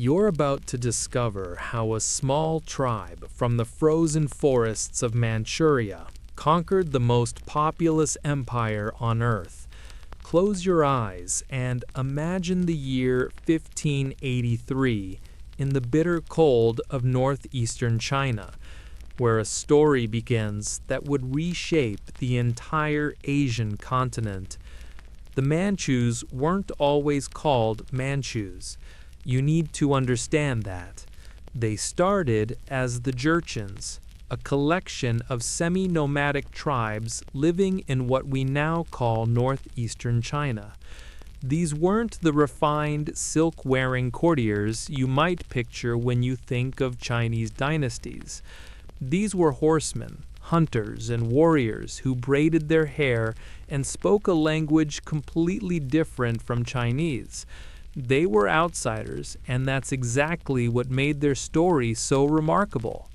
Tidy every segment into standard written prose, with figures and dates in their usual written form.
You're about to discover how a small tribe from the frozen forests of Manchuria conquered the most populous empire on Earth. Close your eyes and imagine the year 1583 in the bitter cold of northeastern China, where a story begins that would reshape the entire Asian continent. The Manchus weren't always called Manchus. You need to understand that. They started as the Jurchens, a collection of semi-nomadic tribes living in what we now call northeastern China. These weren't the refined, silk-wearing courtiers you might picture when you think of Chinese dynasties. These were horsemen, hunters, and warriors who braided their hair and spoke a language completely different from Chinese. They were outsiders, and that's exactly what made their story so remarkable.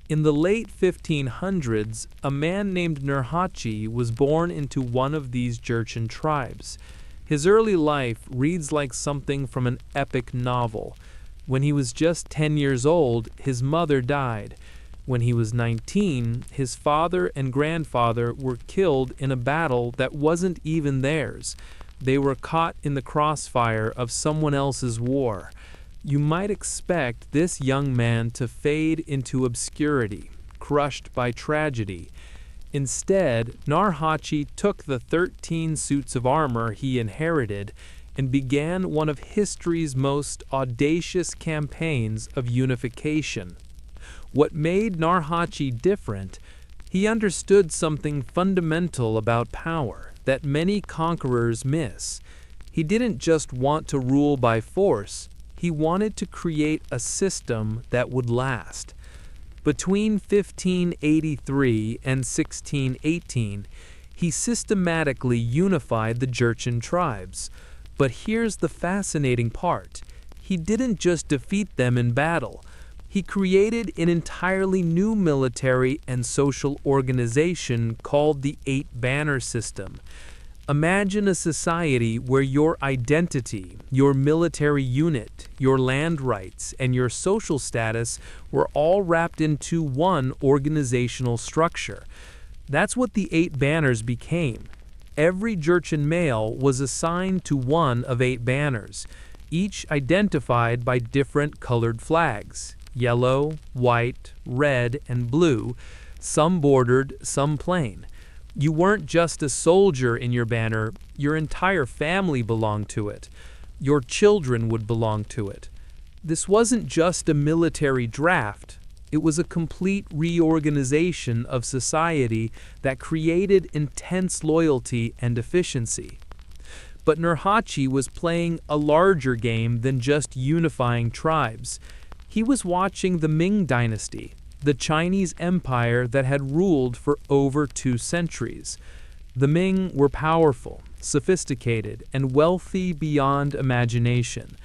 In the late 1500s, a man named Nurhaci was born into one of these Jurchen tribes. His early life reads like something from an epic novel. When he was just 10 years old, his mother died. When he was 19, his father and grandfather were killed in a battle that wasn't even theirs. They were caught in the crossfire of someone else's war. You might expect this young man to fade into obscurity, crushed by tragedy. Instead, Nurhaci took the 13 suits of armor he inherited and began one of history's most audacious campaigns of unification. What made Nurhaci different? He understood something fundamental about power that many conquerors miss. He didn't just want to rule by force, he wanted to create a system that would last. Between 1583 and 1618, he systematically unified the Jurchen tribes. But here's the fascinating part. He didn't just defeat them in battle. He created an entirely new military and social organization called the Eight Banner System. Imagine a society where your identity, your military unit, your land rights, and your social status were all wrapped into one organizational structure. That's what the Eight Banners became. Every Jurchen male was assigned to one of 8 banners, each identified by different colored flags. Yellow, white, red, and blue, some bordered, some plain. You weren't just a soldier in your banner, your entire family belonged to it. Your children would belong to it. This wasn't just a military draft, it was a complete reorganization of society that created intense loyalty and efficiency. But Nurhaci was playing a larger game than just unifying tribes. He was watching the Ming Dynasty, the Chinese empire that had ruled for over 2 centuries. The Ming were powerful, sophisticated, and wealthy beyond imagination.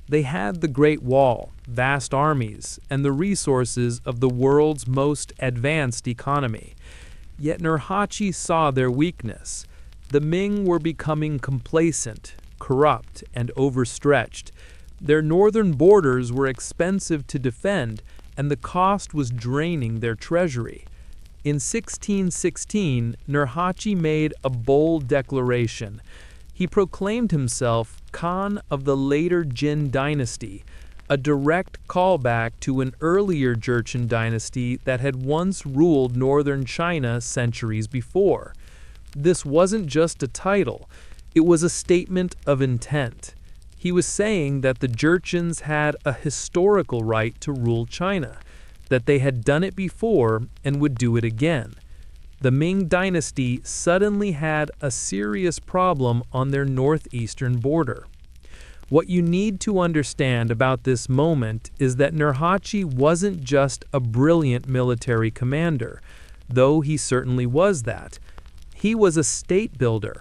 They had the Great Wall, vast armies, and the resources of the world's most advanced economy. Yet Nurhaci saw their weakness. The Ming were becoming complacent, corrupt, and overstretched. Their northern borders were expensive to defend, and the cost was draining their treasury. In 1616, Nurhaci made a bold declaration. He proclaimed himself Khan of the later Qing Dynasty, a direct callback to an earlier Jurchen dynasty that had once ruled northern China centuries before. This wasn't just a title, it was a statement of intent. He was saying that the Jurchens had a historical right to rule China, that they had done it before and would do it again. The Ming Dynasty suddenly had a serious problem on their northeastern border. What you need to understand about this moment is that Nurhaci wasn't just a brilliant military commander, though he certainly was that. He was a state builder.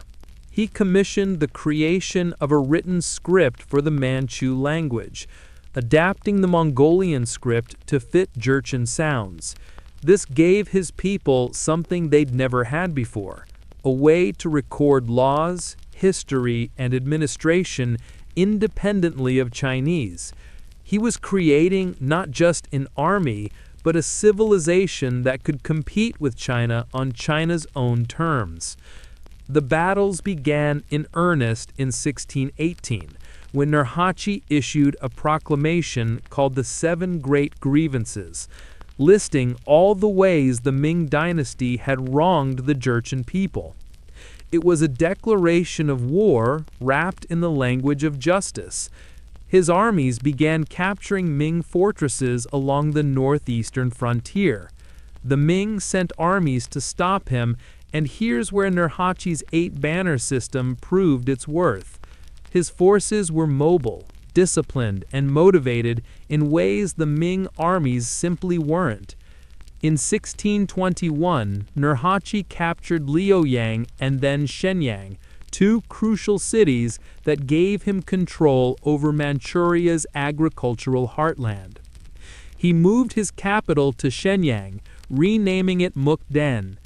He commissioned the creation of a written script for the Manchu language, adapting the Mongolian script to fit Jurchen sounds. This gave his people something they'd never had before, a way to record laws, history, and administration independently of Chinese. He was creating not just an army, but a civilization that could compete with China on China's own terms. The battles began in earnest in 1618, when Nurhaci issued a proclamation called the Seven Great Grievances, listing all the ways the Ming Dynasty had wronged the Jurchen people. It was a declaration of war wrapped in the language of justice. His armies began capturing Ming fortresses along the northeastern frontier. The Ming sent armies to stop him, and here's where Nurhaci's 8-banner system proved its worth. His forces were mobile, disciplined, and motivated in ways the Ming armies simply weren't. In 1621, Nurhaci captured Liaoyang and then Shenyang, two crucial cities that gave him control over Manchuria's agricultural heartland. He moved his capital to Shenyang, renaming it Mukden.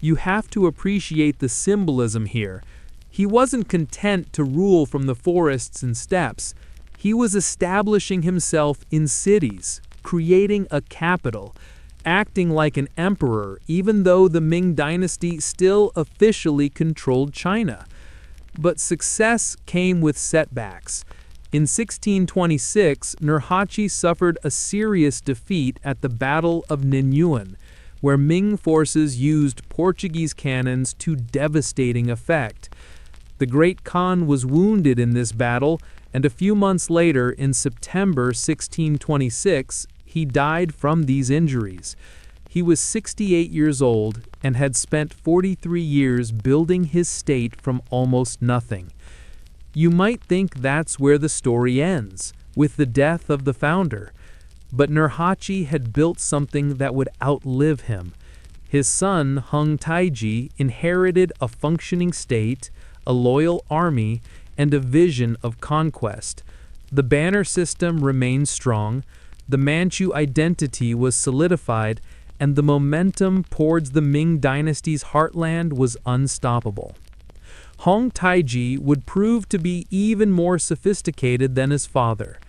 You have to appreciate the symbolism here. He wasn't content to rule from the forests and steppes. He was establishing himself in cities, creating a capital, acting like an emperor even though the Ming dynasty still officially controlled China. But success came with setbacks. In 1626, Nurhaci suffered a serious defeat at the Battle of Ninyuan, where Ming forces used Portuguese cannons to devastating effect. The Great Khan was wounded in this battle, and a few months later, in September 1626, he died from these injuries. He was 68 years old and had spent 43 years building his state from almost nothing. You might think that's where the story ends, with the death of the founder. But Nurhaci had built something that would outlive him. His son, Hung Taiji, inherited a functioning state, a loyal army, and a vision of conquest. The banner system remained strong, the Manchu identity was solidified, and the momentum towards the Ming dynasty's heartland was unstoppable. Hong Taiji would prove to be even more sophisticated than his father.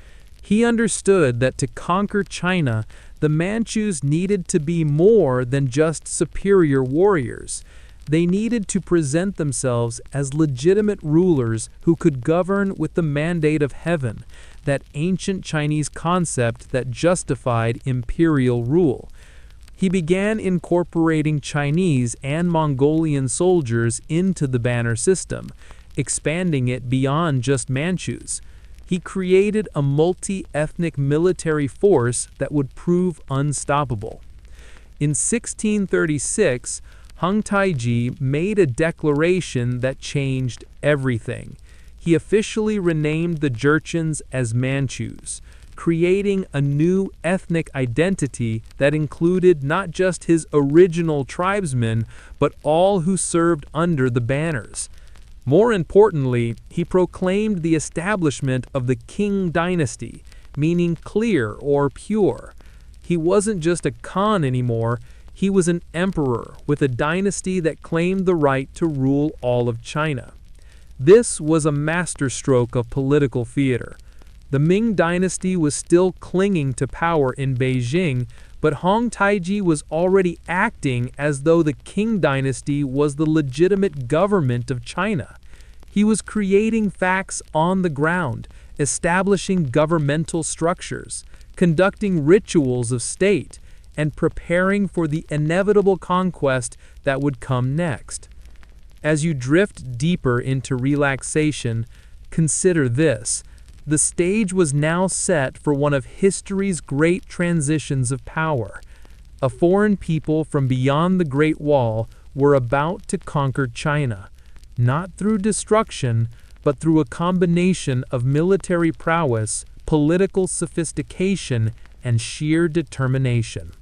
He understood that to conquer China, the Manchus needed to be more than just superior warriors. They needed to present themselves as legitimate rulers who could govern with the mandate of heaven, that ancient Chinese concept that justified imperial rule. He began incorporating Chinese and Mongolian soldiers into the banner system, expanding it beyond just Manchus. He created a multi-ethnic military force that would prove unstoppable. In 1636, Hung Taiji made a declaration that changed everything. He officially renamed the Jurchens as Manchus, creating a new ethnic identity that included not just his original tribesmen, but all who served under the banners. More importantly, he proclaimed the establishment of the Qing Dynasty, meaning clear or pure. He wasn't just a Khan anymore, he was an emperor with a dynasty that claimed the right to rule all of China. This was a masterstroke of political theater. The Ming dynasty was still clinging to power in Beijing, but Hong Taiji was already acting as though the Qing dynasty was the legitimate government of China. He was creating facts on the ground, establishing governmental structures, conducting rituals of state, and preparing for the inevitable conquest that would come next. As you drift deeper into relaxation, consider this. The stage was now set for one of history's great transitions of power. A foreign people from beyond the Great Wall were about to conquer China, not through destruction, but through a combination of military prowess, political sophistication, and sheer determination.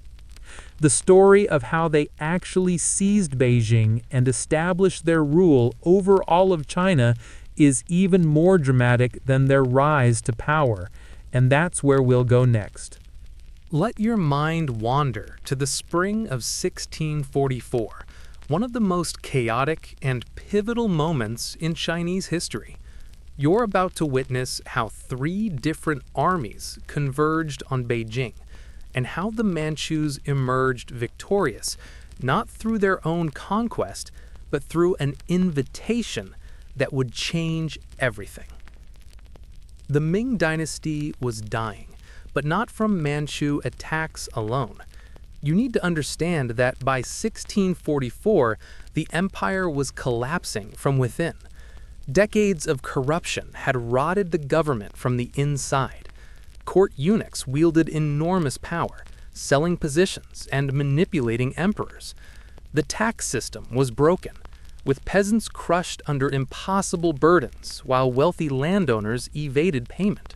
The story of how they actually seized Beijing and established their rule over all of China is even more dramatic than their rise to power, and that's where we'll go next. Let your mind wander to the spring of 1644, one of the most chaotic and pivotal moments in Chinese history. You're about to witness how 3 different armies converged on Beijing, and how the Manchus emerged victorious, not through their own conquest, but through an invitation that would change everything. The Ming Dynasty was dying, but not from Manchu attacks alone. You need to understand that by 1644, the empire was collapsing from within. Decades of corruption had rotted the government from the inside. Court eunuchs wielded enormous power, selling positions and manipulating emperors. The tax system was broken, with peasants crushed under impossible burdens while wealthy landowners evaded payment.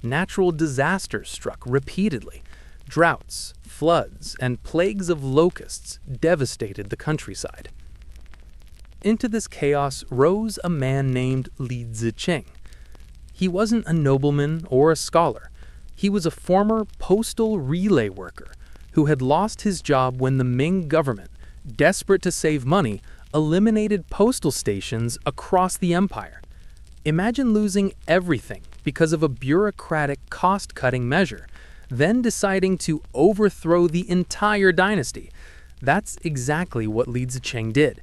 Natural disasters struck repeatedly. Droughts, floods, and plagues of locusts devastated the countryside. Into this chaos rose a man named Li Zicheng. He wasn't a nobleman or a scholar. He was a former postal relay worker who had lost his job when the Ming government, desperate to save money, eliminated postal stations across the empire. Imagine losing everything because of a bureaucratic cost-cutting measure, then deciding to overthrow the entire dynasty. That's exactly what Li Zicheng did.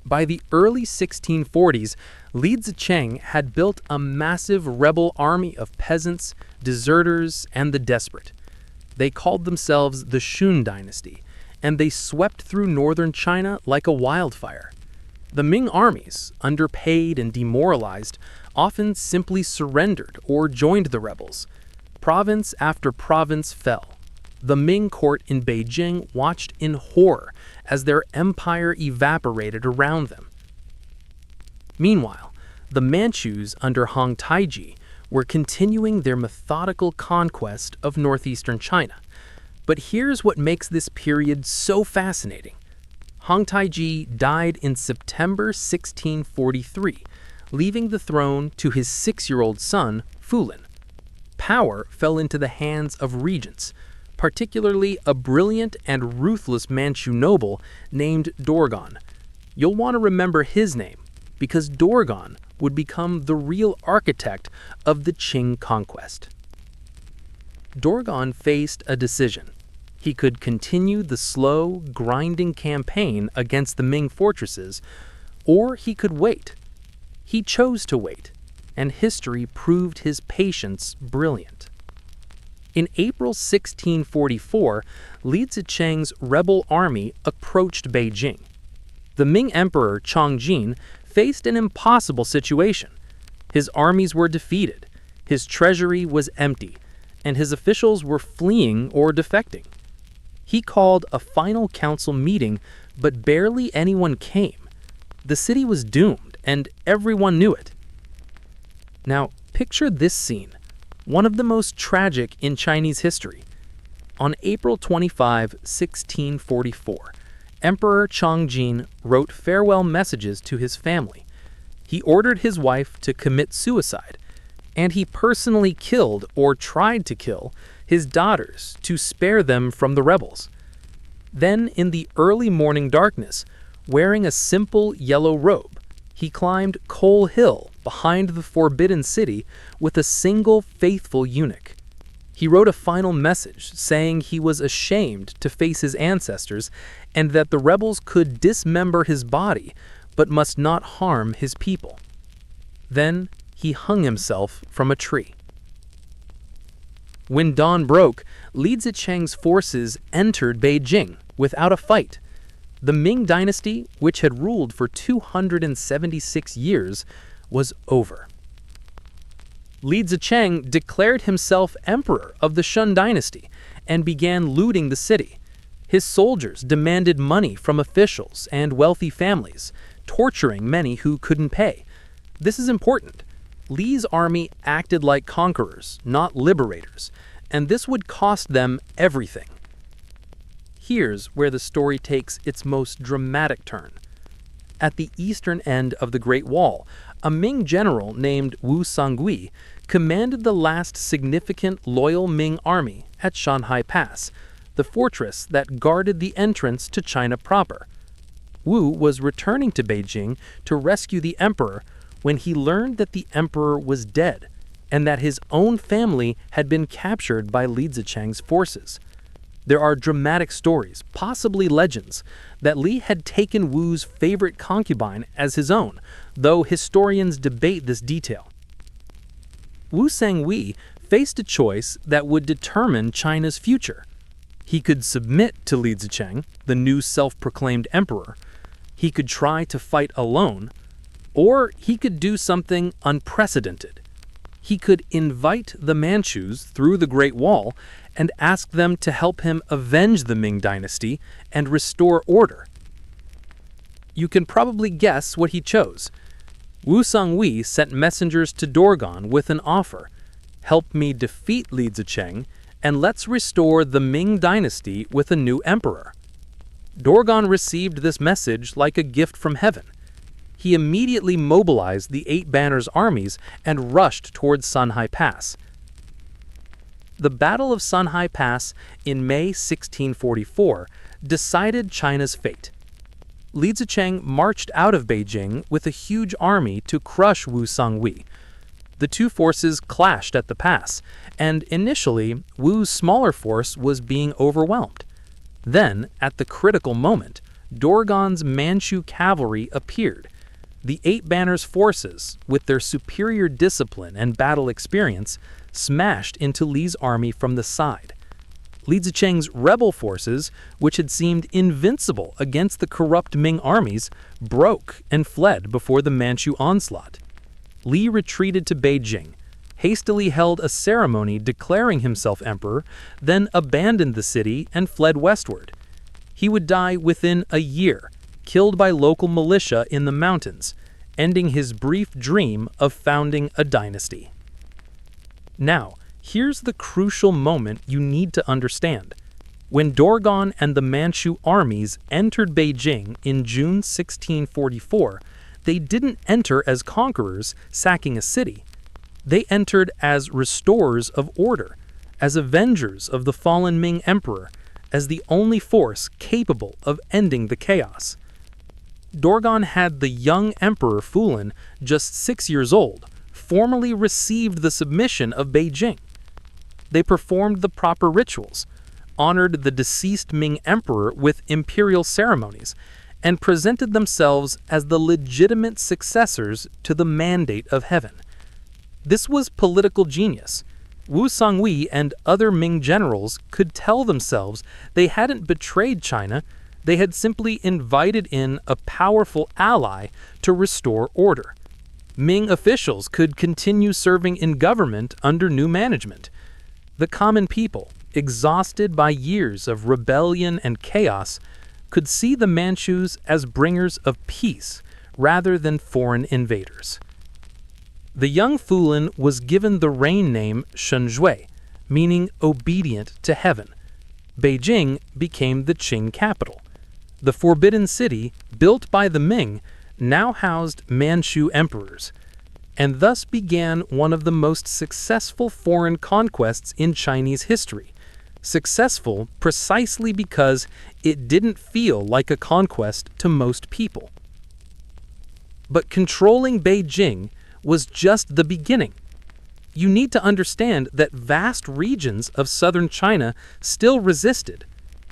By the early 1640s, Li Zicheng had built a massive rebel army of peasants, deserters, and the desperate. They called themselves the Qing Dynasty, and they swept through northern China like a wildfire. The Ming armies, underpaid and demoralized, often simply surrendered or joined the rebels. Province after province fell. The Ming court in Beijing watched in horror as their empire evaporated around them. Meanwhile, the Manchus under Han Taiji were continuing their methodical conquest of northeastern China. But here's what makes this period so fascinating. Han Taiji died in September 1643, leaving the throne to his 6-year-old son, Fulin. Power fell into the hands of regents, particularly a brilliant and ruthless Manchu noble named Dorgan. You'll want to remember his name, because Dorgan would become the real architect of the Qing conquest. Dorgan faced a decision. He could continue the slow, grinding campaign against the Ming fortresses, or he could wait. He chose to wait, and history proved his patience brilliant. In April 1644, Li Zicheng's rebel army approached Beijing. The Ming Emperor Chongjin faced an impossible situation. His armies were defeated, his treasury was empty, and his officials were fleeing or defecting. He called a final council meeting, but barely anyone came. The city was doomed, and everyone knew it. Now, picture this scene, one of the most tragic in Chinese history. On April 25, 1644, Emperor Chongjin wrote farewell messages to his family. He ordered his wife to commit suicide, and he personally killed or tried to kill his daughters to spare them from the rebels. Then, in the early morning darkness, wearing a simple yellow robe, he climbed Coal Hill behind the Forbidden City with a single faithful eunuch. He wrote a final message saying he was ashamed to face his ancestors and that the rebels could dismember his body but must not harm his people. Then he hung himself from a tree. When dawn broke, Li Zicheng's forces entered Beijing without a fight. The Ming Dynasty, which had ruled for 276 years, was over. Li Zicheng declared himself emperor of the Qing Dynasty and began looting the city. His soldiers demanded money from officials and wealthy families, torturing many who couldn't pay. This is important. Li's army acted like conquerors, not liberators, and this would cost them everything. Here's where the story takes its most dramatic turn. At the eastern end of the Great Wall, a Ming general named Wu Sangui commanded the last significant loyal Ming army at Shanhai Pass, the fortress that guarded the entrance to China proper. Wu was returning to Beijing to rescue the emperor when he learned that the emperor was dead and that his own family had been captured by Li Zicheng's forces. There are dramatic stories, possibly legends, that Li had taken Wu's favorite concubine as his own, though historians debate this detail. Wu Sangui faced a choice that would determine China's future. He could submit to Li Zicheng, the new self-proclaimed emperor. He could try to fight alone, or he could do something unprecedented. He could invite the Manchus through the Great Wall and ask them to help him avenge the Ming Dynasty and restore order. You can probably guess what he chose. Wu Sangui sent messengers to Dorgan with an offer: help me defeat Li Zicheng, and let's restore the Ming Dynasty with a new emperor. Dorgan received this message like a gift from heaven. He immediately mobilized the Eight Banners' armies and rushed towards Shanhai Pass. The Battle of Shanhai Pass in May 1644 decided China's fate. Li Zicheng marched out of Beijing with a huge army to crush Wu Sangui. The two forces clashed at the pass, and initially, Wu's smaller force was being overwhelmed. Then, at the critical moment, Dorgan's Manchu cavalry appeared. The Eight Banners' forces, with their superior discipline and battle experience, smashed into Li's army from the side. Li Zicheng's rebel forces, which had seemed invincible against the corrupt Ming armies, broke and fled before the Manchu onslaught. Li retreated to Beijing, hastily held a ceremony declaring himself emperor, then abandoned the city and fled westward. He would die within a year, killed by local militia in the mountains, ending his brief dream of founding a dynasty. Now, here's the crucial moment you need to understand. When Dorgan and the Manchu armies entered Beijing in June 1644, they didn't enter as conquerors sacking a city. They entered as restorers of order, as avengers of the fallen Ming emperor, as the only force capable of ending the chaos. Dorgan had the young emperor Fulan, just 6 years old, formally received the submission of Beijing. They performed the proper rituals, honored the deceased Ming emperor with imperial ceremonies, and presented themselves as the legitimate successors to the mandate of heaven. This was political genius. Wu Sangui and other Ming generals could tell themselves they hadn't betrayed China, they had simply invited in a powerful ally to restore order. Ming officials could continue serving in government under new management. The common people, exhausted by years of rebellion and chaos, could see the Manchus as bringers of peace rather than foreign invaders. The young Fulan was given the reign name Shenzhui, meaning obedient to heaven. Beijing became the Qing capital. The Forbidden City, built by the Ming, now housed Manchu emperors, and thus began one of the most successful foreign conquests in Chinese history. Successful precisely because it didn't feel like a conquest to most people. But controlling Beijing was just the beginning. You need to understand that vast regions of southern China still resisted.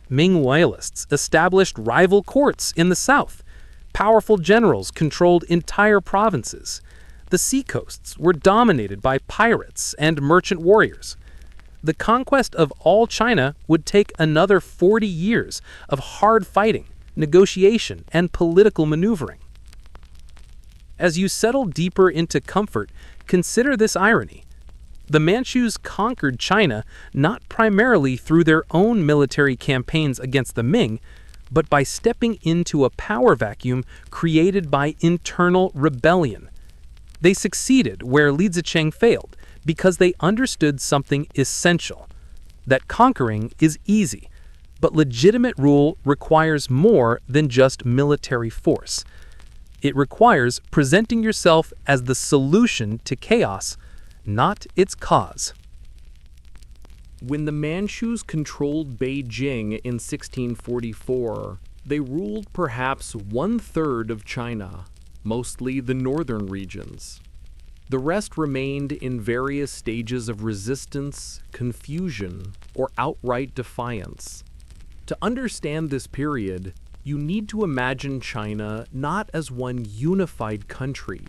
Ming loyalists established rival courts in the south. Powerful generals controlled entire provinces. The seacoasts were dominated by pirates and merchant warriors. The conquest of all China would take another 40 years of hard fighting, negotiation, and political maneuvering. As you settle deeper into comfort, consider this irony. The Manchus conquered China not primarily through their own military campaigns against the Ming, but by stepping into a power vacuum created by internal rebellion. They succeeded where Li Zicheng failed because they understood something essential, that conquering is easy, but legitimate rule requires more than just military force. It requires presenting yourself as the solution to chaos, not its cause. When the Manchus controlled Beijing in 1644, they ruled perhaps 1/3 of China. mostly the northern regions. The rest remained in various stages of resistance, confusion, or outright defiance. To understand this period, you need to imagine China not as one unified country,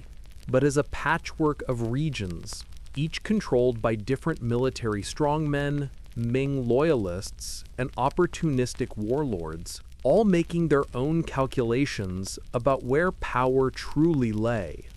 but as a patchwork of regions, each controlled by different military strongmen, Ming loyalists, and opportunistic warlords, all making their own calculations about where power truly lay.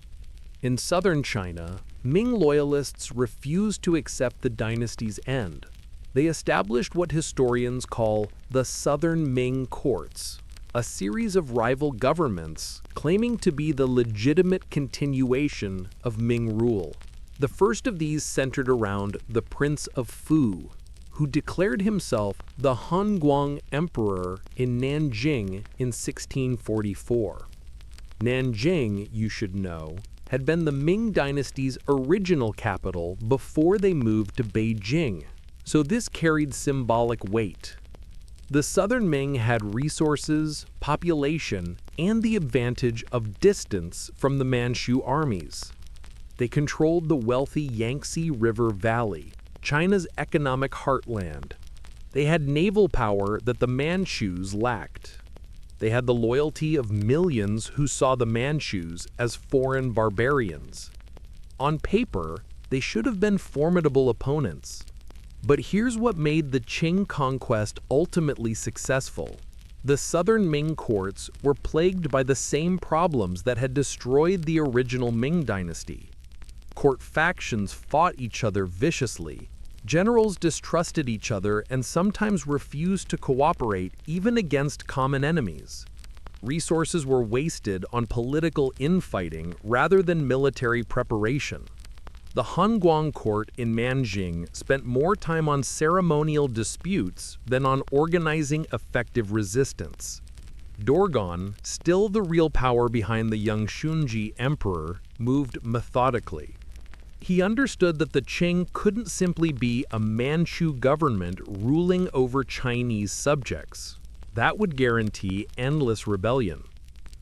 In southern China, Ming loyalists refused to accept the dynasty's end. They established what historians call the Southern Ming Courts, a series of rival governments claiming to be the legitimate continuation of Ming rule. The first of these centered around the Prince of Fu, who declared himself the Kangxi Emperor in Nanjing in 1644. Nanjing, you should know, had been the Ming dynasty's original capital before they moved to Beijing, so this carried symbolic weight. The southern Ming had resources, population, and the advantage of distance from the Manchu armies. They controlled the wealthy Yangtze River Valley, China's economic heartland. They had naval power that the Manchus lacked. They had the loyalty of millions who saw the Manchus as foreign barbarians. On paper, they should have been formidable opponents. But here's what made the Qing conquest ultimately successful. The southern Ming courts were plagued by the same problems that had destroyed the original Ming dynasty. Court factions fought each other viciously. Generals distrusted each other and sometimes refused to cooperate even against common enemies. Resources were wasted on political infighting rather than military preparation. The Kangxi court in Nanjing spent more time on ceremonial disputes than on organizing effective resistance. Dorgan, still the real power behind the Yongzheng Emperor, moved methodically. He understood that the Qing couldn't simply be a Manchu government ruling over Chinese subjects. That would guarantee endless rebellion.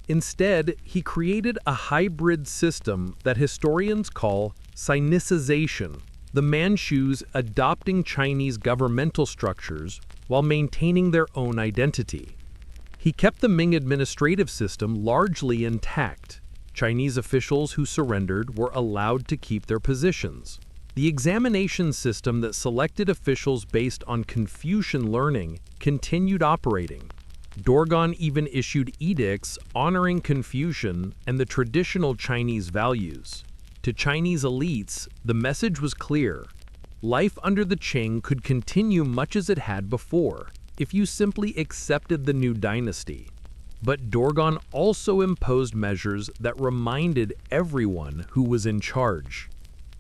Instead, he created a hybrid system that historians call Sinization, the Manchus adopting Chinese governmental structures while maintaining their own identity. He kept the Ming administrative system largely intact. Chinese officials who surrendered were allowed to keep their positions. The examination system that selected officials based on Confucian learning continued operating. Dorgan even issued edicts honoring Confucian and the traditional Chinese values. To Chinese elites, the message was clear. Life under the Qing could continue much as it had before, if you simply accepted the new dynasty. But Dorgan also imposed measures that reminded everyone who was in charge.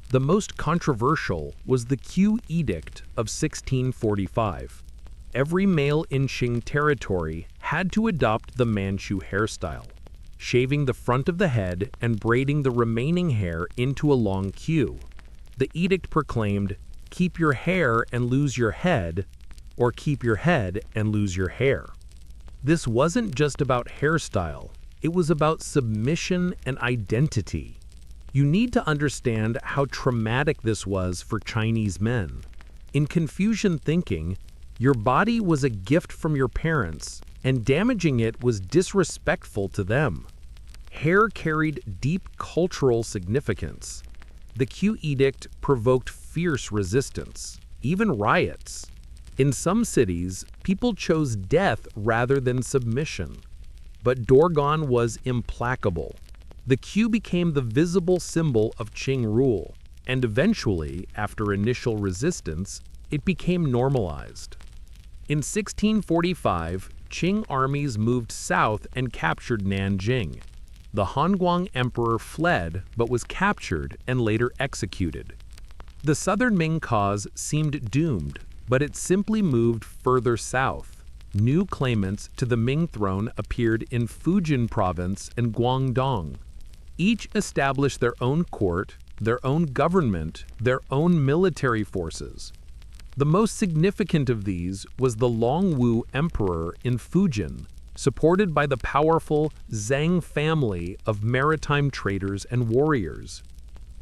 The most controversial was the Q Edict of 1645. Every male in Qing territory had to adopt the Manchu hairstyle, shaving the front of the head and braiding the remaining hair into a long queue. The edict proclaimed, "Keep your hair and lose your head," or "Keep your head and lose your hair." This wasn't just about hairstyle, it was about submission and identity. You need to understand how traumatic this was for Chinese men. In Confucian thinking, your body was a gift from your parents, and damaging it was disrespectful to them. Hair carried deep cultural significance. The Q Edict provoked fierce resistance, even riots. In some cities, people chose death rather than submission. But Dorgan was implacable. The Q became the visible symbol of Qing rule, and eventually, after initial resistance, it became normalized. In 1645, Qing armies moved south and captured Nanjing. The Kangxi Emperor fled but was captured and later executed. The southern Ming cause seemed doomed, but it simply moved further south. New claimants to the Ming throne appeared in Fujian province and Guangdong. Each established their own court, their own government, their own military forces. The most significant of these was the Longwu Emperor in Fujian, supported by the powerful Zhang family of maritime traders and warriors.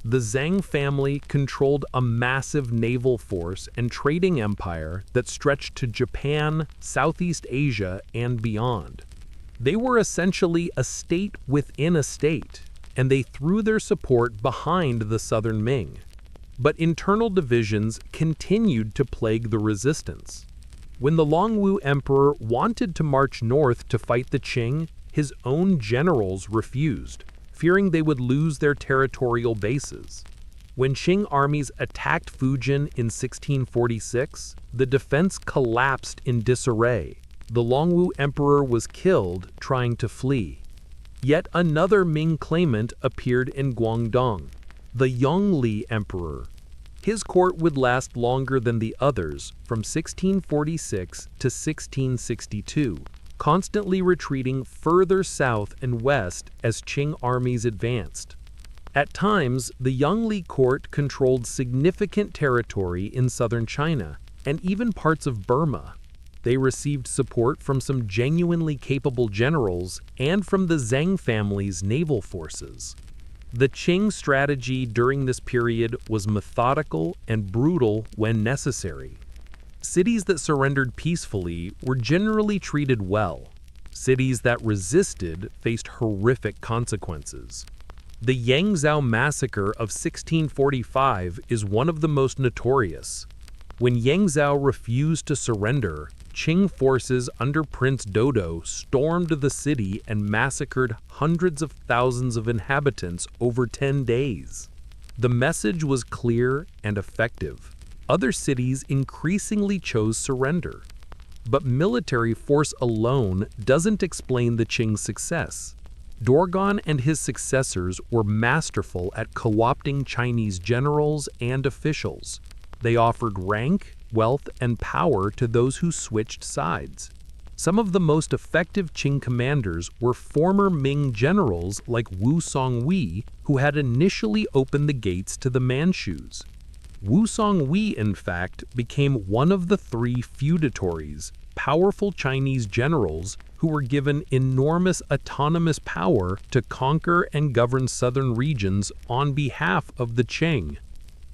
The Zhang family controlled a massive naval force and trading empire that stretched to Japan, Southeast Asia, and beyond. They were essentially a state within a state, and they threw their support behind the southern Ming. But internal divisions continued to plague the resistance. When the Longwu Emperor wanted to march north to fight the Qing, his own generals refused, fearing they would lose their territorial bases. When Qing armies attacked Fujian in 1646, the defense collapsed in disarray. The Longwu Emperor was killed trying to flee. Yet another Ming claimant appeared in Guangdong, the Yongle Emperor. His court would last longer than the others, from 1646 to 1662, constantly retreating further south and west as Qing armies advanced. At times, the Yongle court controlled significant territory in southern China, and even parts of Burma. They received support from some genuinely capable generals and from the Zhang family's naval forces. The Qing strategy during this period was methodical and brutal when necessary. Cities that surrendered peacefully were generally treated well. Cities that resisted faced horrific consequences. The Yangzhou massacre of 1645 is one of the most notorious. When Yangzhou refused to surrender, Qing forces under Prince Dodo stormed the city and massacred hundreds of thousands of inhabitants over 10 days. The message was clear and effective. Other cities increasingly chose surrender. But military force alone doesn't explain the Qing success. Dorgan and his successors were masterful at co-opting Chinese generals and officials. They offered rank, wealth, and power to those who switched sides. Some of the most effective Qing commanders were former Ming generals like Wu Sangui, who had initially opened the gates to the Manchus. Wu Sangui, in fact, became one of the 3 feudatories, powerful Chinese generals who were given enormous autonomous power to conquer and govern southern regions on behalf of the Qing.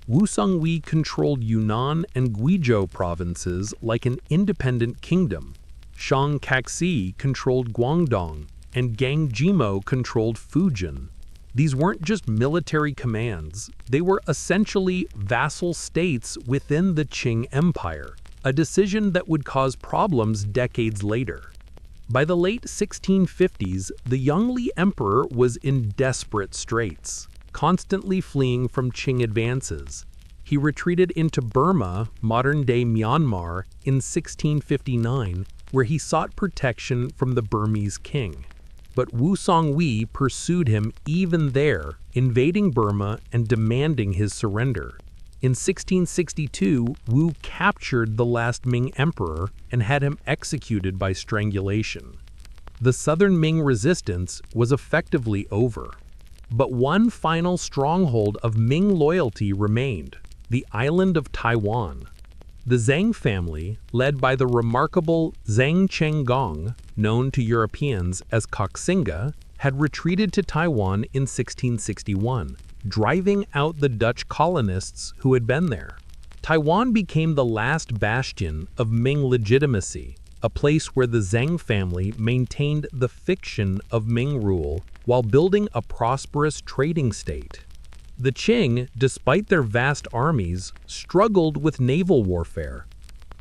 Wu Sangui controlled Yunnan and Guizhou provinces like an independent kingdom. Shang Kangxi controlled Guangdong, and Gang Jimo controlled Fujian. These weren't just military commands, they were essentially vassal states within the Qing Empire, a decision that would cause problems decades later. By the late 1650s, the Yongle Emperor was in desperate straits, constantly fleeing from Qing advances. He retreated into Burma, modern-day Myanmar, in 1659, where he sought protection from the Burmese king. But Wu Sangui pursued him even there, invading Burma and demanding his surrender. In 1662, Wu captured the last Ming emperor and had him executed by strangulation. The southern Ming resistance was effectively over. But one final stronghold of Ming loyalty remained, the island of Taiwan. The Zhang family, led by the remarkable Zhang Chenggong, known to Europeans as Koxinga, had retreated to Taiwan in 1661, driving out the Dutch colonists who had been there. Taiwan became the last bastion of Ming legitimacy, a place where the Zhang family maintained the fiction of Ming rule while building a prosperous trading state. The Qing, despite their vast armies, struggled with naval warfare.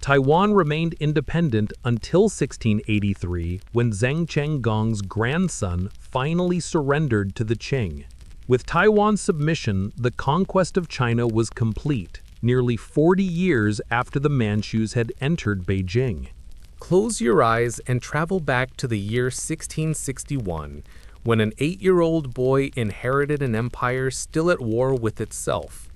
Taiwan remained independent until 1683, when Zhang Chenggong's grandson finally surrendered to the Qing. With Taiwan's submission, the conquest of China was complete, nearly 40 years after the Manchus had entered Beijing. Close your eyes and travel back to the year 1661, when an 8-year-old boy inherited an empire still at war with itself.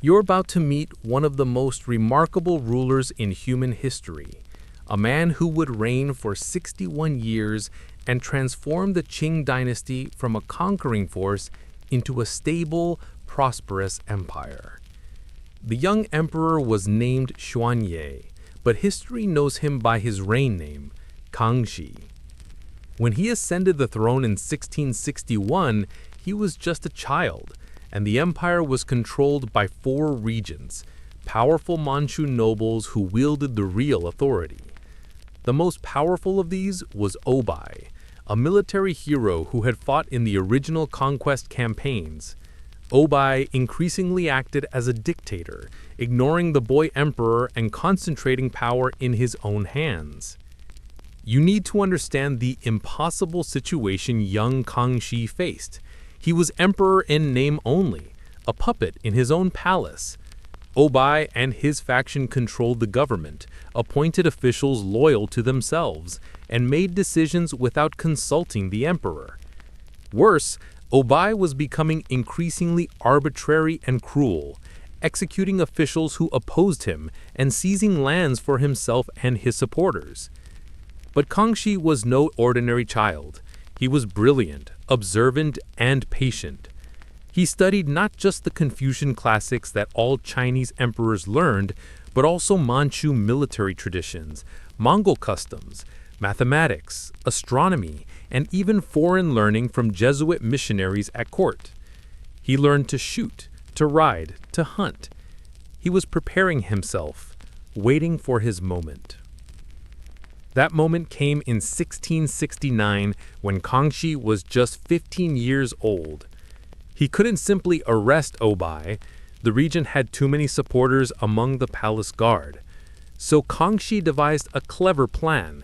You're about to meet one of the most remarkable rulers in human history, a man who would reign for 61 years and transform the Qing Dynasty from a conquering force into a stable, prosperous empire. The young emperor was named Xuanye, but history knows him by his reign name, Kangxi. When he ascended the throne in 1661, he was just a child, and the empire was controlled by 4 regents, powerful Manchu nobles who wielded the real authority. The most powerful of these was Obai, a military hero who had fought in the original conquest campaigns. Obai increasingly acted as a dictator, ignoring the boy emperor and concentrating power in his own hands. You need to understand the impossible situation young Kangxi faced. He was emperor in name only, a puppet in his own palace. Obai and his faction controlled the government, appointed officials loyal to themselves, and made decisions without consulting the emperor. Worse, Obai was becoming increasingly arbitrary and cruel, executing officials who opposed him and seizing lands for himself and his supporters. But Kangxi was no ordinary child. He was brilliant, observant, and patient. He studied not just the Confucian classics that all Chinese emperors learned, but also Manchu military traditions, Mongol customs, mathematics, astronomy, and even foreign learning from Jesuit missionaries at court. He learned to shoot, to ride, to hunt. He was preparing himself, waiting for his moment. That moment came in 1669 when Kangxi was just 15 years old. He couldn't simply arrest Obai. The regent had too many supporters among the palace guard. So Kangxi devised a clever plan.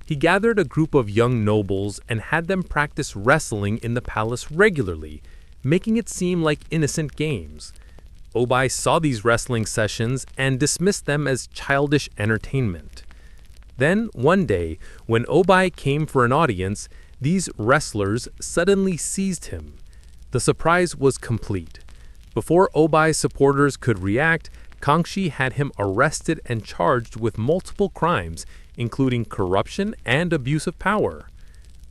He gathered a group of young nobles and had them practice wrestling in the palace regularly, making it seem like innocent games. Obai saw these wrestling sessions and dismissed them as childish entertainment. Then, one day, when Obai came for an audience, these wrestlers suddenly seized him. The surprise was complete. Before Obai's supporters could react, Kangxi had him arrested and charged with multiple crimes, including corruption and abuse of power.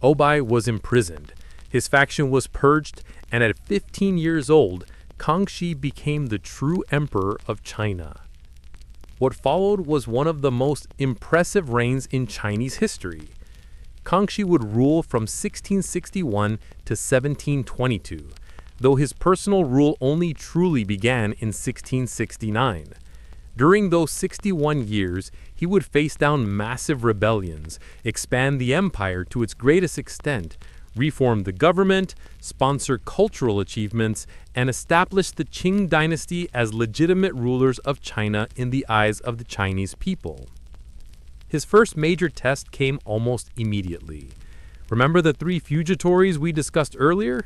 Obai was imprisoned. His faction was purged, and at 15 years old, Kangxi became the true emperor of China. What followed was one of the most impressive reigns in Chinese history. Kangxi would rule from 1661 to 1722, though his personal rule only truly began in 1669. During those 61 years, he would face down massive rebellions, expand the empire to its greatest extent, reform the government, sponsor cultural achievements, and establish the Qing Dynasty as legitimate rulers of China in the eyes of the Chinese people. His first major test came almost immediately. Remember the 3 feudatories we discussed earlier?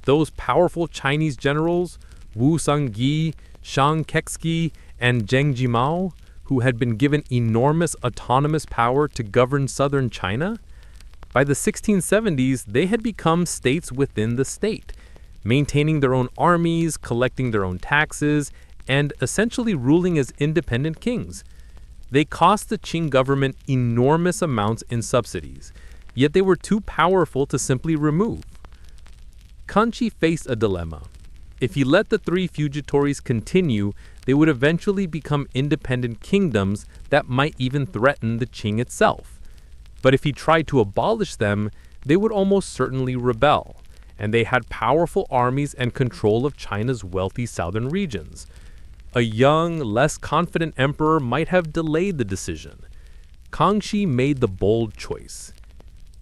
Those powerful Chinese generals, Wu Sangui, Shang Kexi, and Zheng Jimao, who had been given enormous autonomous power to govern southern China? By the 1670s, they had become states within the state, maintaining their own armies, collecting their own taxes, and essentially ruling as independent kings. They cost the Qing government enormous amounts in subsidies, yet they were too powerful to simply remove. Kangxi faced a dilemma. If he let the 3 feudatories continue, they would eventually become independent kingdoms that might even threaten the Qing itself. But if he tried to abolish them, they would almost certainly rebel, and they had powerful armies and control of China's wealthy southern regions. A young, less confident emperor might have delayed the decision. Kangxi made the bold choice.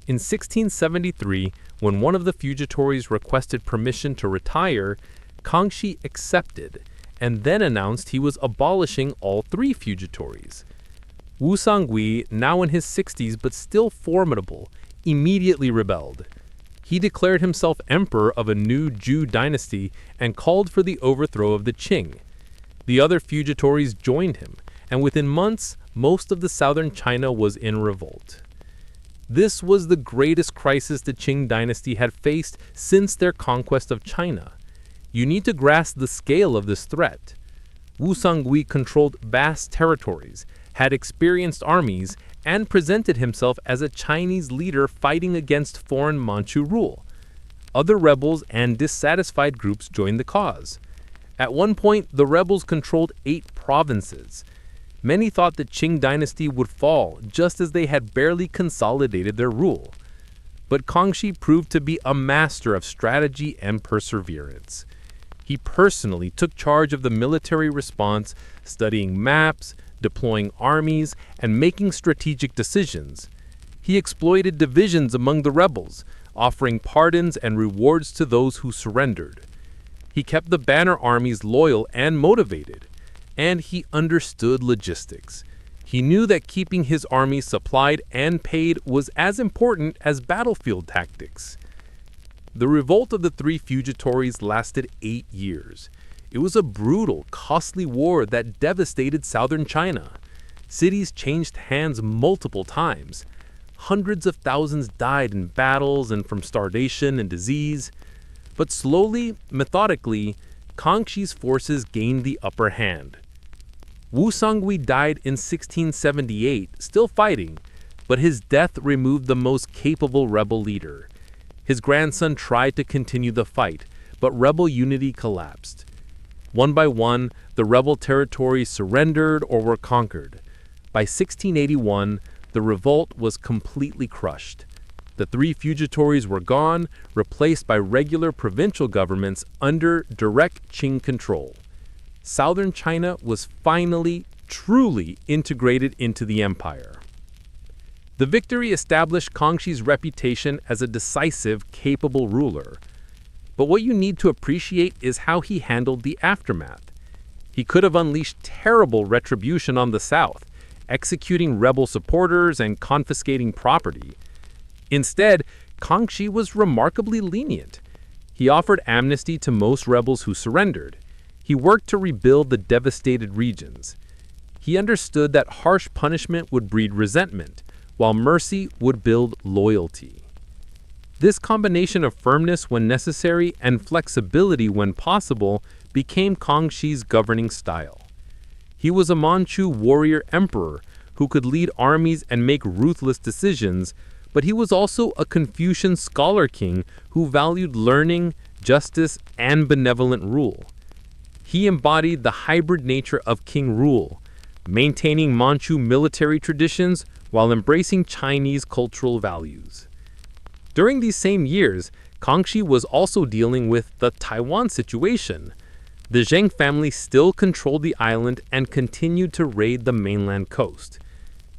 In 1673, when one of the feudatories requested permission to retire, Kangxi accepted, and then announced he was abolishing all 3 feudatories. Wu Sangui, now in his 60s but still formidable, immediately rebelled. He declared himself emperor of a new Zhou dynasty and called for the overthrow of the Qing. The other feudatories joined him, and within months, most of the southern China was in revolt. This was the greatest crisis the Qing dynasty had faced since their conquest of China. You need to grasp the scale of this threat. Wu Sangui controlled vast territories, had experienced armies, and presented himself as a Chinese leader fighting against foreign Manchu rule. Other rebels and dissatisfied groups joined the cause. At one point, the rebels controlled 8 provinces. Many thought the Qing dynasty would fall just as they had barely consolidated their rule. but Kangxi proved to be a master of strategy and perseverance. He personally took charge of the military response, studying maps, deploying armies, and making strategic decisions. He exploited divisions among the rebels, offering pardons and rewards to those who surrendered. He kept the banner armies loyal and motivated, and he understood logistics. He knew that keeping his army supplied and paid was as important as battlefield tactics. The revolt of the three feudatories lasted 8 years. It was a brutal, costly war that devastated southern China. Cities changed hands multiple times. Hundreds of thousands died in battles and from starvation and disease. But slowly, methodically, Kangxi's forces gained the upper hand. Wu Sangui died in 1678, still fighting, but his death removed the most capable rebel leader. His grandson tried to continue the fight, but rebel unity collapsed. One by one, the rebel territories surrendered or were conquered. By 1681, the revolt was completely crushed. The three feudatories were gone, replaced by regular provincial governments under direct Qing control. Southern China was finally, truly integrated into the empire. The victory established Kangxi's reputation as a decisive, capable ruler. But what you need to appreciate is how he handled the aftermath. He could have unleashed terrible retribution on the south, executing rebel supporters and confiscating property. Instead, Kangxi was remarkably lenient. He offered amnesty to most rebels who surrendered. He worked to rebuild the devastated regions. He understood that harsh punishment would breed resentment, while mercy would build loyalty. This combination of firmness when necessary and flexibility when possible became Kangxi's governing style. He was a Manchu warrior emperor who could lead armies and make ruthless decisions, but he was also a Confucian scholar king who valued learning, justice, and benevolent rule. He embodied the hybrid nature of king rule, maintaining Manchu military traditions while embracing Chinese cultural values. During these same years, Kangxi was also dealing with the Taiwan situation. The Zheng family still controlled the island and continued to raid the mainland coast.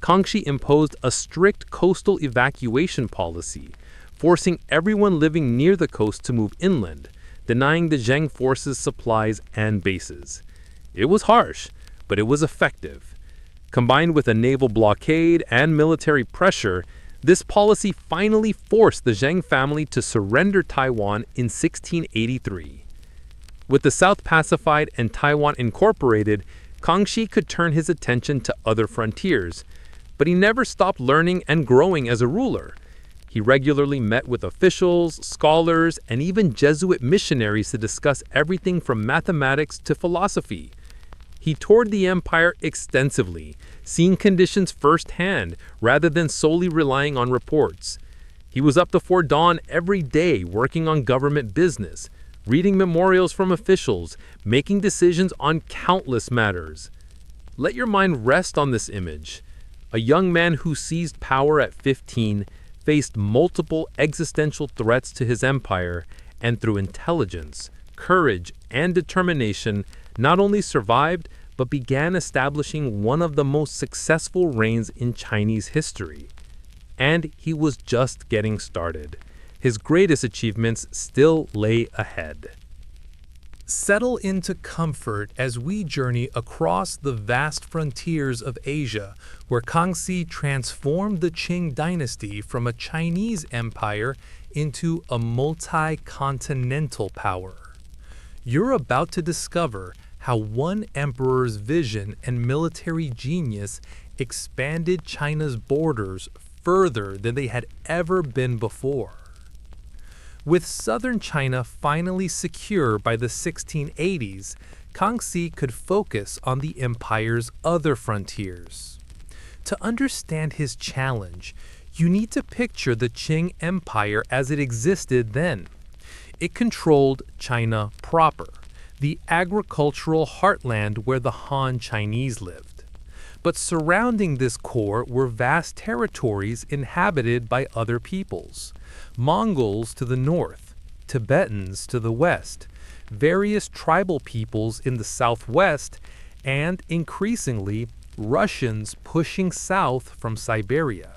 Kangxi imposed a strict coastal evacuation policy, forcing everyone living near the coast to move inland, denying the Zheng forces supplies and bases. It was harsh, but it was effective. Combined with a naval blockade and military pressure, this policy finally forced the Zheng family to surrender Taiwan in 1683. With the South pacified and Taiwan incorporated, Kangxi could turn his attention to other frontiers, but he never stopped learning and growing as a ruler. He regularly met with officials, scholars, and even Jesuit missionaries to discuss everything from mathematics to philosophy. He toured the empire extensively, seeing conditions firsthand rather than solely relying on reports. He was up before dawn every day working on government business, reading memorials from officials, making decisions on countless matters. Let your mind rest on this image. A young man who seized power at 15, faced multiple existential threats to his empire, and through intelligence, courage, and determination, not only survived, but began establishing one of the most successful reigns in Chinese history. And he was just getting started. His greatest achievements still lay ahead. Settle into comfort as we journey across the vast frontiers of Asia, where Kangxi transformed the Qing Dynasty from a Chinese empire into a multi-continental power. You're about to discover how one emperor's vision and military genius expanded China's borders further than they had ever been before. With southern China finally secure by the 1680s, Kangxi could focus on the empire's other frontiers. To understand his challenge, you need to picture the Qing Empire as it existed then. It controlled China proper, the agricultural heartland where the Han Chinese lived. But surrounding this core were vast territories inhabited by other peoples. Mongols to the north, Tibetans to the west, various tribal peoples in the southwest, and increasingly Russians pushing south from Siberia.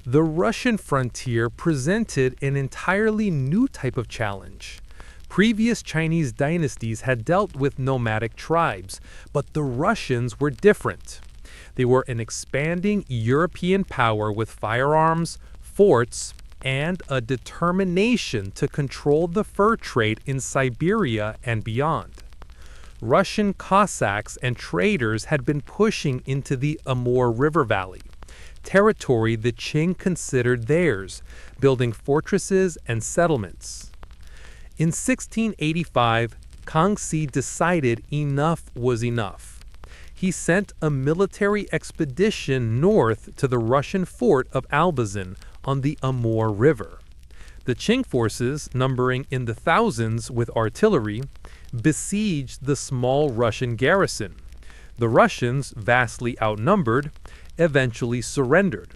The Russian frontier presented an entirely new type of challenge. Previous Chinese dynasties had dealt with nomadic tribes, but the Russians were different. They were an expanding European power with firearms, forts, and a determination to control the fur trade in Siberia and beyond. Russian Cossacks and traders had been pushing into the Amur River Valley, territory the Qing considered theirs, building fortresses and settlements. In 1685, Kangxi decided enough was enough. He sent a military expedition north to the Russian fort of Albazin on the Amur River. The Qing forces, numbering in the thousands with artillery, besieged the small Russian garrison. The Russians, vastly outnumbered, eventually surrendered.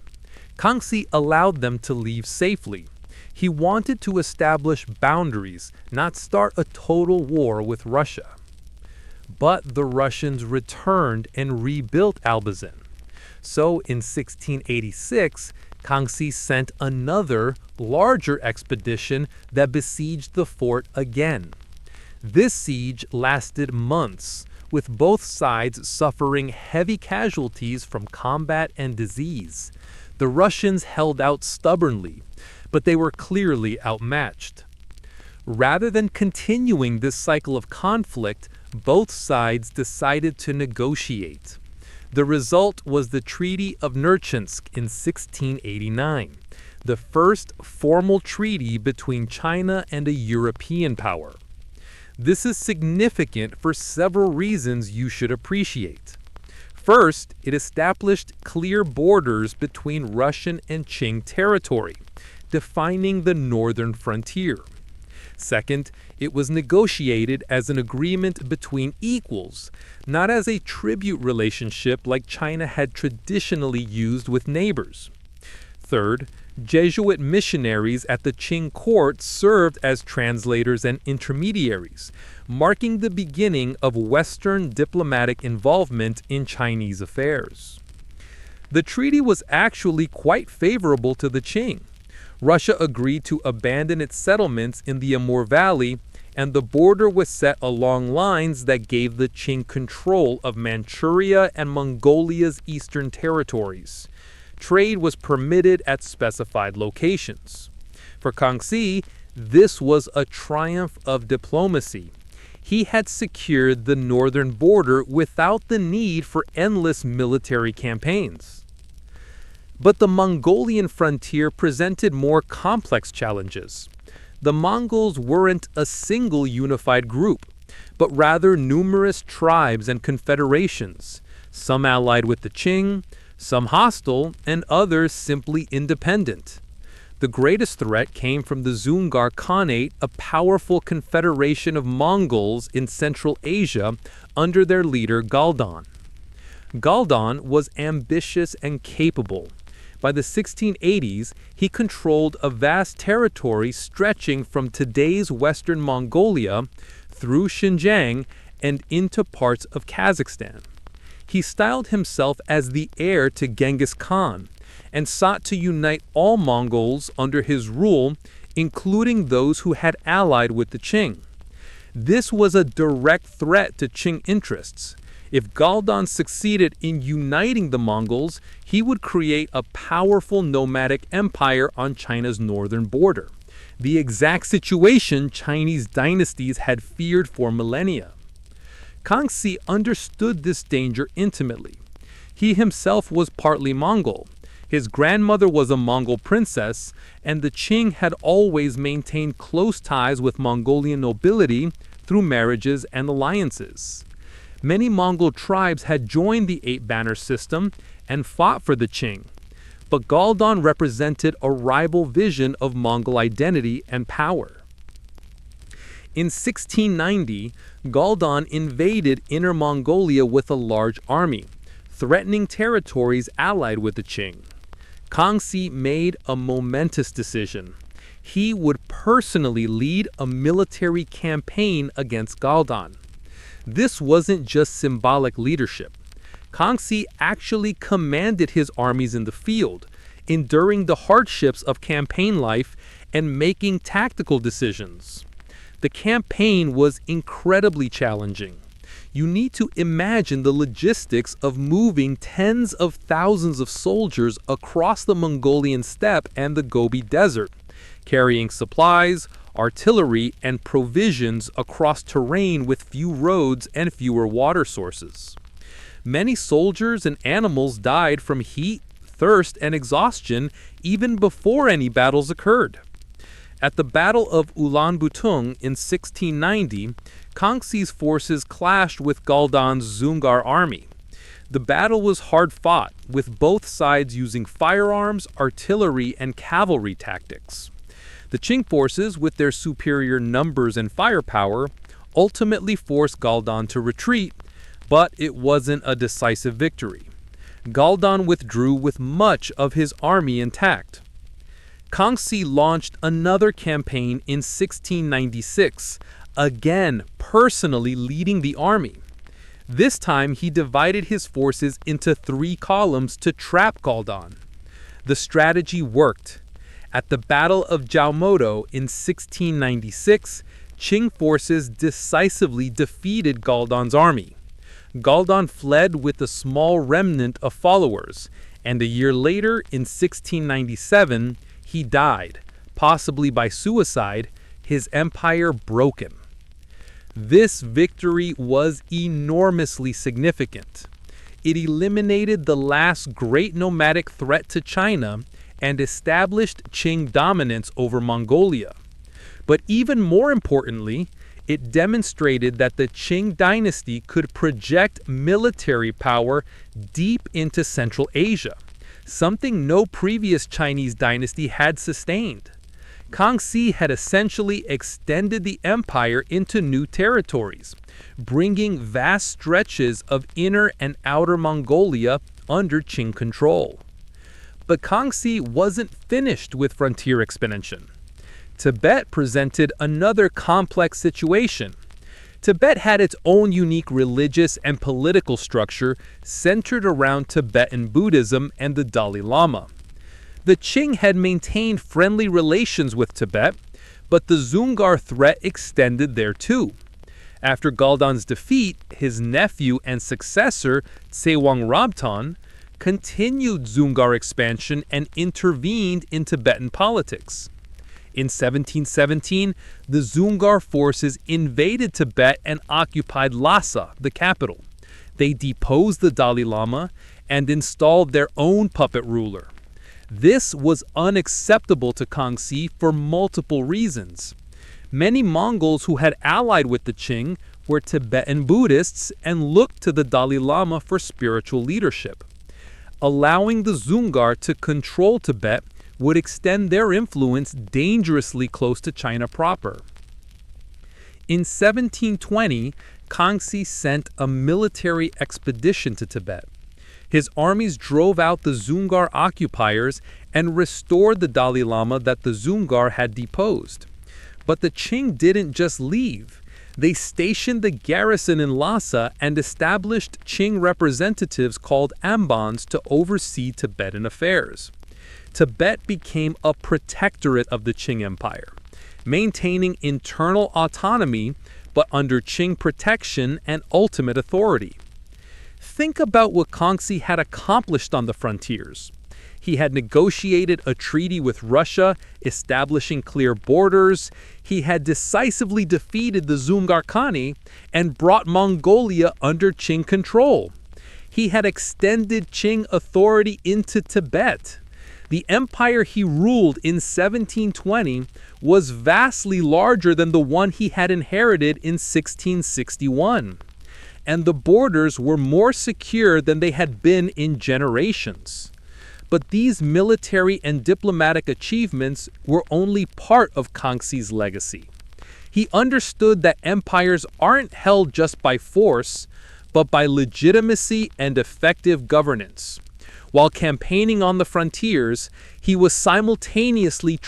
Kangxi allowed them to leave safely. He wanted to establish boundaries, not start a total war with Russia. But the Russians returned and rebuilt Albazin. So in 1686, Kangxi sent another, larger expedition that besieged the fort again. This siege lasted months, with both sides suffering heavy casualties from combat and disease. The Russians held out stubbornly, but they were clearly outmatched. Rather than continuing this cycle of conflict, both sides decided to negotiate. The result was the Treaty of Nerchinsk in 1689, the first formal treaty between China and a European power. This is significant for several reasons you should appreciate. First, it established clear borders between Russian and Qing territory, defining the northern frontier. Second, it was negotiated as an agreement between equals, not as a tribute relationship like China had traditionally used with neighbors. Third, Jesuit missionaries at the Qing court served as translators and intermediaries, marking the beginning of Western diplomatic involvement in Chinese affairs. The treaty was actually quite favorable to the Qing. Russia agreed to abandon its settlements in the Amur Valley, and the border was set along lines that gave the Qing control of Manchuria and Mongolia's eastern territories. Trade was permitted at specified locations. For Kangxi, this was a triumph of diplomacy. He had secured the northern border without the need for endless military campaigns. But the Mongolian frontier presented more complex challenges. The Mongols weren't a single unified group, but rather numerous tribes and confederations, some allied with the Qing, some hostile, and others simply independent. The greatest threat came from the Zongar Khanate, a powerful confederation of Mongols in Central Asia under their leader Galdan. Galdan was ambitious and capable. By the 1680s, he controlled a vast territory stretching from today's Western Mongolia through Xinjiang and into parts of Kazakhstan. He styled himself as the heir to Genghis Khan and sought to unite all Mongols under his rule, including those who had allied with the Qing. This was a direct threat to Qing interests. If Galdan succeeded in uniting the Mongols, he would create a powerful nomadic empire on China's northern border, the exact situation Chinese dynasties had feared for millennia. Kangxi understood this danger intimately. He himself was partly Mongol. His grandmother was a Mongol princess, and the Qing had always maintained close ties with Mongolian nobility through marriages and alliances. Many Mongol tribes had joined the eight-banner system and fought for the Qing, but Galdan represented a rival vision of Mongol identity and power. In 1690, Galdan invaded Inner Mongolia with a large army, threatening territories allied with the Qing. Kangxi made a momentous decision. He would personally lead a military campaign against Galdan. This wasn't just symbolic leadership. Kangxi actually commanded his armies in the field, enduring the hardships of campaign life and making tactical decisions. The campaign was incredibly challenging. You need to imagine the logistics of moving tens of thousands of soldiers across the Mongolian steppe and the Gobi Desert, carrying supplies, artillery, and provisions across terrain with few roads and fewer water sources. Many soldiers and animals died from heat, thirst, and exhaustion even before any battles occurred. At the Battle of Ulaanbaatar in 1690, Kangxi's forces clashed with Galdan's Zungar army. The battle was hard-fought, with both sides using firearms, artillery, and cavalry tactics. The Qing forces, with their superior numbers and firepower, ultimately forced Galdan to retreat, but it wasn't a decisive victory. Galdan withdrew with much of his army intact. Kangxi launched another campaign in 1696, again personally leading the army. This time he divided his forces into 3 columns to trap Galdan. The strategy worked. At the Battle of Jiaomodo in 1696, Qing forces decisively defeated Galdan's army. Galdan fled with a small remnant of followers, and a year later, in 1697, he died, possibly by suicide, his empire broken. This victory was enormously significant. It eliminated the last great nomadic threat to China and established Qing dominance over Mongolia. But even more importantly, it demonstrated that the Qing Dynasty could project military power deep into Central Asia, something no previous Chinese dynasty had sustained. Kangxi had essentially extended the empire into new territories, bringing vast stretches of inner and outer Mongolia under Qing control. But Kangxi wasn't finished with frontier expansion. Tibet presented another complex situation. Tibet had its own unique religious and political structure centered around Tibetan Buddhism and the Dalai Lama. The Qing had maintained friendly relations with Tibet, but the Zungar threat extended there too. After Galdan's defeat, his nephew and successor, Tsewang Rabtan, continued Zungar expansion and intervened in Tibetan politics. In 1717, the Zungar forces invaded Tibet and occupied Lhasa, the capital. They deposed the Dalai Lama and installed their own puppet ruler. This was unacceptable to Kangxi for multiple reasons. Many Mongols who had allied with the Qing were Tibetan Buddhists and looked to the Dalai Lama for spiritual leadership. Allowing the Zungar to control Tibet would extend their influence dangerously close to China proper. In 1720, Kangxi sent a military expedition to Tibet. His armies drove out the Zungar occupiers and restored the Dalai Lama that the Zungar had deposed. But the Qing didn't just leave. They stationed the garrison in Lhasa and established Qing representatives called ambans to oversee Tibetan affairs. Tibet became a protectorate of the Qing Empire, maintaining internal autonomy but under Qing protection and ultimate authority. Think about what Kangxi had accomplished on the frontiers. He had negotiated a treaty with Russia, establishing clear borders. He had decisively defeated the Zungar Khani and brought Mongolia under Qing control. He had extended Qing authority into Tibet. The empire he ruled in 1720 was vastly larger than the one he had inherited in 1661. And the borders were more secure than they had been in generations. But these military and diplomatic achievements were only part of Kangxi's legacy. He understood that empires aren't held just by force, but by legitimacy and effective governance. While campaigning on the frontiers, he was simultaneously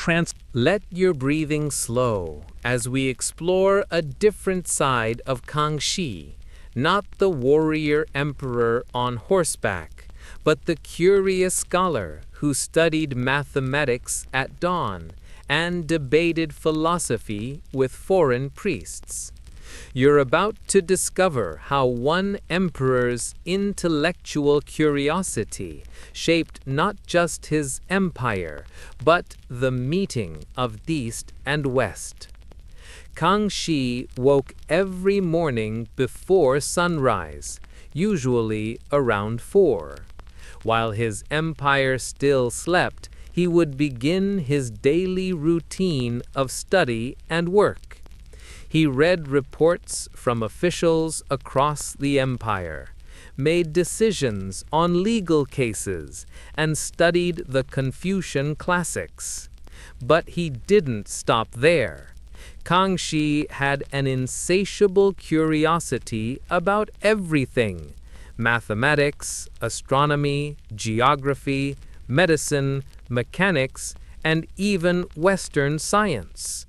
Let your breathing slow as we explore a different side of Kangxi, not the warrior emperor on horseback, but the curious scholar who studied mathematics at dawn and debated philosophy with foreign priests. You're about to discover how one emperor's intellectual curiosity shaped not just his empire, but the meeting of East and West. Kangxi woke every morning before sunrise, usually around 4. While his empire still slept, he would begin his daily routine of study and work. He read reports from officials across the empire, made decisions on legal cases, and studied the Confucian classics. But he didn't stop there. Kangxi had an insatiable curiosity about everything: mathematics, astronomy, geography, medicine, mechanics, and even Western science.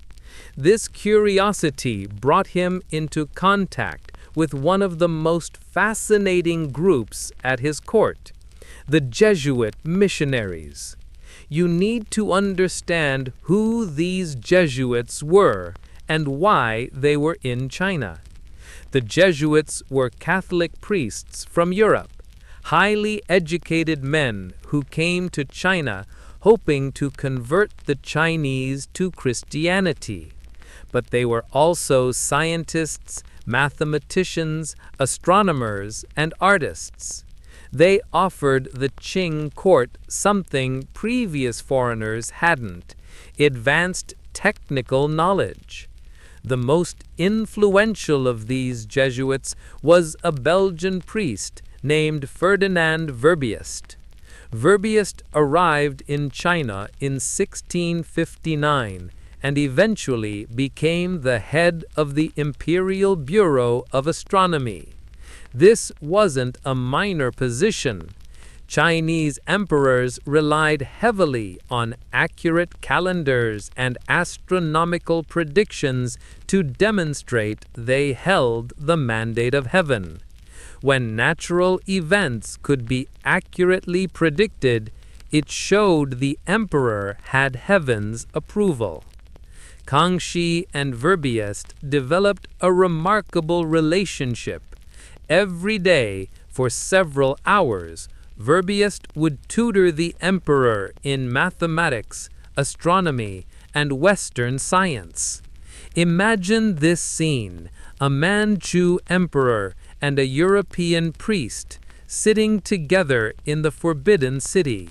This curiosity brought him into contact with one of the most fascinating groups at his court, the Jesuit missionaries. You need to understand who these Jesuits were and why they were in China. The Jesuits were Catholic priests from Europe, highly educated men who came to China hoping to convert the Chinese to Christianity. But they were also scientists, mathematicians, astronomers, and artists. They offered the Qing court something previous foreigners hadn't: advanced technical knowledge. The most influential of these Jesuits was a Belgian priest named Ferdinand Verbiest. Verbiest arrived in China in 1659 and eventually became the head of the Imperial Bureau of Astronomy. This wasn't a minor position. Chinese emperors relied heavily on accurate calendars and astronomical predictions to demonstrate they held the mandate of heaven. When natural events could be accurately predicted, it showed the emperor had heaven's approval. Kangxi and Verbiest developed a remarkable relationship. Every day, for several hours, Verbiest would tutor the emperor in mathematics, astronomy, and Western science. Imagine this scene: a Manchu emperor and a European priest sitting together in the Forbidden City,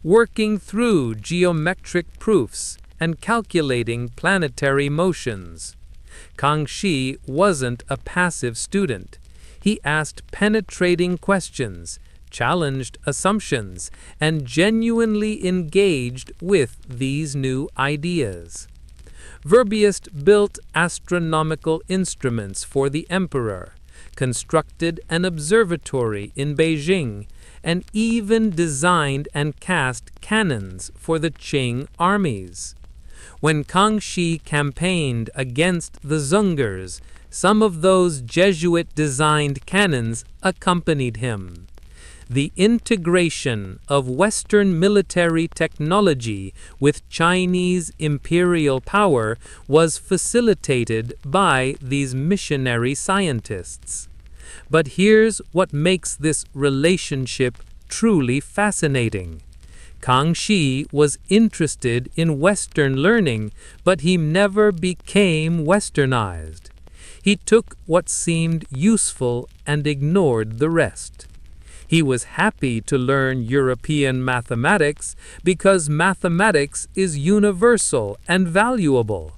working through geometric proofs and calculating planetary motions. Kangxi wasn't a passive student. He asked penetrating questions, challenged assumptions, and genuinely engaged with these new ideas. Verbiest built astronomical instruments for the emperor, constructed an observatory in Beijing, and even designed and cast cannons for the Qing armies. When Kangxi campaigned against the Zongars, some of those Jesuit-designed cannons accompanied him. The integration of Western military technology with Chinese imperial power was facilitated by these missionary scientists. But here's what makes this relationship truly fascinating. Kangxi was interested in Western learning, but he never became Westernized. He took what seemed useful and ignored the rest. He was happy to learn European mathematics because mathematics is universal and valuable.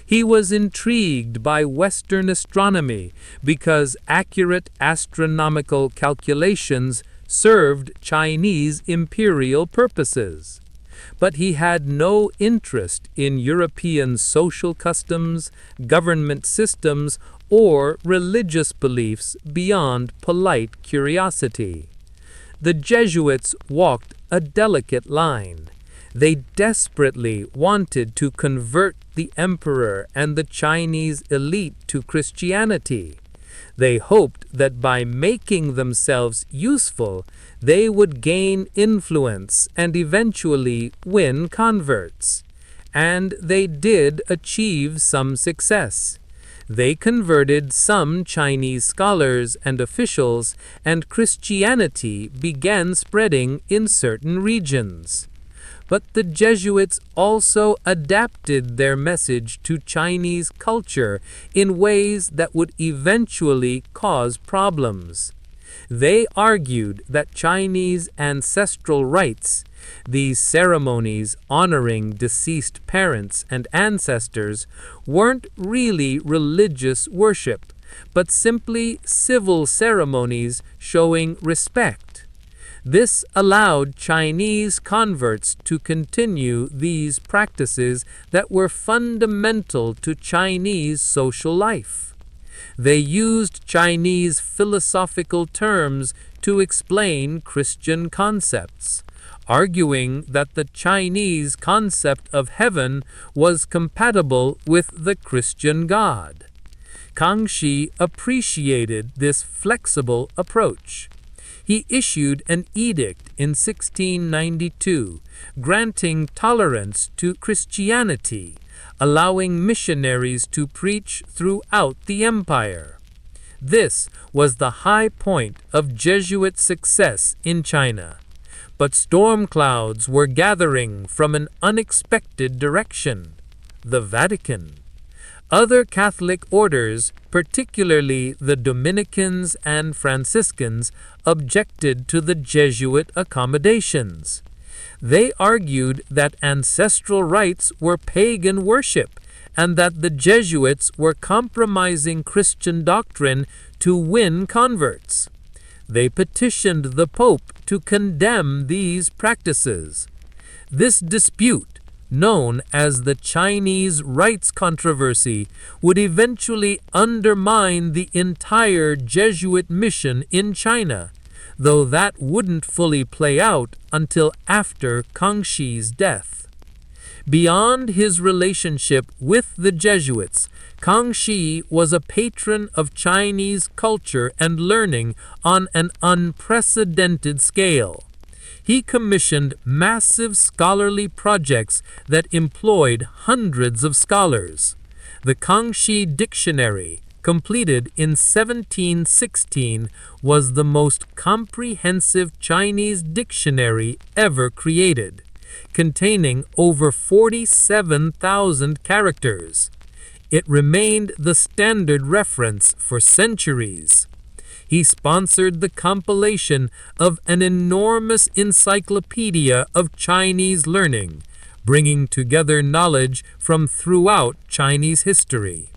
He was intrigued by Western astronomy because accurate astronomical calculations served Chinese imperial purposes. But he had no interest in European social customs, government systems, or religious beliefs beyond polite curiosity. The Jesuits walked a delicate line. They desperately wanted to convert the emperor and the Chinese elite to Christianity. They hoped that by making themselves useful, they would gain influence and eventually win converts. And they did achieve some success. They converted some Chinese scholars and officials, and Christianity began spreading in certain regions. But the Jesuits also adapted their message to Chinese culture in ways that would eventually cause problems. They argued that Chinese ancestral rites, these ceremonies honoring deceased parents and ancestors, weren't really religious worship, but simply civil ceremonies showing respect. This allowed Chinese converts to continue these practices that were fundamental to Chinese social life. They used Chinese philosophical terms to explain Christian concepts, arguing that the Chinese concept of heaven was compatible with the Christian God. Kangxi appreciated this flexible approach. He issued an edict in 1692, granting tolerance to Christianity, allowing missionaries to preach throughout the empire. This was the high point of Jesuit success in China. But storm clouds were gathering from an unexpected direction: the Vatican. Other Catholic orders, particularly the Dominicans and Franciscans, objected to the Jesuit accommodations. They argued that ancestral rites were pagan worship and that the Jesuits were compromising Christian doctrine to win converts. They petitioned the Pope to condemn these practices. This dispute, known as the Chinese rites controversy, would eventually undermine the entire Jesuit mission in China, though that wouldn't fully play out until after Kangxi's death. Beyond his relationship with the Jesuits, Kangxi was a patron of Chinese culture and learning on an unprecedented scale. He commissioned massive scholarly projects that employed hundreds of scholars. The Kangxi Dictionary, completed in 1716, was the most comprehensive Chinese dictionary ever created, containing over 47,000 characters. It remained the standard reference for centuries. He sponsored the compilation of an enormous encyclopedia of Chinese learning, bringing together knowledge from throughout Chinese history.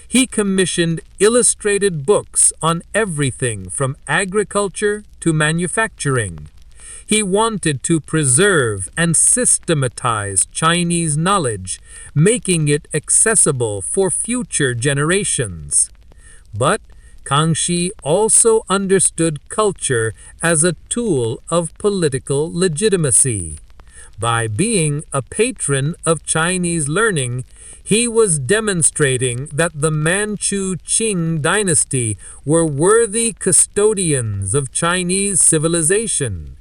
He commissioned illustrated books on everything from agriculture to manufacturing. He wanted to preserve and systematize Chinese knowledge, making it accessible for future generations. But Kangxi also understood culture as a tool of political legitimacy. By being a patron of Chinese learning, he was demonstrating that the Manchu Qing Dynasty were worthy custodians of Chinese civilization.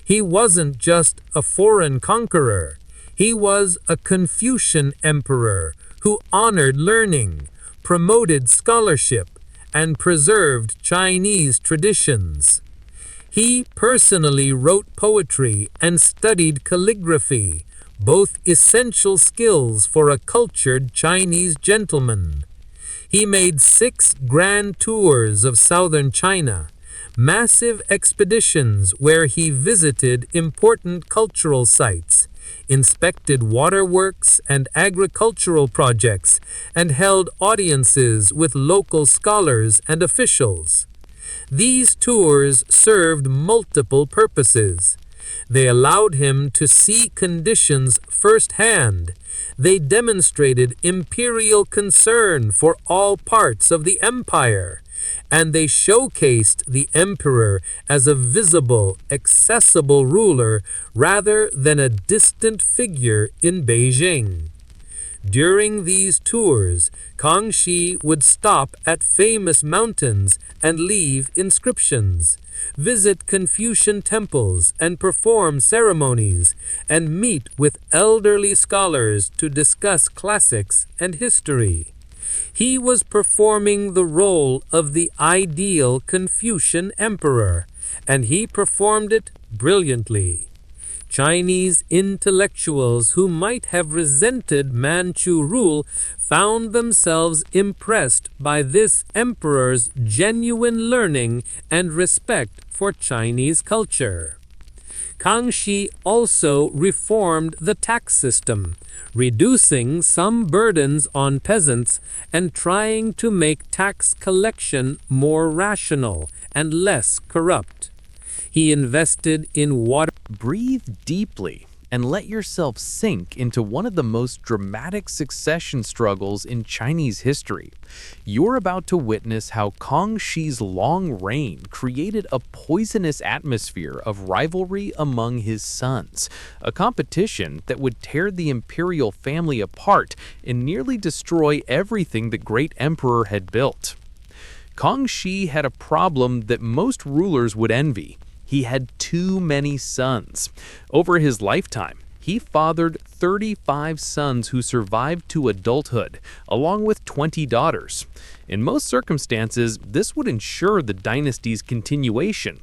He wasn't just a foreign conqueror. He was a Confucian emperor who honored learning, promoted scholarship, and preserved Chinese traditions. He personally wrote poetry and studied calligraphy, both essential skills for a cultured Chinese gentleman. He made 6 grand tours of southern China, massive expeditions where he visited important cultural sites, inspected waterworks and agricultural projects, and held audiences with local scholars and officials. These tours served multiple purposes. They allowed him to see conditions firsthand. They demonstrated imperial concern for all parts of the empire, and they showcased the emperor as a visible, accessible ruler rather than a distant figure in Beijing. During these tours, Kangxi would stop at famous mountains and leave inscriptions, visit Confucian temples and perform ceremonies, and meet with elderly scholars to discuss classics and history. He was performing the role of the ideal Confucian emperor, and he performed it brilliantly. Chinese intellectuals who might have resented Manchu rule found themselves impressed by this emperor's genuine learning and respect for Chinese culture. Kangxi also reformed the tax system, reducing some burdens on peasants and trying to make tax collection more rational and less corrupt. He invested in water. Breathe deeply and let yourself sink into one of the most dramatic succession struggles in Chinese history. You're about to witness how Kangxi's long reign created a poisonous atmosphere of rivalry among his sons, a competition that would tear the imperial family apart and nearly destroy everything the great emperor had built. Kangxi had a problem that most rulers would envy. He had too many sons. Over his lifetime, he fathered 35 sons who survived to adulthood, along with 20 daughters. In most circumstances, this would ensure the dynasty's continuation.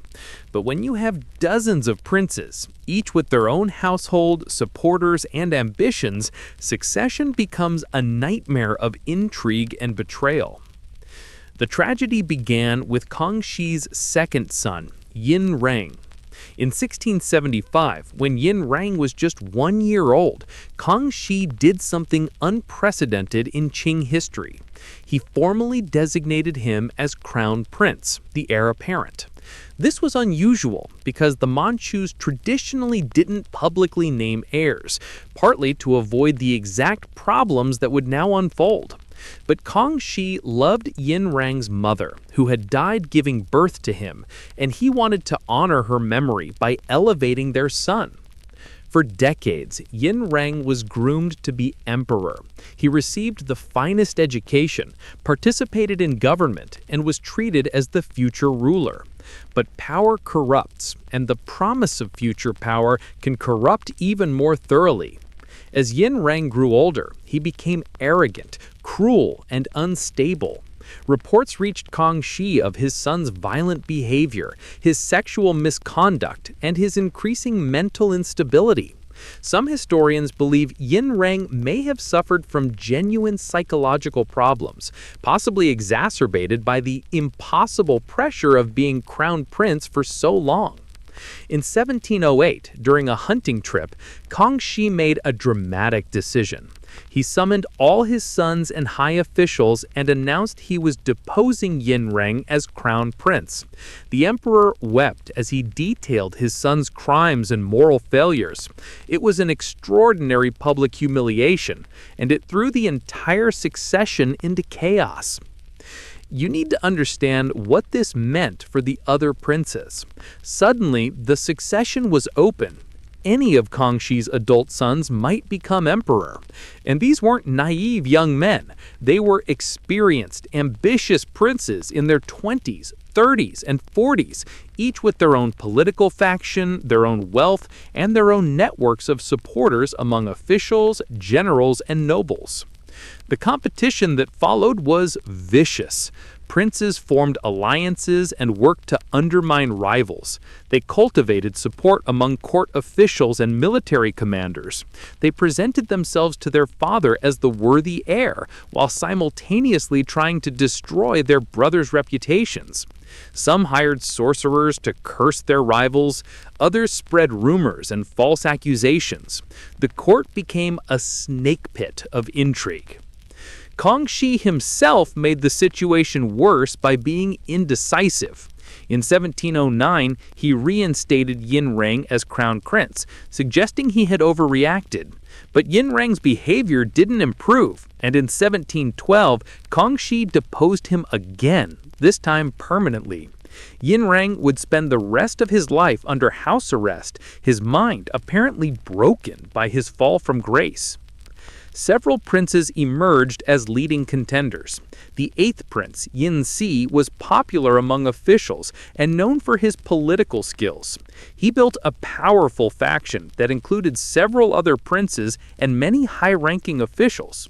But when you have dozens of princes, each with their own household, supporters, and ambitions, succession becomes a nightmare of intrigue and betrayal. The tragedy began with Kangxi's second son, Yin Rang. In 1675, when Yin Rang was just 1 year old, Kangxi did something unprecedented in Qing history. He formally designated him as crown prince, the heir apparent. This was unusual because the Manchus traditionally didn't publicly name heirs, partly to avoid the exact problems that would now unfold. But Kangxi loved Yin Rang's mother, who had died giving birth to him, and he wanted to honor her memory by elevating their son. For decades, Yin Rang was groomed to be emperor. He received the finest education, participated in government, and was treated as the future ruler. But power corrupts, and the promise of future power can corrupt even more thoroughly. As Yin Rang grew older, he became arrogant, cruel, and unstable. Reports reached Kangxi of his son's violent behavior, his sexual misconduct, and his increasing mental instability. Some historians believe Yin Rang may have suffered from genuine psychological problems, possibly exacerbated by the impossible pressure of being crown prince for so long. In 1708, during a hunting trip, Kangxi made a dramatic decision. He summoned all his sons and high officials and announced he was deposing Yin Rang as crown prince. The emperor wept as he detailed his son's crimes and moral failures. It was an extraordinary public humiliation, and it threw the entire succession into chaos. You need to understand what this meant for the other princes. Suddenly, the succession was open. Any of Kangxi's adult sons might become emperor. And these weren't naive young men. They were experienced, ambitious princes in their 20s, 30s, and 40s, each with their own political faction, their own wealth, and their own networks of supporters among officials, generals, and nobles. The competition that followed was vicious. Princes formed alliances and worked to undermine rivals. They cultivated support among court officials and military commanders. They presented themselves to their father as the worthy heir, while simultaneously trying to destroy their brothers' reputations. Some hired sorcerers to curse their rivals. Others spread rumors and false accusations. The court became a snake pit of intrigue. Kangxi himself made the situation worse by being indecisive. In 1709, he reinstated Yin Reng as crown prince, suggesting he had overreacted. But Yin Reng's behavior didn't improve, and in 1712, Kangxi deposed him again, this time permanently. Yin Reng would spend the rest of his life under house arrest, his mind apparently broken by his fall from grace. Several princes emerged as leading contenders. The eighth prince, Yin Si, was popular among officials and known for his political skills. He built a powerful faction that included several other princes and many high-ranking officials.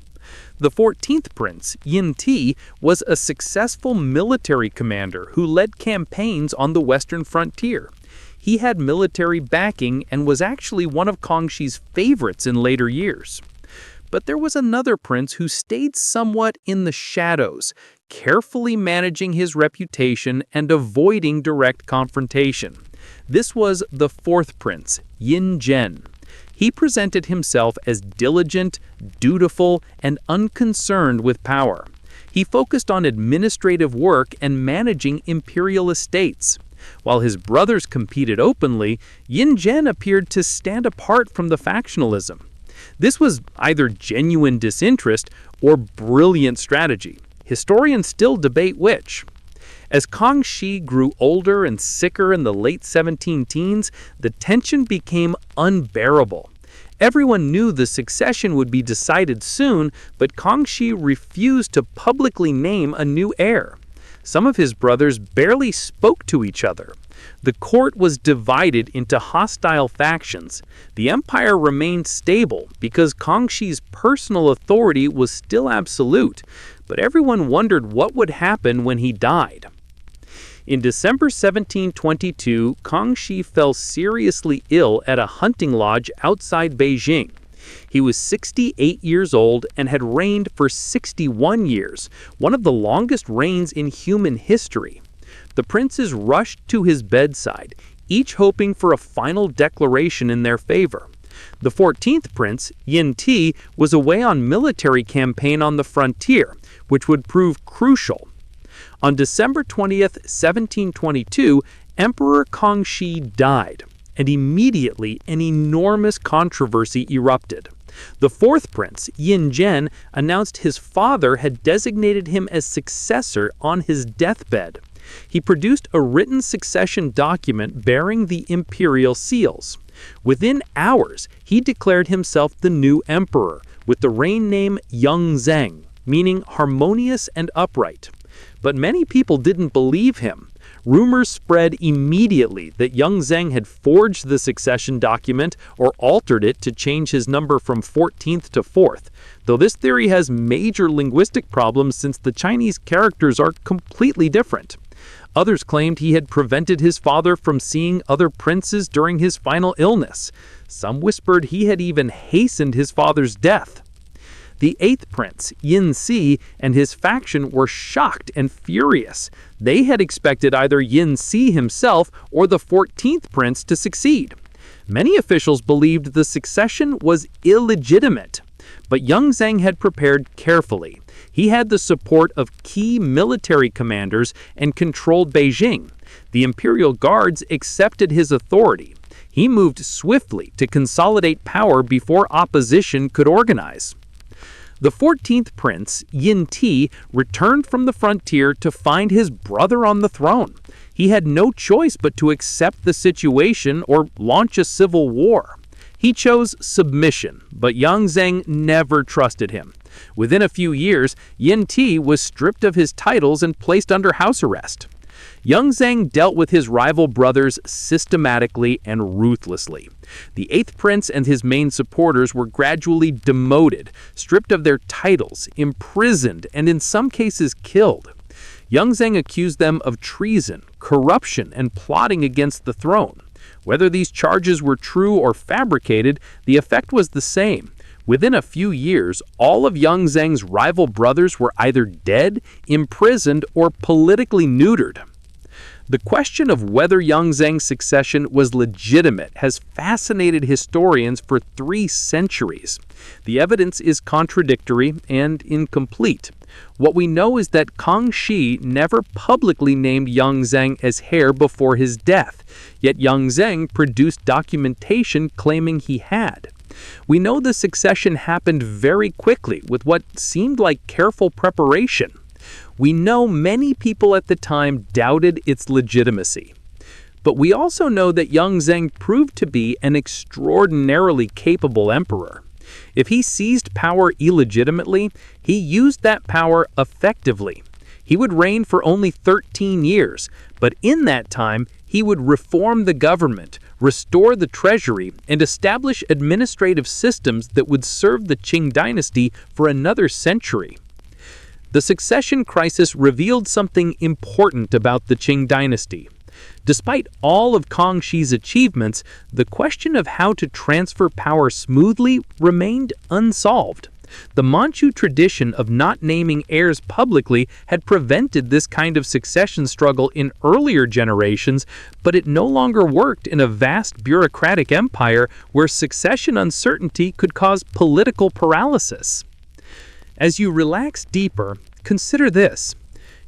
The 14th prince, Yin Ti, was a successful military commander who led campaigns on the western frontier. He had military backing and was actually one of Kangxi's favorites in later years. But there was another prince who stayed somewhat in the shadows, carefully managing his reputation and avoiding direct confrontation. This was the fourth prince, Yin Zhen. He presented himself as diligent, dutiful, and unconcerned with power. He focused on administrative work and managing imperial estates. While his brothers competed openly, Yin Zhen appeared to stand apart from the factionalism. This was either genuine disinterest or brilliant strategy. Historians still debate which. As Kangxi grew older and sicker in the late 17 teens, the tension became unbearable. Everyone knew the succession would be decided soon, but Kangxi refused to publicly name a new heir. Some of his brothers barely spoke to each other. The court was divided into hostile factions. The empire remained stable because Kangxi's personal authority was still absolute, but everyone wondered what would happen when he died. In December 1722, Kangxi fell seriously ill at a hunting lodge outside Beijing. He was 68 years old and had reigned for 61 years, one of the longest reigns in human history. The princes rushed to his bedside, each hoping for a final declaration in their favor. The 14th prince, Yin Ti, was away on military campaign on the frontier, which would prove crucial. On December 20th, 1722, Emperor Kangxi died, and immediately an enormous controversy erupted. The fourth prince, Yin Zhen, announced his father had designated him as successor on his deathbed. He produced a written succession document bearing the imperial seals. Within hours, he declared himself the new emperor, with the reign name Yongzheng, meaning harmonious and upright. But many people didn't believe him. Rumors spread immediately that Yongzheng had forged the succession document or altered it to change his number from 14th to 4th, though this theory has major linguistic problems since the Chinese characters are completely different. Others claimed he had prevented his father from seeing other princes during his final illness. Some whispered he had even hastened his father's death. The eighth prince, Yin Si, and his faction were shocked and furious. They had expected either Yin Si himself or the 14th prince to succeed. Many officials believed the succession was illegitimate, but Yongzheng had prepared carefully. He had the support of key military commanders and controlled Beijing. The imperial guards accepted his authority. He moved swiftly to consolidate power before opposition could organize. The 14th prince, Yin Ti, returned from the frontier to find his brother on the throne. He had no choice but to accept the situation or launch a civil war. He chose submission, but Yongzheng never trusted him. Within a few years, Yin Ti was stripped of his titles and placed under house arrest. Yongzheng dealt with his rival brothers systematically and ruthlessly. The eighth prince and his main supporters were gradually demoted, stripped of their titles, imprisoned, and in some cases killed. Yongzheng accused them of treason, corruption, and plotting against the throne. Whether these charges were true or fabricated, the effect was the same. Within a few years, all of Yongzheng's rival brothers were either dead, imprisoned, or politically neutered. The question of whether Yongzheng's succession was legitimate has fascinated historians for 3 centuries. The evidence is contradictory and incomplete. What we know is that Kangxi never publicly named Yongzheng as heir before his death, yet Yongzheng produced documentation claiming he had. We know the succession happened very quickly with what seemed like careful preparation. We know many people at the time doubted its legitimacy. But we also know that Yongzheng proved to be an extraordinarily capable emperor. If he seized power illegitimately, he used that power effectively. He would reign for only 13 years, but in that time, he would reform the government, restore the treasury, and establish administrative systems that would serve the Qing Dynasty for another century. The succession crisis revealed something important about the Qing Dynasty. Despite all of Kangxi's achievements, the question of how to transfer power smoothly remained unsolved. The Manchu tradition of not naming heirs publicly had prevented this kind of succession struggle in earlier generations, but it no longer worked in a vast bureaucratic empire where succession uncertainty could cause political paralysis. As you relax deeper, consider this.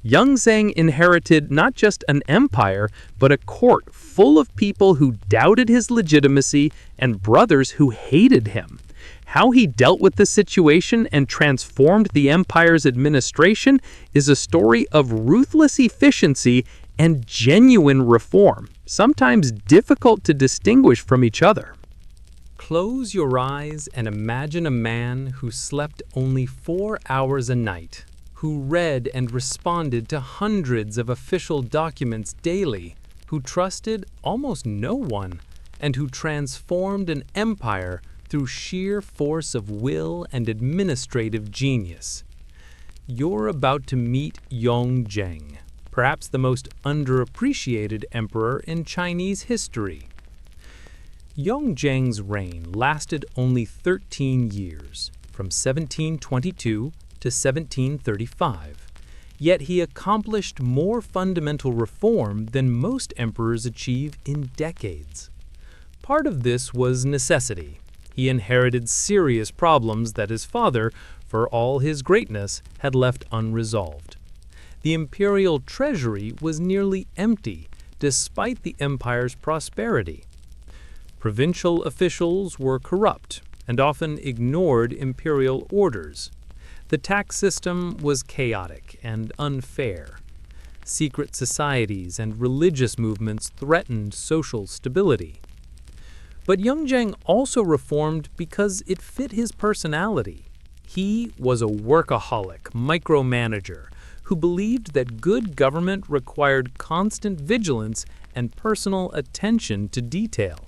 Yongzheng inherited not just an empire, but a court full of people who doubted his legitimacy and brothers who hated him. How he dealt with the situation and transformed the empire's administration is a story of ruthless efficiency and genuine reform, sometimes difficult to distinguish from each other. Close your eyes and imagine a man who slept only 4 hours a night, who read and responded to hundreds of official documents daily, who trusted almost no one, and who transformed an empire through sheer force of will and administrative genius. You're about to meet Yongzheng, perhaps the most underappreciated emperor in Chinese history. Yongzheng's reign lasted only 13 years, from 1722 to 1735, yet he accomplished more fundamental reform than most emperors achieve in decades. Part of this was necessity. He inherited serious problems that his father, for all his greatness, had left unresolved. The imperial treasury was nearly empty, despite the empire's prosperity. Provincial officials were corrupt and often ignored imperial orders. The tax system was chaotic and unfair. Secret societies and religious movements threatened social stability. But Yongzheng also reformed because it fit his personality. He was a workaholic micromanager who believed that good government required constant vigilance and personal attention to detail.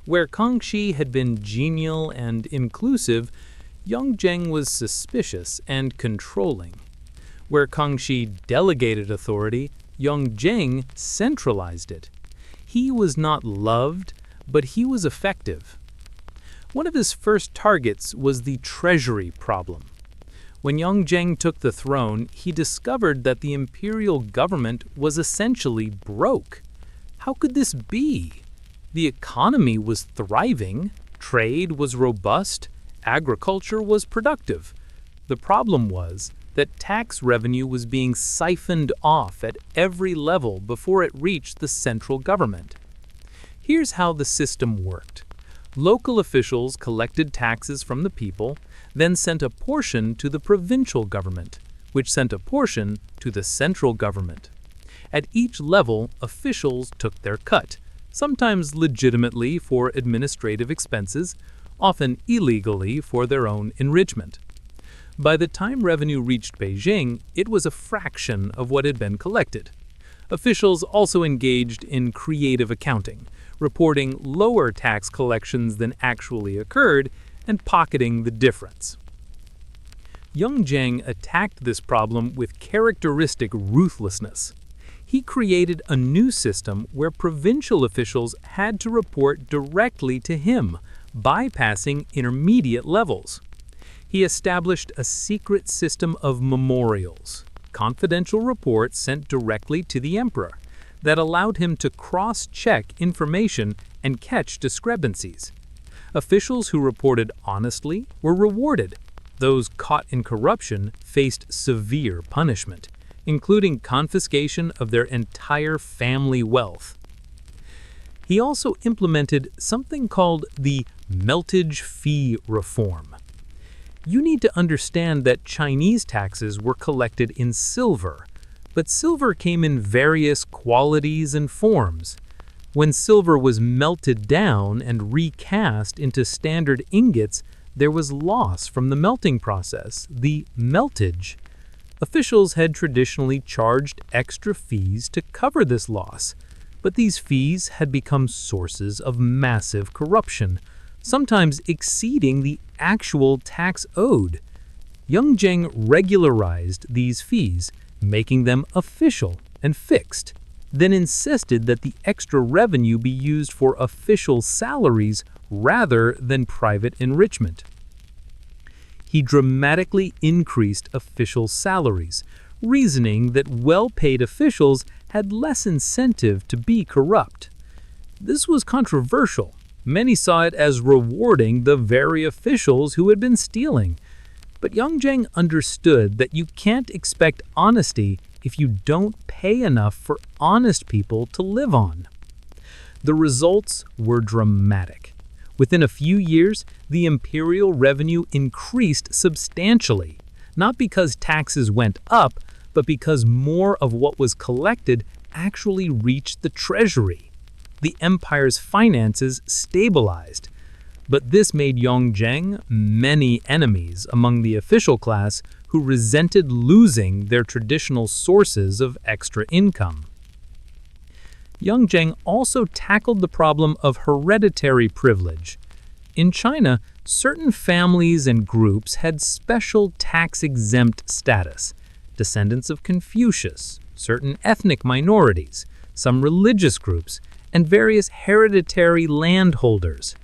Where Kangxi had been genial and inclusive, Yongzheng was suspicious and controlling. Where Kangxi delegated authority, Yongzheng centralized it. He was not loved, but he was effective. One of his first targets was the treasury problem. When Yongzheng took the throne, he discovered that the imperial government was essentially broke. How could this be? The economy was thriving, trade was robust, agriculture was productive. The problem was that tax revenue was being siphoned off at every level before it reached the central government. Here's how the system worked. Local officials collected taxes from the people, then sent a portion to the provincial government, which sent a portion to the central government. At each level, officials took their cut, sometimes legitimately for administrative expenses, often illegally for their own enrichment. By the time revenue reached Beijing, it was a fraction of what had been collected. Officials also engaged in creative accounting, reporting lower tax collections than actually occurred and pocketing the difference. Yongzheng attacked this problem with characteristic ruthlessness. He created a new system where provincial officials had to report directly to him, bypassing intermediate levels. He established a secret system of memorials, confidential reports sent directly to the emperor that allowed him to cross-check information and catch discrepancies. Officials who reported honestly were rewarded. Those caught in corruption faced severe punishment, including confiscation of their entire family wealth. He also implemented something called the meltage fee reform. You need to understand that Chinese taxes were collected in silver, but silver came in various qualities and forms. When silver was melted down and recast into standard ingots, there was loss from the melting process, the meltage. Officials had traditionally charged extra fees to cover this loss, but these fees had become sources of massive corruption, sometimes exceeding the actual tax owed. Yongzheng regularized these fees, making them official and fixed, then insisted that the extra revenue be used for official salaries rather than private enrichment. He dramatically increased official salaries, reasoning that well-paid officials had less incentive to be corrupt. This was controversial. Many saw it as rewarding the very officials who had been stealing. But Yongzheng understood that you can't expect honesty if you don't pay enough for honest people to live on. The results were dramatic. Within a few years, the imperial revenue increased substantially, not because taxes went up, but because more of what was collected actually reached the treasury. The empire's finances stabilized. But this made Yongzheng many enemies among the official class who resented losing their traditional sources of extra income. Yongzheng also tackled the problem of hereditary privilege. In China, certain families and groups had special tax-exempt status, descendants of Confucius, certain ethnic minorities, some religious groups, and various hereditary landholders.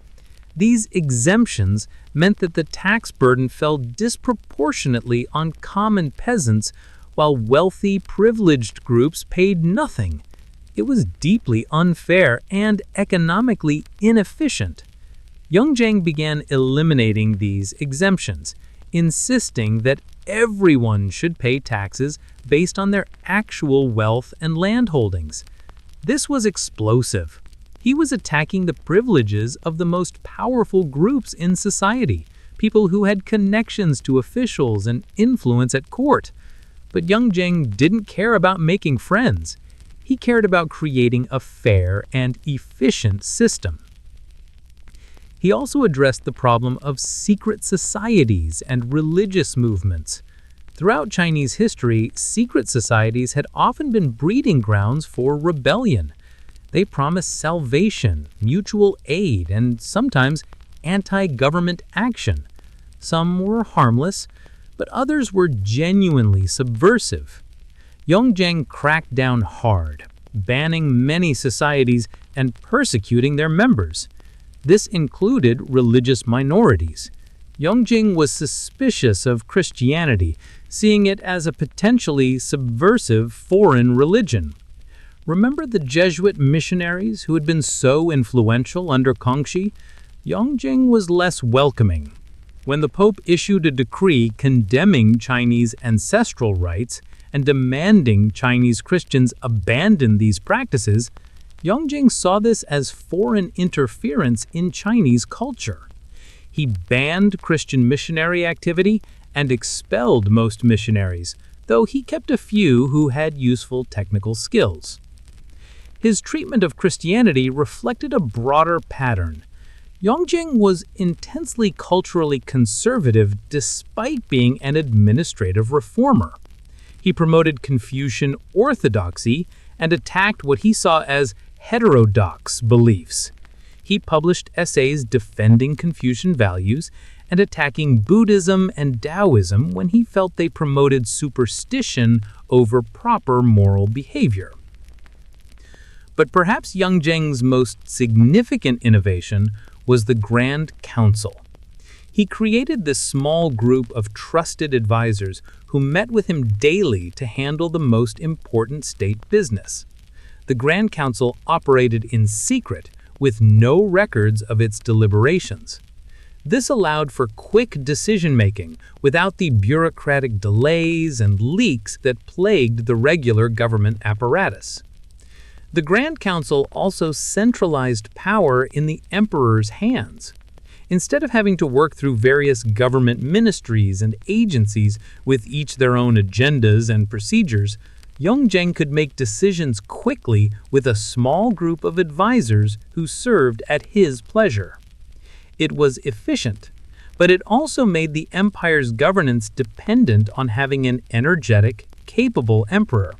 These exemptions meant that the tax burden fell disproportionately on common peasants, while wealthy, privileged groups paid nothing. It was deeply unfair and economically inefficient. Yongzheng began eliminating these exemptions, insisting that everyone should pay taxes based on their actual wealth and landholdings. This was explosive. He was attacking the privileges of the most powerful groups in society, people who had connections to officials and influence at court. But Yongzheng didn't care about making friends. He cared about creating a fair and efficient system. He also addressed the problem of secret societies and religious movements. Throughout Chinese history, secret societies had often been breeding grounds for rebellion. They promised salvation, mutual aid, and sometimes anti-government action. Some were harmless, but others were genuinely subversive. Yongzheng cracked down hard, banning many societies and persecuting their members. This included religious minorities. Yongzheng was suspicious of Christianity, seeing it as a potentially subversive foreign religion. Remember the Jesuit missionaries who had been so influential under Kangxi? Yongzheng was less welcoming. When the Pope issued a decree condemning Chinese ancestral rites and demanding Chinese Christians abandon these practices, Yongzheng saw this as foreign interference in Chinese culture. He banned Christian missionary activity and expelled most missionaries, though he kept a few who had useful technical skills. His treatment of Christianity reflected a broader pattern. Yongzheng was intensely culturally conservative despite being an administrative reformer. He promoted Confucian orthodoxy and attacked what he saw as heterodox beliefs. He published essays defending Confucian values and attacking Buddhism and Taoism when he felt they promoted superstition over proper moral behavior. But perhaps Yongzheng's most significant innovation was the Grand Council. He created this small group of trusted advisors who met with him daily to handle the most important state business. The Grand Council operated in secret, with no records of its deliberations. This allowed for quick decision-making without the bureaucratic delays and leaks that plagued the regular government apparatus. The Grand Council also centralized power in the emperor's hands. Instead of having to work through various government ministries and agencies with each their own agendas and procedures, Yongzheng could make decisions quickly with a small group of advisors who served at his pleasure. It was efficient, but it also made the empire's governance dependent on having an energetic, capable emperor.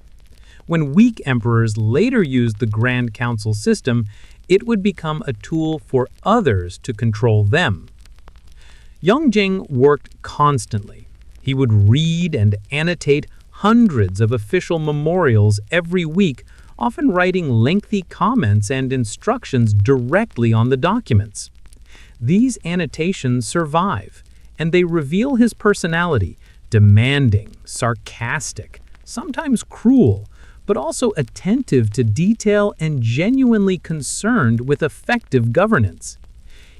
When weak emperors later used the Grand Council system, it would become a tool for others to control them. Yongzheng worked constantly. He would read and annotate hundreds of official memorials every week, often writing lengthy comments and instructions directly on the documents. These annotations survive, and they reveal his personality, demanding, sarcastic, sometimes cruel, but also attentive to detail and genuinely concerned with effective governance.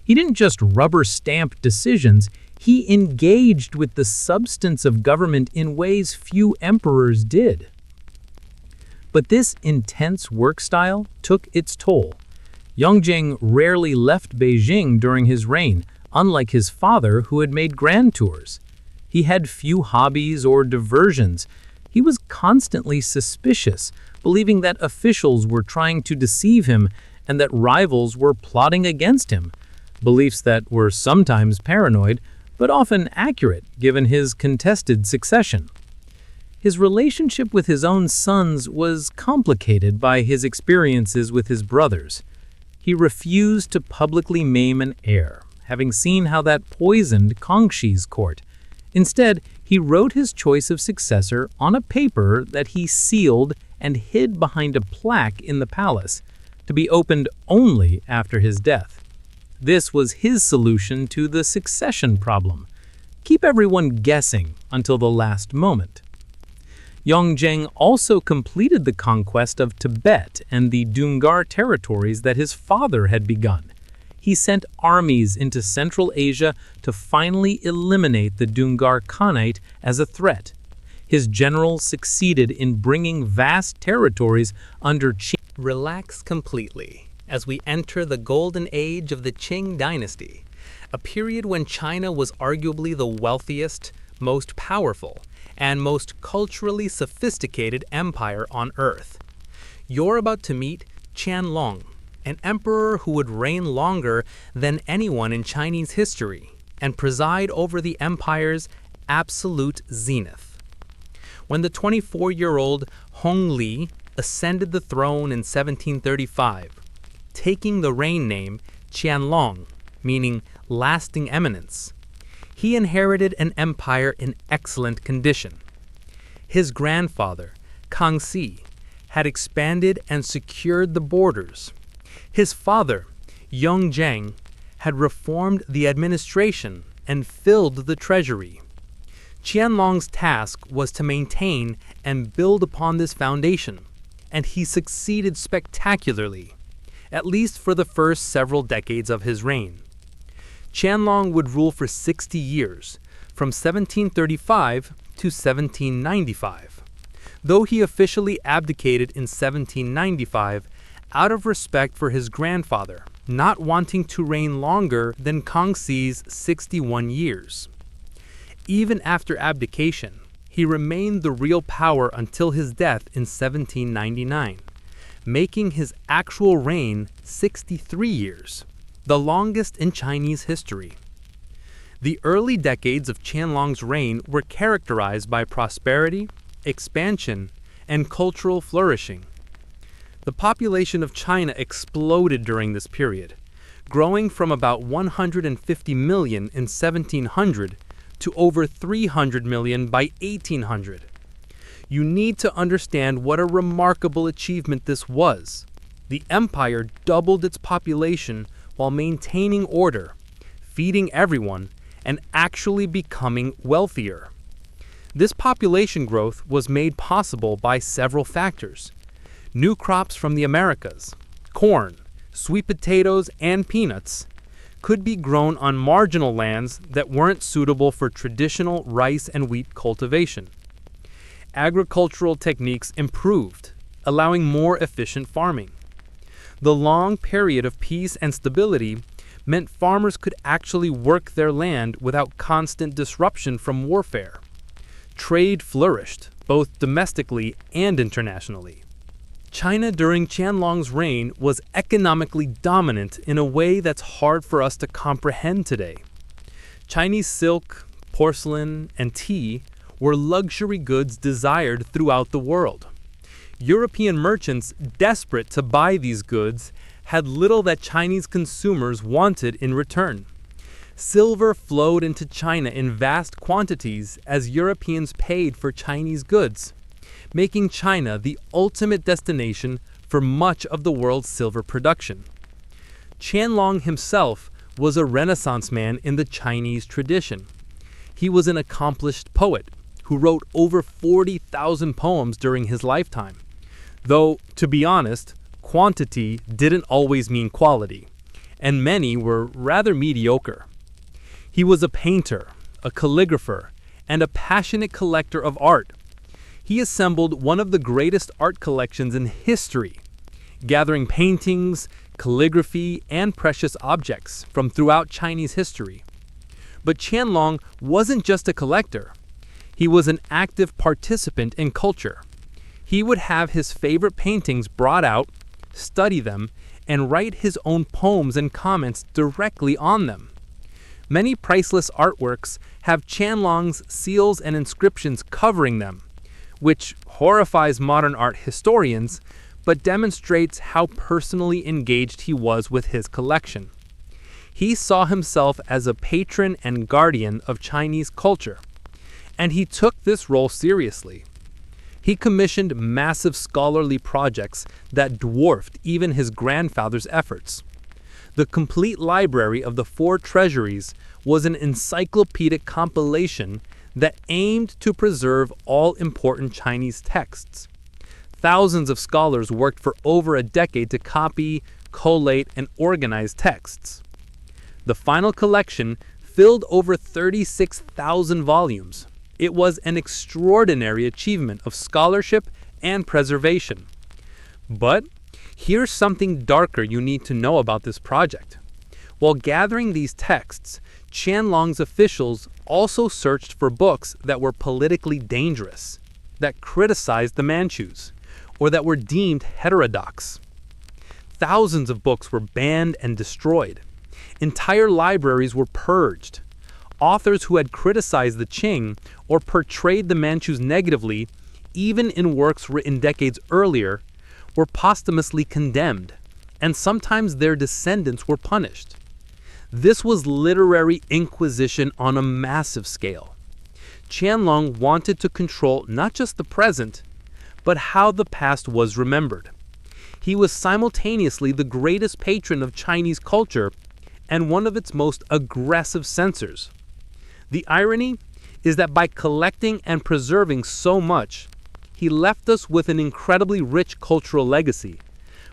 He didn't just rubber-stamp decisions, he engaged with the substance of government in ways few emperors did. But this intense work style took its toll. Yongzheng rarely left Beijing during his reign, unlike his father who had made grand tours. He had few hobbies or diversions. He was constantly suspicious, believing that officials were trying to deceive him and that rivals were plotting against him, beliefs that were sometimes paranoid, but often accurate given his contested succession. His relationship with his own sons was complicated by his experiences with his brothers. He refused to publicly maim an heir, having seen how that poisoned Kangxi's court. Instead, he wrote his choice of successor on a paper that he sealed and hid behind a plaque in the palace, to be opened only after his death. This was his solution to the succession problem. Keep everyone guessing until the last moment. Yongzheng also completed the conquest of Tibet and the Zongars territories that his father had begun. He sent armies into Central Asia to finally eliminate the Zongar Khanate as a threat. His generals succeeded in bringing vast territories under Qing. Relax completely as we enter the golden age of the Qing Dynasty, a period when China was arguably the wealthiest, most powerful, and most culturally sophisticated empire on earth. You're about to meet Qianlong, an emperor who would reign longer than anyone in Chinese history and preside over the empire's absolute zenith. When the 24-year-old Hongli ascended the throne in 1735, taking the reign name Qianlong, meaning lasting eminence, he inherited an empire in excellent condition. His grandfather, Kangxi, had expanded and secured the borders. His father, Yongzheng, had reformed the administration and filled the treasury. Qianlong's task was to maintain and build upon this foundation, and he succeeded spectacularly, at least for the first several decades of his reign. Qianlong would rule for 60 years, from 1735 to 1795, though he officially abdicated in 1795 out of respect for his grandfather, not wanting to reign longer than Kangxi's 61 years. Even after abdication, he remained the real power until his death in 1799, making his actual reign 63 years, the longest in Chinese history. The early decades of Qianlong's reign were characterized by prosperity, expansion, and cultural flourishing. The population of China exploded during this period, growing from about 150 million in 1700 to over 300 million by 1800. You need to understand what a remarkable achievement this was. The empire doubled its population while maintaining order, feeding everyone, and actually becoming wealthier. This population growth was made possible by several factors. New crops from the Americas, corn, sweet potatoes, and peanuts could be grown on marginal lands that weren't suitable for traditional rice and wheat cultivation. Agricultural techniques improved, allowing more efficient farming. The long period of peace and stability meant farmers could actually work their land without constant disruption from warfare. Trade flourished, both domestically and internationally. China during Qianlong's reign was economically dominant in a way that's hard for us to comprehend today. Chinese silk, porcelain, and tea were luxury goods desired throughout the world. European merchants, desperate to buy these goods, had little that Chinese consumers wanted in return. Silver flowed into China in vast quantities as Europeans paid for Chinese goods, making China the ultimate destination for much of the world's silver production. Qianlong himself was a Renaissance man in the Chinese tradition. He was an accomplished poet who wrote over 40,000 poems during his lifetime. Though, to be honest, quantity didn't always mean quality, and many were rather mediocre. He was a painter, a calligrapher, and a passionate collector of art. He assembled one of the greatest art collections in history, gathering paintings, calligraphy, and precious objects from throughout Chinese history. But Qianlong wasn't just a collector. He was an active participant in culture. He would have his favorite paintings brought out, study them, and write his own poems and comments directly on them. Many priceless artworks have Qianlong's seals and inscriptions covering them, which horrifies modern art historians, but demonstrates how personally engaged he was with his collection. He saw himself as a patron and guardian of Chinese culture, and he took this role seriously. He commissioned massive scholarly projects that dwarfed even his grandfather's efforts. The complete library of the four treasuries was an encyclopedic compilation that aimed to preserve all important Chinese texts. Thousands of scholars worked for over a decade to copy, collate, and organize texts. The final collection filled over 36,000 volumes. It was an extraordinary achievement of scholarship and preservation. But here's something darker you need to know about this project. While gathering these texts, Qianlong's officials also searched for books that were politically dangerous, that criticized the Manchus, or that were deemed heterodox. Thousands of books were banned and destroyed. Entire libraries were purged. Authors who had criticized the Qing or portrayed the Manchus negatively, even in works written decades earlier, were posthumously condemned, and sometimes their descendants were punished. This was literary inquisition on a massive scale. Qianlong wanted to control not just the present, but how the past was remembered. He was simultaneously the greatest patron of Chinese culture and one of its most aggressive censors. The irony is that by collecting and preserving so much, he left us with an incredibly rich cultural legacy,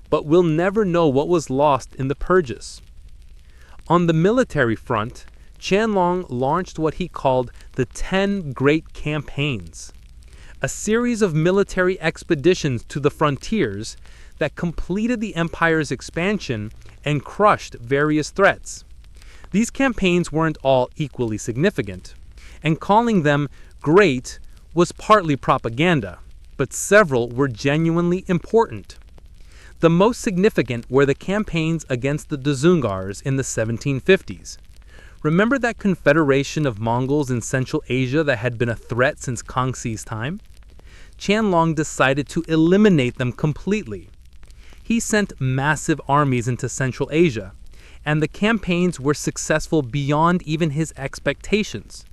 but we'll never know what was lost in the purges. On the military front, Qianlong launched what he called the 10 Great Campaigns, a series of military expeditions to the frontiers that completed the empire's expansion and crushed various threats. These campaigns weren't all equally significant, and calling them great was partly propaganda, but several were genuinely important. The most significant were the campaigns against the Zongars in the 1750s. Remember that confederation of Mongols in Central Asia that had been a threat since Kangxi's time? Qianlong decided to eliminate them completely. He sent massive armies into Central Asia, and the campaigns were successful beyond even his expectations.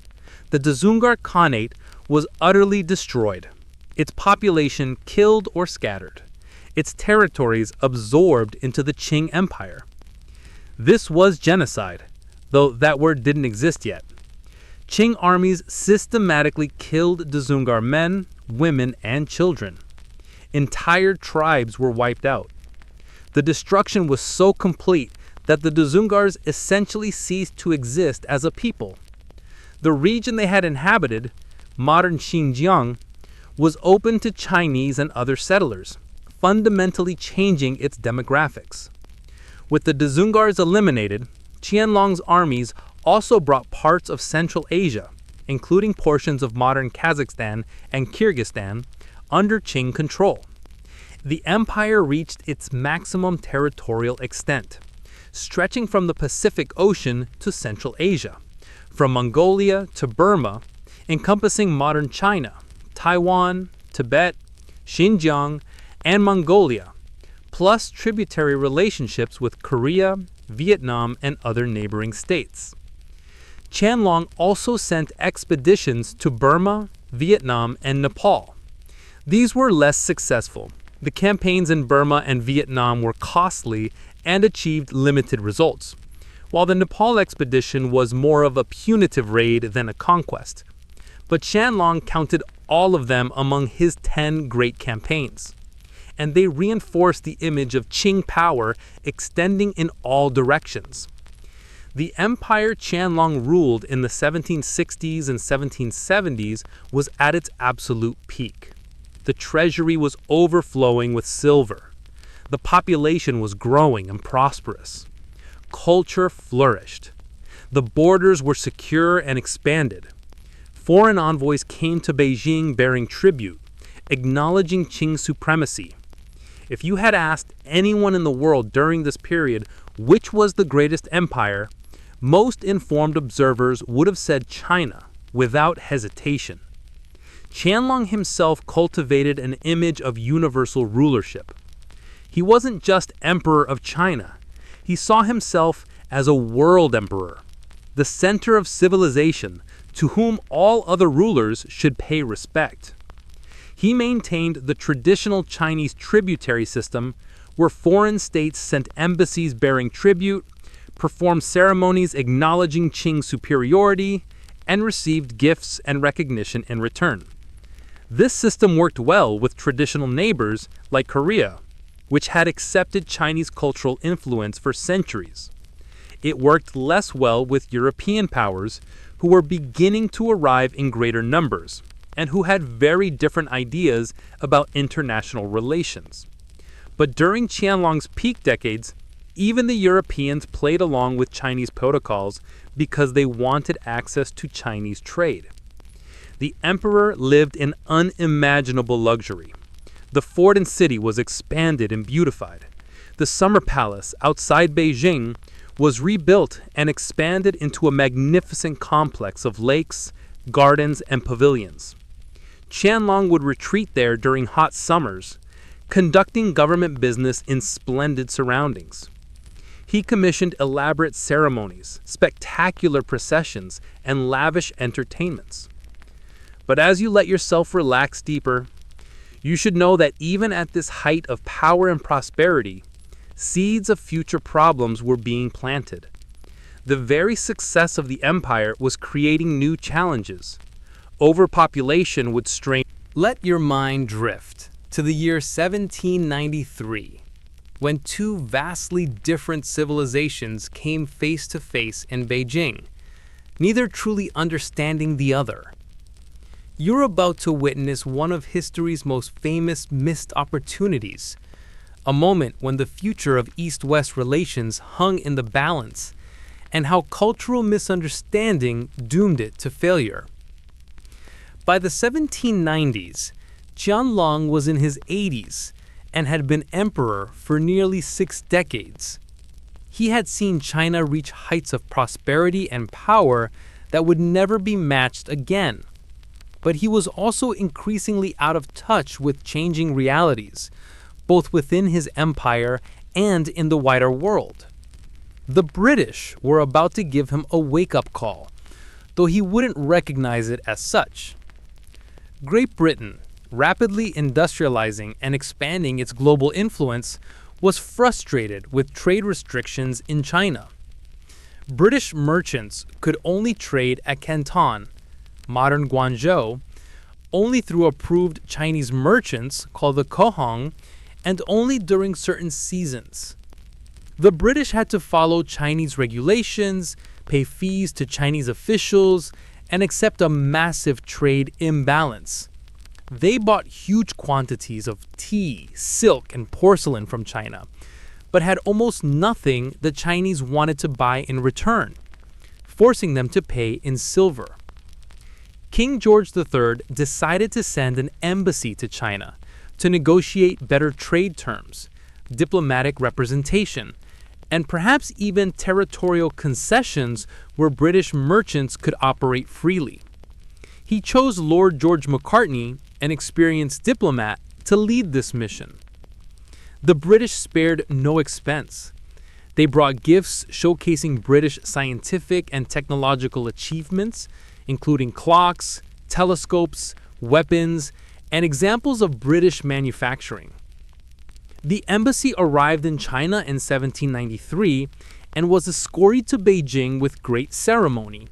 The Dzungar Khanate was utterly destroyed, its population killed or scattered, its territories absorbed into the Qing Empire. This was genocide, though that word didn't exist yet. Qing armies systematically killed the Zongar men, women, and children. Entire tribes were wiped out. The destruction was so complete that the Zongars essentially ceased to exist as a people. The region they had inhabited, modern Xinjiang, was open to Chinese and other settlers, fundamentally changing its demographics. With the Zongars eliminated, Qianlong's armies also brought parts of Central Asia, including portions of modern Kazakhstan and Kyrgyzstan, under Qing control. The empire reached its maximum territorial extent, stretching from the Pacific Ocean to Central Asia, from Mongolia to Burma, encompassing modern China, Taiwan, Tibet, Xinjiang, and Mongolia, plus tributary relationships with Korea, Vietnam, and other neighboring states. Qianlong also sent expeditions to Burma, Vietnam, and Nepal. These were less successful. The campaigns in Burma and Vietnam were costly and achieved limited results, while the Nepal expedition was more of a punitive raid than a conquest. But Qianlong counted all of them among his 10 great campaigns, and they reinforced the image of Qing power extending in all directions. The empire Qianlong ruled in the 1760s and 1770s was at its absolute peak. The treasury was overflowing with silver. The population was growing and prosperous. Culture flourished. The borders were secure and expanded. Foreign envoys came to Beijing bearing tribute, acknowledging Qing supremacy. If you had asked anyone in the world during this period which was the greatest empire, most informed observers would have said China without hesitation. Qianlong himself cultivated an image of universal rulership. He wasn't just emperor of China. He saw himself as a world emperor, the center of civilization, to whom all other rulers should pay respect. He maintained the traditional Chinese tributary system, where foreign states sent embassies bearing tribute, performed ceremonies acknowledging Qing superiority, and received gifts and recognition in return. This system worked well with traditional neighbors like Korea, which had accepted Chinese cultural influence for centuries. It worked less well with European powers, who were beginning to arrive in greater numbers, and who had very different ideas about international relations. But during Qianlong's peak decades, even the Europeans played along with Chinese protocols because they wanted access to Chinese trade. The emperor lived in unimaginable luxury. The fort and city was expanded and beautified. The summer palace outside Beijing was rebuilt and expanded into a magnificent complex of lakes, gardens, and pavilions. Qianlong would retreat there during hot summers, conducting government business in splendid surroundings. He commissioned elaborate ceremonies, spectacular processions, and lavish entertainments. But as you let yourself relax deeper, you should know that even at this height of power and prosperity, seeds of future problems were being planted. The very success of the empire was creating new challenges. Overpopulation would strain. Let your mind drift to the year 1793, when two vastly different civilizations came face to face in Beijing, neither truly understanding the other. You're about to witness one of history's most famous missed opportunities, a moment when the future of East-West relations hung in the balance, and how cultural misunderstanding doomed it to failure. By the 1790s, Qianlong was in his 80s and had been emperor for nearly 6 decades. He had seen China reach heights of prosperity and power that would never be matched again. But he was also increasingly out of touch with changing realities, both within his empire and in the wider world. The British were about to give him a wake-up call, though he wouldn't recognize it as such. Great Britain, rapidly industrializing and expanding its global influence, was frustrated with trade restrictions in China. British merchants could only trade at Canton, modern Guangzhou, only through approved Chinese merchants called the Kohong, and only during certain seasons. The British had to follow Chinese regulations, pay fees to Chinese officials, and accept a massive trade imbalance. They bought huge quantities of tea, silk, and porcelain from China, but had almost nothing the Chinese wanted to buy in return, forcing them to pay in silver. King George III decided to send an embassy to China to negotiate better trade terms, diplomatic representation, and perhaps even territorial concessions where British merchants could operate freely. He chose Lord George Macartney, an experienced diplomat, to lead this mission. The British spared no expense. They brought gifts showcasing British scientific and technological achievements, including clocks, telescopes, weapons, and examples of British manufacturing. The embassy arrived in China in 1793 and was escorted to Beijing with great ceremony.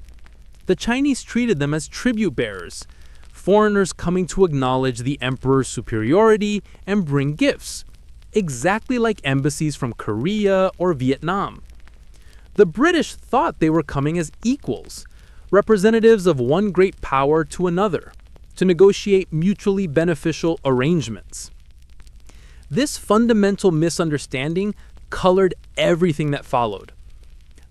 The Chinese treated them as tribute bearers, foreigners coming to acknowledge the emperor's superiority and bring gifts, exactly like embassies from Korea or Vietnam. The British thought they were coming as equals, representatives of one great power to another, to negotiate mutually beneficial arrangements. This fundamental misunderstanding colored everything that followed.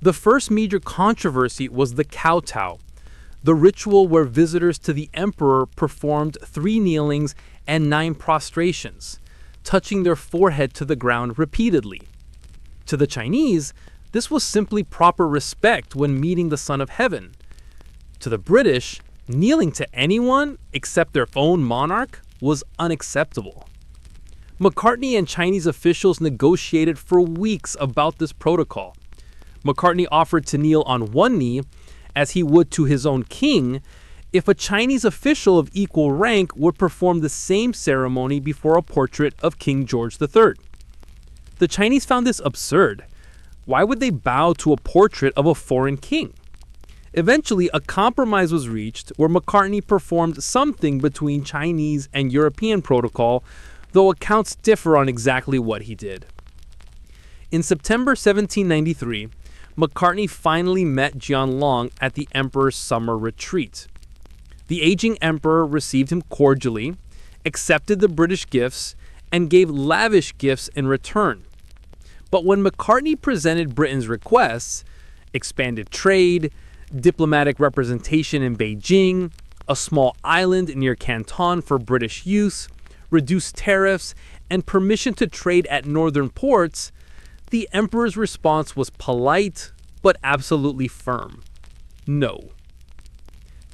The first major controversy was the kowtow, the ritual where visitors to the emperor performed 3 kneelings and 9 prostrations, touching their forehead to the ground repeatedly. To the Chinese, this was simply proper respect when meeting the Son of Heaven. To the British, kneeling to anyone except their own monarch was unacceptable. Macartney and Chinese officials negotiated for weeks about this protocol. Macartney offered to kneel on one knee, as he would to his own king, if a Chinese official of equal rank would perform the same ceremony before a portrait of King George III. The Chinese found this absurd. Why would they bow to a portrait of a foreign king? Eventually, a compromise was reached where Macartney performed something between Chinese and European protocol, though accounts differ on exactly what he did. In September 1793, Macartney finally met Qianlong at the emperor's summer retreat. The aging emperor received him cordially, accepted the British gifts, and gave lavish gifts in return. But when Macartney presented Britain's requests, expanded trade, diplomatic representation in Beijing, a small island near Canton for British use, reduced tariffs, and permission to trade at northern ports, the emperor's response was polite but absolutely firm. No.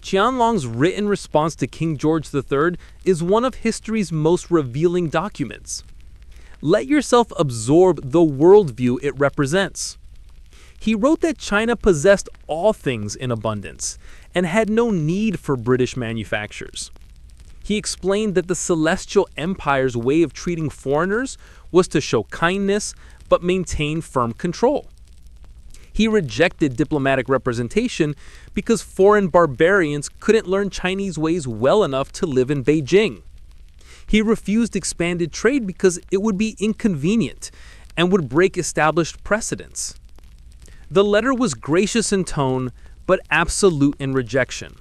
Qianlong's written response to King George III is one of history's most revealing documents. Let yourself absorb the worldview it represents. He wrote that China possessed all things in abundance and had no need for British manufactures. He explained that the Celestial Empire's way of treating foreigners was to show kindness but maintain firm control. He rejected diplomatic representation because foreign barbarians couldn't learn Chinese ways well enough to live in Beijing. He refused expanded trade because it would be inconvenient and would break established precedents. The letter was gracious in tone, but absolute in rejection.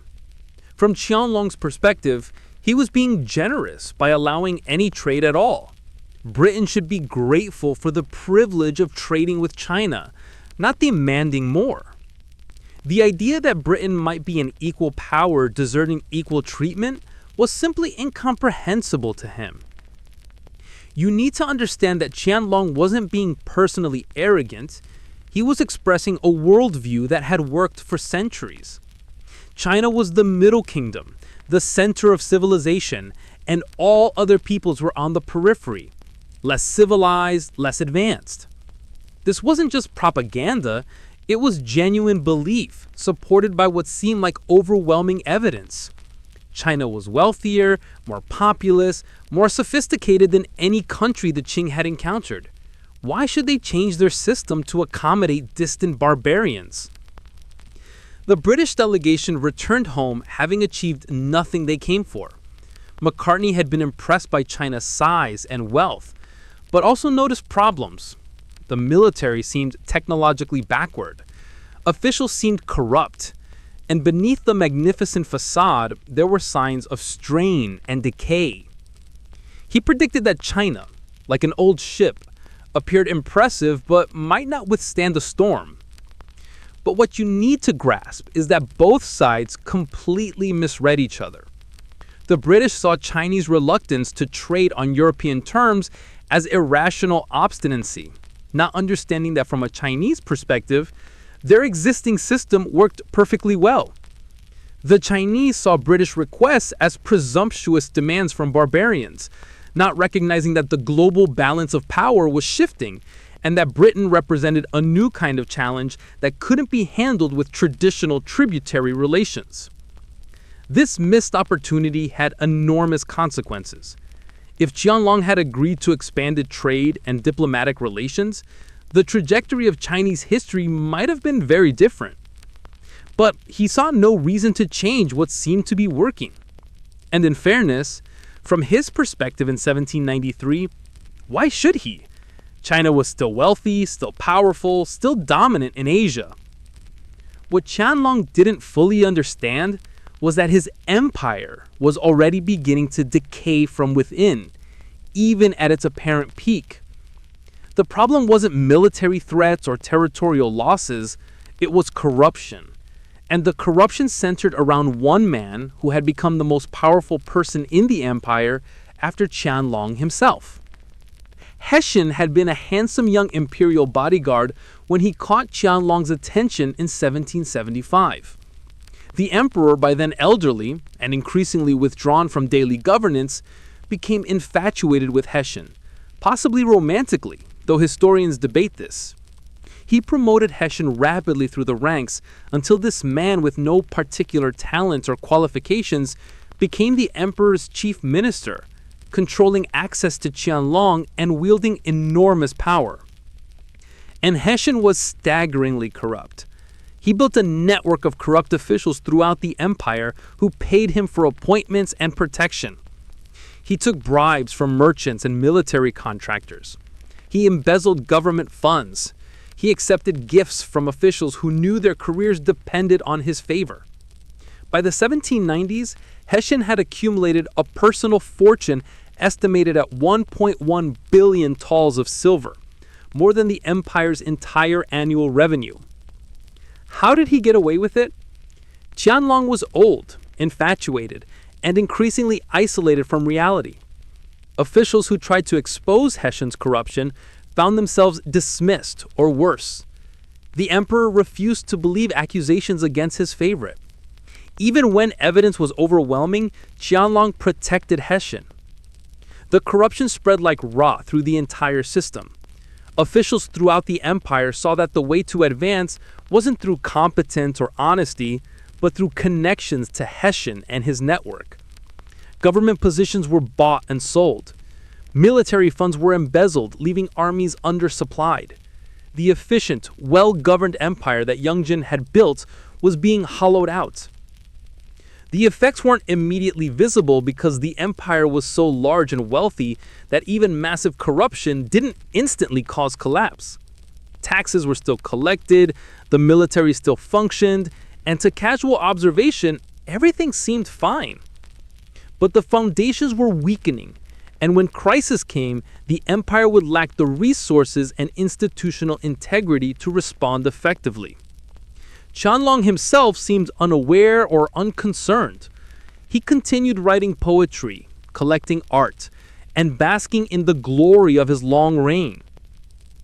From Qianlong's perspective, he was being generous by allowing any trade at all. Britain should be grateful for the privilege of trading with China, not demanding more. The idea that Britain might be an equal power deserving equal treatment was simply incomprehensible to him. You need to understand that Qianlong wasn't being personally arrogant. He was expressing a worldview that had worked for centuries. China was the Middle Kingdom, the center of civilization, and all other peoples were on the periphery, less civilized, less advanced. This wasn't just propaganda, it was genuine belief, supported by what seemed like overwhelming evidence. China was wealthier, more populous, more sophisticated than any country the Qing had encountered. Why should they change their system to accommodate distant barbarians? The British delegation returned home having achieved nothing they came for. Macartney had been impressed by China's size and wealth, but also noticed problems. The military seemed technologically backward. Officials seemed corrupt. And beneath the magnificent facade, there were signs of strain and decay. He predicted that China, like an old ship, appeared impressive but might not withstand the storm. But what you need to grasp is that both sides completely misread each other. The British saw Chinese reluctance to trade on European terms as irrational obstinacy, not understanding that from a Chinese perspective, their existing system worked perfectly well. The Chinese saw British requests as presumptuous demands from barbarians, not recognizing that the global balance of power was shifting and that Britain represented a new kind of challenge that couldn't be handled with traditional tributary relations. This missed opportunity had enormous consequences. If Qianlong had agreed to expanded trade and diplomatic relations, the trajectory of Chinese history might have been very different. But he saw no reason to change what seemed to be working. And in fairness, from his perspective in 1793, why should he? China was still wealthy, still powerful, still dominant in Asia. What Qianlong didn't fully understand was that his empire was already beginning to decay from within, even at its apparent peak. The problem wasn't military threats or territorial losses, it was corruption. And the corruption centered around one man who had become the most powerful person in the empire after Qianlong himself. Hessian had been a handsome young imperial bodyguard when he caught Qianlong's attention in 1775. The emperor, by then elderly and increasingly withdrawn from daily governance, became infatuated with Hessian, possibly romantically, though historians debate this. He promoted Hessian rapidly through the ranks until this man with no particular talents or qualifications became the emperor's chief minister, controlling access to Qianlong and wielding enormous power. And Hessian was staggeringly corrupt. He built a network of corrupt officials throughout the empire who paid him for appointments and protection. He took bribes from merchants and military contractors. He embezzled government funds. He accepted gifts from officials who knew their careers depended on his favor. By the 1790s, Hessian had accumulated a personal fortune estimated at 1.1 billion talls of silver, more than the empire's entire annual revenue. How did he get away with it? Qianlong was old, infatuated, and increasingly isolated from reality. Officials who tried to expose Hessian's corruption found themselves dismissed or worse. The emperor refused to believe accusations against his favorite. Even when evidence was overwhelming, Qianlong protected Hessian. The corruption spread like rot through the entire system. Officials throughout the empire saw that the way to advance wasn't through competence or honesty, but through connections to Hessian and his network. Government positions were bought and sold. Military funds were embezzled, leaving armies undersupplied. The efficient, well-governed empire that Yongzheng had built was being hollowed out. The effects weren't immediately visible because the empire was so large and wealthy that even massive corruption didn't instantly cause collapse. Taxes were still collected, the military still functioned, and to casual observation, everything seemed fine. But the foundations were weakening, and when crisis came, the empire would lack the resources and institutional integrity to respond effectively. Qianlong himself seemed unaware or unconcerned. He continued writing poetry, collecting art, and basking in the glory of his long reign.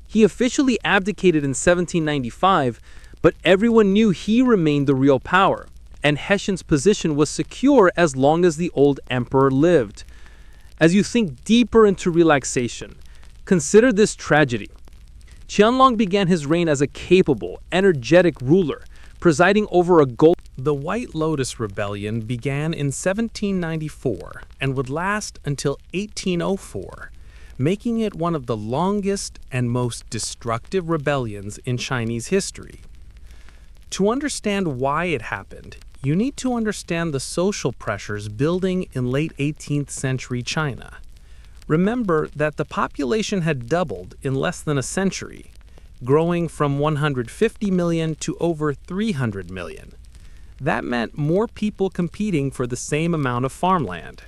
He officially abdicated in 1795, but everyone knew he remained the real power, and Hessian's position was secure as long as the old emperor lived. As you think deeper into relaxation, consider this tragedy. Qianlong began his reign as a capable, energetic ruler, presiding over a gold. The White Lotus Rebellion began in 1794 and would last until 1804, making it one of the longest and most destructive rebellions in Chinese history. To understand why it happened, you need to understand the social pressures building in late 18th century China. Remember that the population had doubled in less than a century, growing from 150 million to over 300 million. That meant more people competing for the same amount of farmland.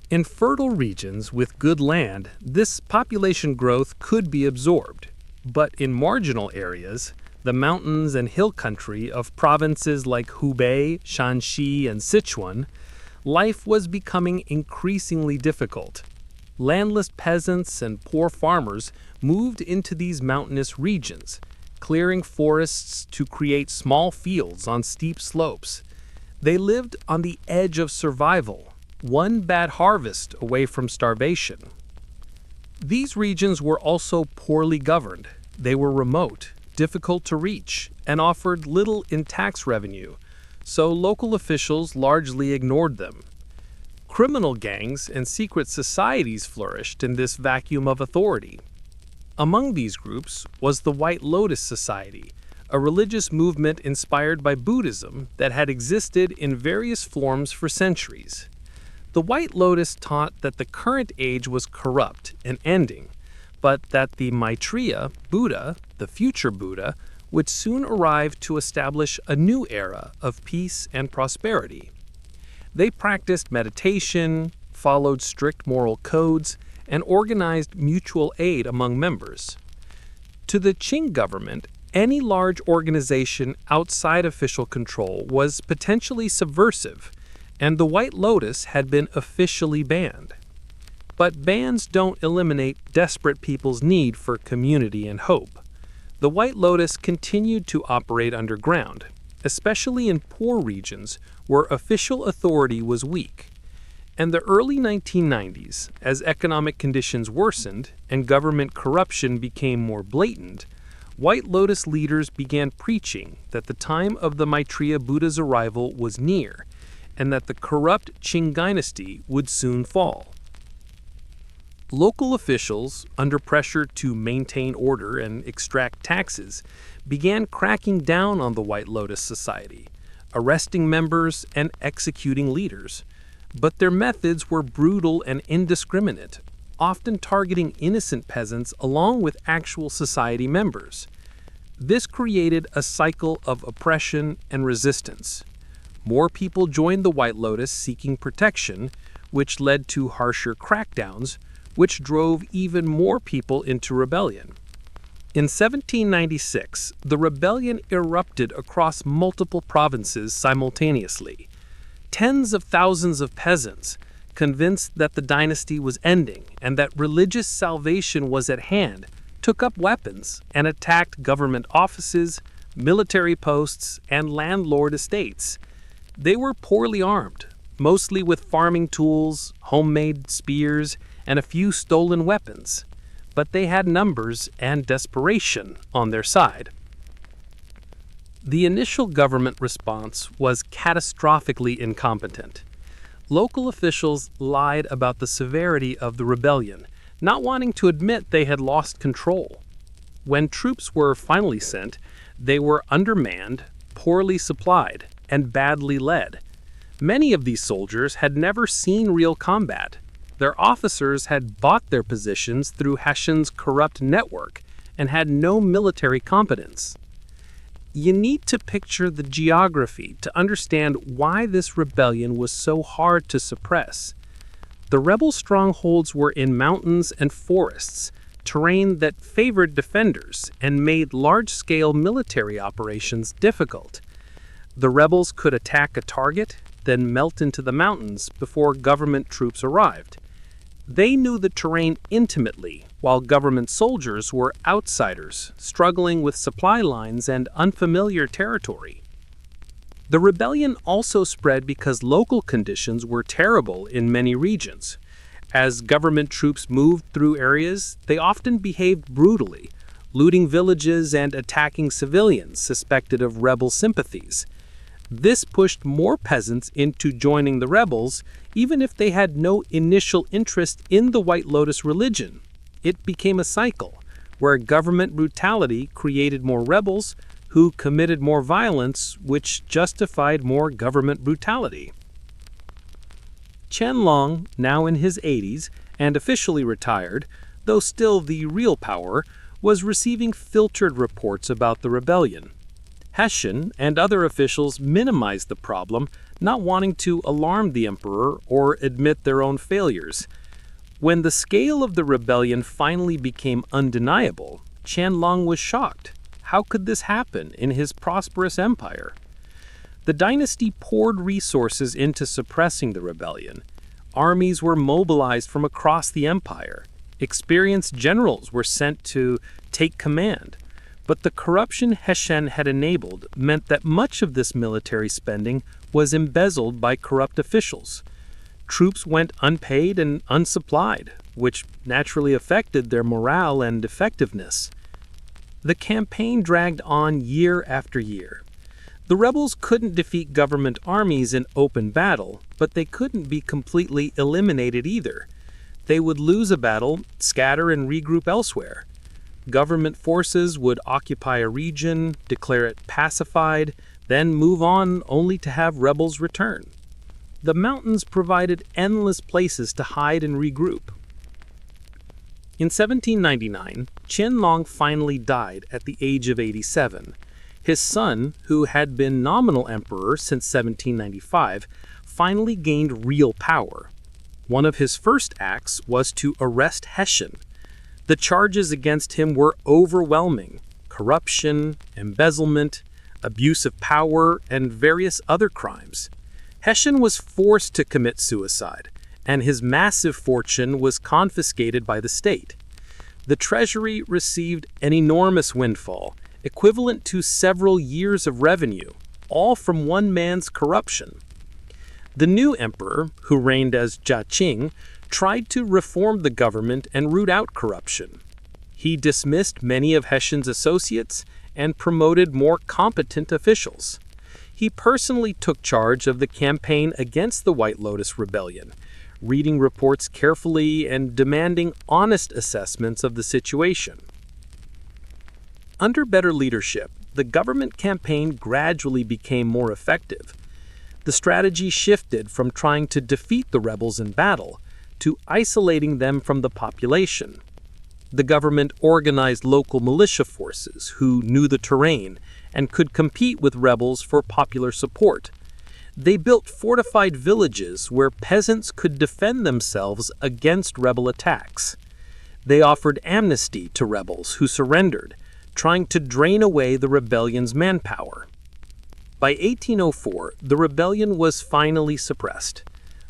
In fertile regions with good land, this population growth could be absorbed, but in marginal areas, the mountains and hill country of provinces like Hubei, Shanxi, and Sichuan, life was becoming increasingly difficult. Landless peasants and poor farmers moved into these mountainous regions, clearing forests to create small fields on steep slopes. They lived on the edge of survival, one bad harvest away from starvation. These regions were also poorly governed. They were remote, difficult to reach, and offered little in tax revenue, so local officials largely ignored them. Criminal gangs and secret societies flourished in this vacuum of authority. Among these groups was the White Lotus Society, a religious movement inspired by Buddhism that had existed in various forms for centuries. The White Lotus taught that the current age was corrupt and ending, but that the Maitreya, Buddha, the future Buddha, would soon arrive to establish a new era of peace and prosperity. They practiced meditation, followed strict moral codes, and organized mutual aid among members. To the Qing government, any large organization outside official control was potentially subversive, and the White Lotus had been officially banned. But bans don't eliminate desperate people's need for community and hope. The White Lotus continued to operate underground, especially in poor regions where official authority was weak. And the early 1990s, as economic conditions worsened and government corruption became more blatant, White Lotus leaders began preaching that the time of the Maitreya Buddha's arrival was near, and that the corrupt Qing Dynasty would soon fall. Local officials, under pressure to maintain order and extract taxes, began cracking down on the White Lotus Society, arresting members and executing leaders. But their methods were brutal and indiscriminate, often targeting innocent peasants along with actual society members. This created a cycle of oppression and resistance. More people joined the White Lotus seeking protection, which led to harsher crackdowns, which drove even more people into rebellion. In 1796, the rebellion erupted across multiple provinces simultaneously. Tens of thousands of peasants, convinced that the dynasty was ending and that religious salvation was at hand, took up weapons and attacked government offices, military posts, and landlord estates. They were poorly armed, mostly with farming tools, homemade spears, and a few stolen weapons, but they had numbers and desperation on their side. The initial government response was catastrophically incompetent. Local officials lied about the severity of the rebellion, not wanting to admit they had lost control. When troops were finally sent, they were undermanned, poorly supplied, and badly led. Many of these soldiers had never seen real combat. Their officers had bought their positions through Hashan's corrupt network and had no military competence. You need to picture the geography to understand why this rebellion was so hard to suppress. The rebel strongholds were in mountains and forests, terrain that favored defenders and made large-scale military operations difficult. The rebels could attack a target, then melt into the mountains before government troops arrived. They knew the terrain intimately, while government soldiers were outsiders, struggling with supply lines and unfamiliar territory. The rebellion also spread because local conditions were terrible in many regions. As government troops moved through areas, they often behaved brutally, looting villages and attacking civilians suspected of rebel sympathies. This pushed more peasants into joining the rebels, even if they had no initial interest in the White Lotus religion. It became a cycle, where government brutality created more rebels, who committed more violence, which justified more government brutality. Qianlong, now in his 80s and officially retired, though still the real power, was receiving filtered reports about the rebellion. Hessian and other officials minimized the problem, not wanting to alarm the emperor or admit their own failures. When the scale of the rebellion finally became undeniable, Qianlong was shocked. How could this happen in his prosperous empire? The dynasty poured resources into suppressing the rebellion. Armies were mobilized from across the empire. Experienced generals were sent to take command. But the corruption Hessian had enabled meant that much of this military spending was embezzled by corrupt officials. Troops went unpaid and unsupplied, which naturally affected their morale and effectiveness. The campaign dragged on year after year. The rebels couldn't defeat government armies in open battle, but they couldn't be completely eliminated either. They would lose a battle, scatter and regroup elsewhere. Government forces would occupy a region, declare it pacified, then move on only to have rebels return. The mountains provided endless places to hide and regroup. In 1799, Qianlong finally died at the age of 87. His son, who had been nominal emperor since 1795, finally gained real power. One of his first acts was to arrest Hessian. The charges against him were overwhelming: corruption, embezzlement, abuse of power, and various other crimes. Hessian was forced to commit suicide, and his massive fortune was confiscated by the state. The treasury received an enormous windfall, equivalent to several years of revenue, all from one man's corruption. The new emperor, who reigned as Qing, tried to reform the government and root out corruption. He dismissed many of Hessian's associates and promoted more competent officials. He personally took charge of the campaign against the White Lotus rebellion, reading reports carefully and demanding honest assessments of the situation. Under better leadership, the government campaign gradually became more effective. The strategy shifted from trying to defeat the rebels in battle to isolating them from the population. The government organized local militia forces who knew the terrain and could compete with rebels for popular support. They built fortified villages where peasants could defend themselves against rebel attacks. They offered amnesty to rebels who surrendered, trying to drain away the rebellion's manpower. By 1804, the rebellion was finally suppressed.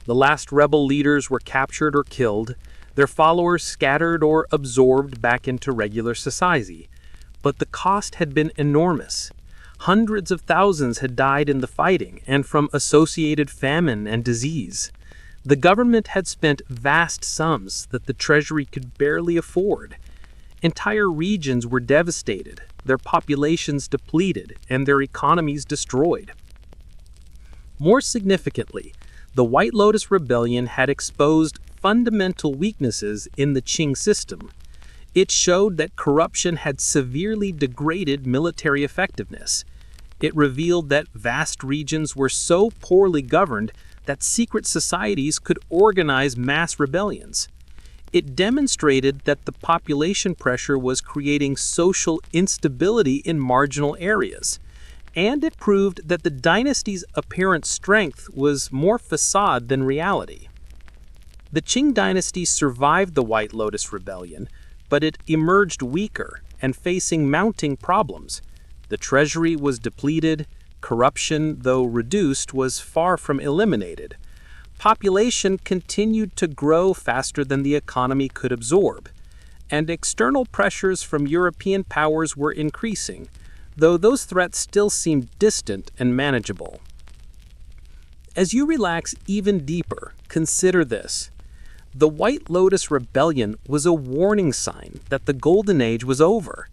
The last rebel leaders were captured or killed, their followers scattered or absorbed back into regular society. But the cost had been enormous. Hundreds of thousands had died in the fighting and from associated famine and disease. The government had spent vast sums that the treasury could barely afford. Entire regions were devastated, their populations depleted, and their economies destroyed. More significantly, the White Lotus Rebellion had exposed fundamental weaknesses in the Qing system. It showed that corruption had severely degraded military effectiveness. It revealed that vast regions were so poorly governed that secret societies could organize mass rebellions. It demonstrated that the population pressure was creating social instability in marginal areas. And it proved that the dynasty's apparent strength was more facade than reality. The Qing dynasty survived the White Lotus Rebellion, but it emerged weaker and facing mounting problems. The treasury was depleted, corruption, though reduced, was far from eliminated. Population continued to grow faster than the economy could absorb, and external pressures from European powers were increasing, though those threats still seemed distant and manageable. As you relax even deeper, consider this. The White Lotus Rebellion was a warning sign that the Golden Age was over.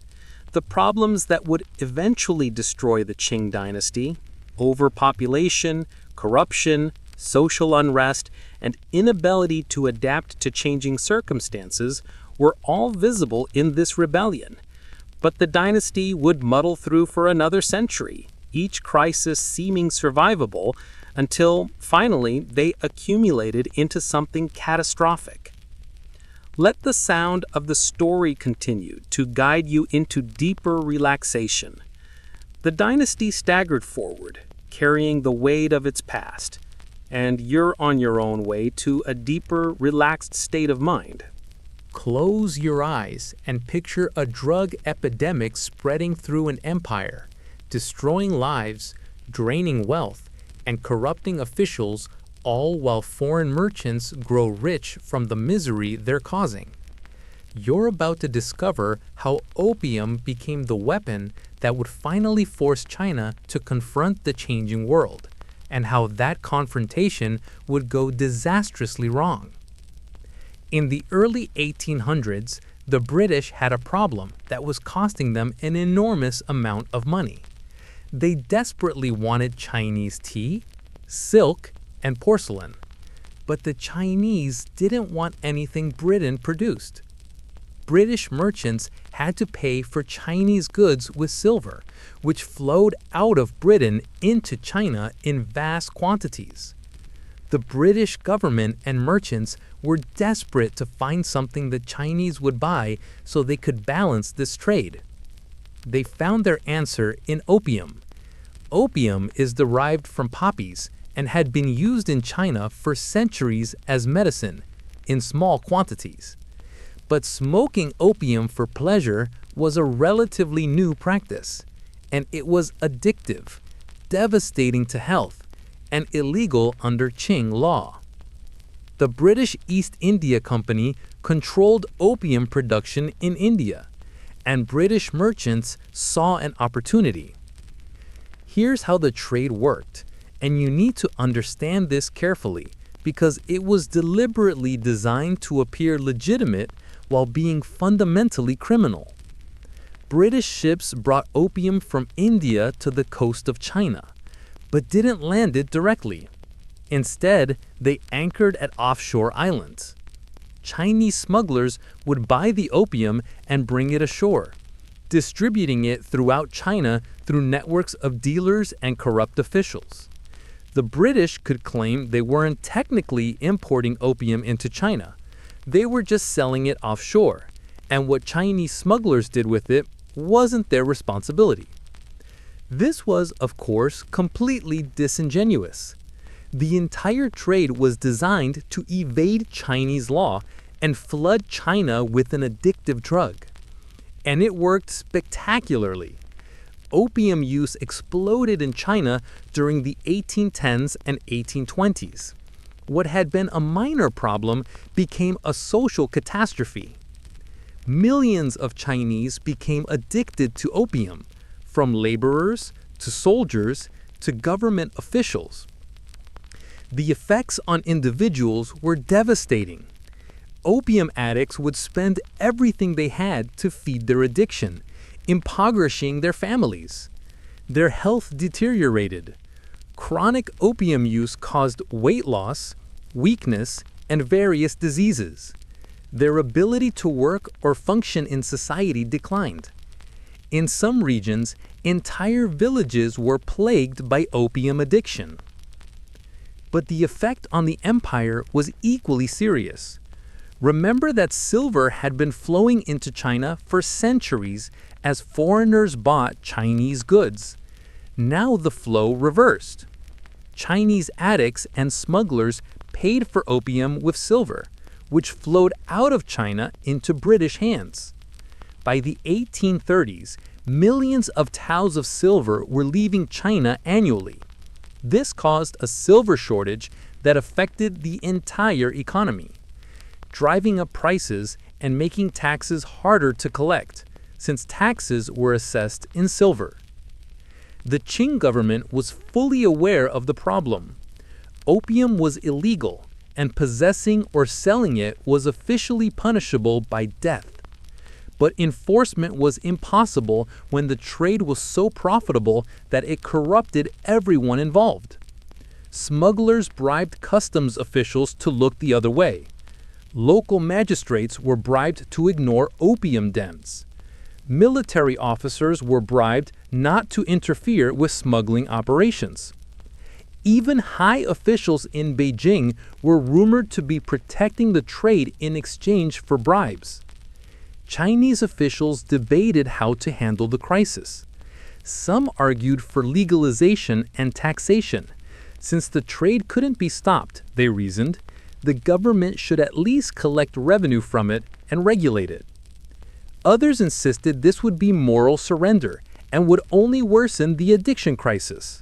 The problems that would eventually destroy the Qing dynasty, overpopulation, corruption, social unrest, and inability to adapt to changing circumstances, were all visible in this rebellion. But the dynasty would muddle through for another century, each crisis seeming survivable, until finally they accumulated into something catastrophic. Let the sound of the story continue to guide you into deeper relaxation. The dynasty staggered forward, carrying the weight of its past, and you're on your own way to a deeper, relaxed state of mind. Close your eyes and picture a drug epidemic spreading through an empire, destroying lives, draining wealth, and corrupting officials, all while foreign merchants grow rich from the misery they're causing. You're about to discover how opium became the weapon that would finally force China to confront the changing world, and how that confrontation would go disastrously wrong. In the early 1800s, the British had a problem that was costing them an enormous amount of money. They desperately wanted Chinese tea, silk, and porcelain, but the Chinese didn't want anything Britain produced. British merchants had to pay for Chinese goods with silver, which flowed out of Britain into China in vast quantities. The British government and merchants were desperate to find something the Chinese would buy so they could balance this trade. They found their answer in opium. Opium is derived from poppies and had been used in China for centuries as medicine, in small quantities. But smoking opium for pleasure was a relatively new practice, and it was addictive, devastating to health, and illegal under Qing law. The British East India Company controlled opium production in India, and British merchants saw an opportunity. Here's how the trade worked, and you need to understand this carefully because it was deliberately designed to appear legitimate while being fundamentally criminal. British ships brought opium from India to the coast of China, but didn't land it directly. Instead, they anchored at offshore islands. Chinese smugglers would buy the opium and bring it ashore, distributing it throughout China through networks of dealers and corrupt officials. The British could claim they weren't technically importing opium into China. They were just selling it offshore, and what Chinese smugglers did with it wasn't their responsibility. This was, of course, completely disingenuous. The entire trade was designed to evade Chinese law and flood China with an addictive drug. And it worked spectacularly. Opium use exploded in China during the 1810s and 1820s. What had been a minor problem became a social catastrophe. Millions of Chinese became addicted to opium, from laborers to soldiers to government officials. The effects on individuals were devastating. Opium addicts would spend everything they had to feed their addiction, impoverishing their families. Their health deteriorated. Chronic opium use caused weight loss, weakness, and various diseases. Their ability to work or function in society declined. In some regions, entire villages were plagued by opium addiction. But the effect on the empire was equally serious. Remember that silver had been flowing into China for centuries as foreigners bought Chinese goods. Now the flow reversed. Chinese addicts and smugglers paid for opium with silver, which flowed out of China into British hands. By the 1830s, millions of taels of silver were leaving China annually. This caused a silver shortage that affected the entire economy, driving up prices and making taxes harder to collect, since taxes were assessed in silver. The Qing government was fully aware of the problem. Opium was illegal, and possessing or selling it was officially punishable by death. But enforcement was impossible when the trade was so profitable that it corrupted everyone involved. Smugglers bribed customs officials to look the other way. Local magistrates were bribed to ignore opium dens. Military officers were bribed not to interfere with smuggling operations. Even high officials in Beijing were rumored to be protecting the trade in exchange for bribes. Chinese officials debated how to handle the crisis. Some argued for legalization and taxation. Since the trade couldn't be stopped, they reasoned, the government should at least collect revenue from it and regulate it. Others insisted this would be moral surrender and would only worsen the addiction crisis.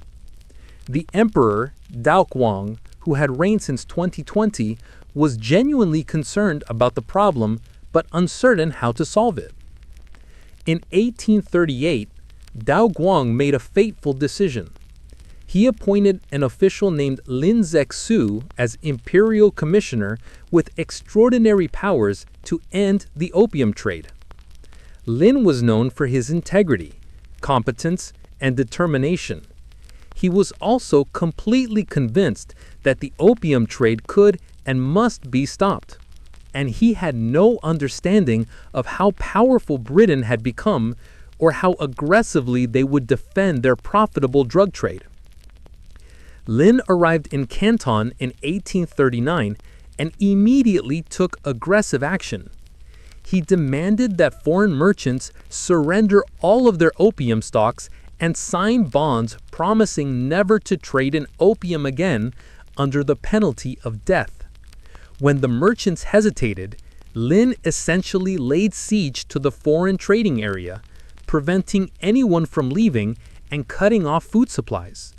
The Emperor, Daoguang, who had reigned since 2020, was genuinely concerned about the problem but uncertain how to solve it. In 1838, Daoguang made a fateful decision. He appointed an official named Lin Zexu as imperial commissioner with extraordinary powers to end the opium trade. Lin was known for his integrity, competence, and determination. He was also completely convinced that the opium trade could and must be stopped, and he had no understanding of how powerful Britain had become or how aggressively they would defend their profitable drug trade. Lin arrived in Canton in 1839 and immediately took aggressive action. He demanded that foreign merchants surrender all of their opium stocks and sign bonds promising never to trade in opium again under the penalty of death. When the merchants hesitated, Lin essentially laid siege to the foreign trading area, preventing anyone from leaving and cutting off food supplies.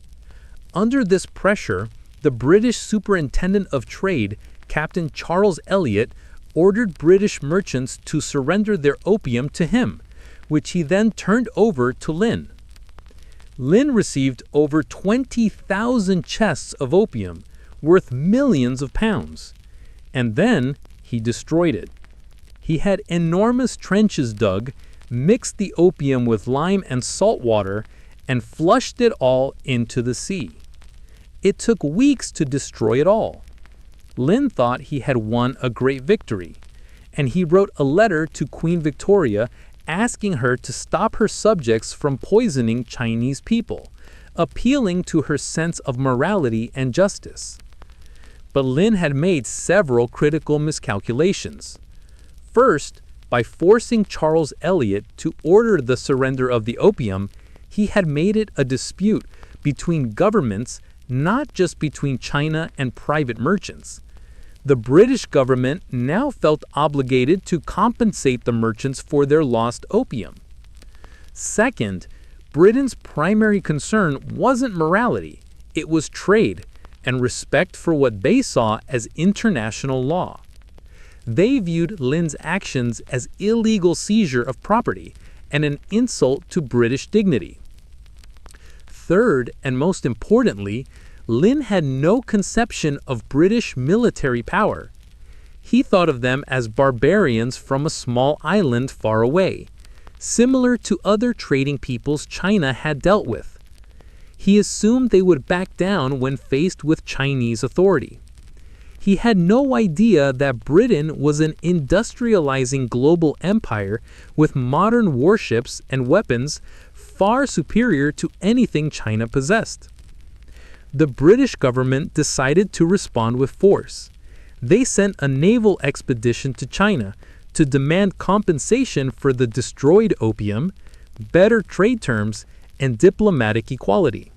Under this pressure, the British Superintendent of Trade, Captain Charles Elliot, ordered British merchants to surrender their opium to him, which he then turned over to Lin. Lin received over 20,000 chests of opium, worth millions of pounds, and then he destroyed it. He had enormous trenches dug, mixed the opium with lime and salt water, and flushed it all into the sea. It took weeks to destroy it all. Lin thought he had won a great victory, and he wrote a letter to Queen Victoria asking her to stop her subjects from poisoning Chinese people, appealing to her sense of morality and justice. But Lin had made several critical miscalculations. First, by forcing Charles Elliot to order the surrender of the opium, he had made it a dispute between governments, not just between China and private merchants. The British government now felt obligated to compensate the merchants for their lost opium. Second, Britain's primary concern wasn't morality, it was trade and respect for what they saw as international law. They viewed Lin's actions as illegal seizure of property and an insult to British dignity. Third, and most importantly, Lin had no conception of British military power. He thought of them as barbarians from a small island far away, similar to other trading peoples China had dealt with. He assumed they would back down when faced with Chinese authority. He had no idea that Britain was an industrializing global empire with modern warships and weapons far superior to anything China possessed. The British government decided to respond with force. They sent a naval expedition to China to demand compensation for the destroyed opium, better trade terms, and diplomatic equality.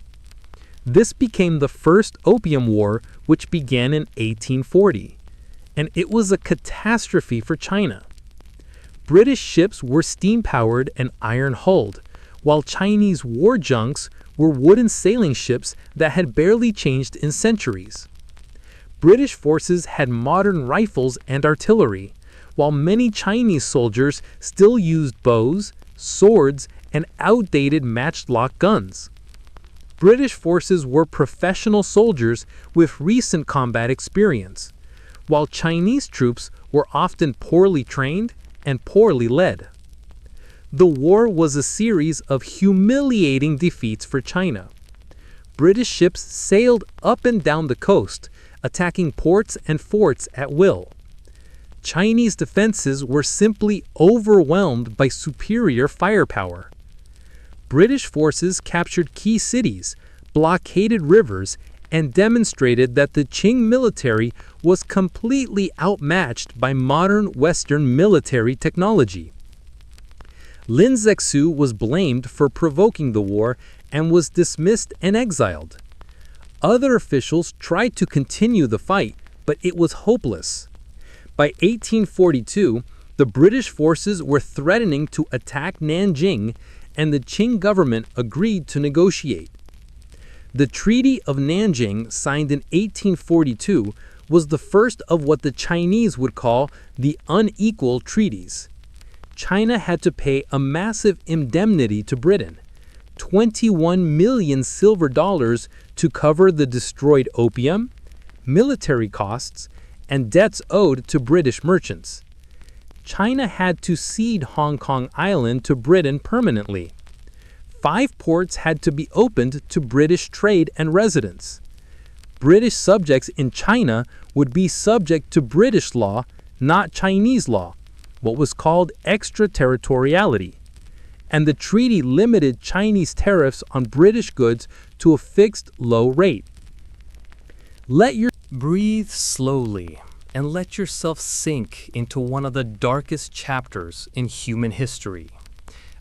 This became the First Opium War, which began in 1840, and it was a catastrophe for China. British ships were steam-powered and iron-hulled, while Chinese war junks were wooden sailing ships that had barely changed in centuries. British forces had modern rifles and artillery, while many Chinese soldiers still used bows, swords, and outdated matchlock guns. British forces were professional soldiers with recent combat experience, while Chinese troops were often poorly trained and poorly led. The war was a series of humiliating defeats for China. British ships sailed up and down the coast, attacking ports and forts at will. Chinese defenses were simply overwhelmed by superior firepower. British forces captured key cities, blockaded rivers, and demonstrated that the Qing military was completely outmatched by modern Western military technology. Lin Zexu was blamed for provoking the war and was dismissed and exiled. Other officials tried to continue the fight, but it was hopeless. By 1842, the British forces were threatening to attack Nanjing, and the Qing government agreed to negotiate. The Treaty of Nanjing, signed in 1842, was the first of what the Chinese would call the unequal treaties. China had to pay a massive indemnity to Britain, 21 million silver dollars, to cover the destroyed opium, military costs, and debts owed to British merchants. China had to cede Hong Kong Island to Britain permanently. 5 ports had to be opened to British trade and residents. British subjects in China would be subject to British law, not Chinese law, what was called extraterritoriality. And the treaty limited Chinese tariffs on British goods to a fixed low rate. Breathe slowly and let yourself sink into one of the darkest chapters in human history.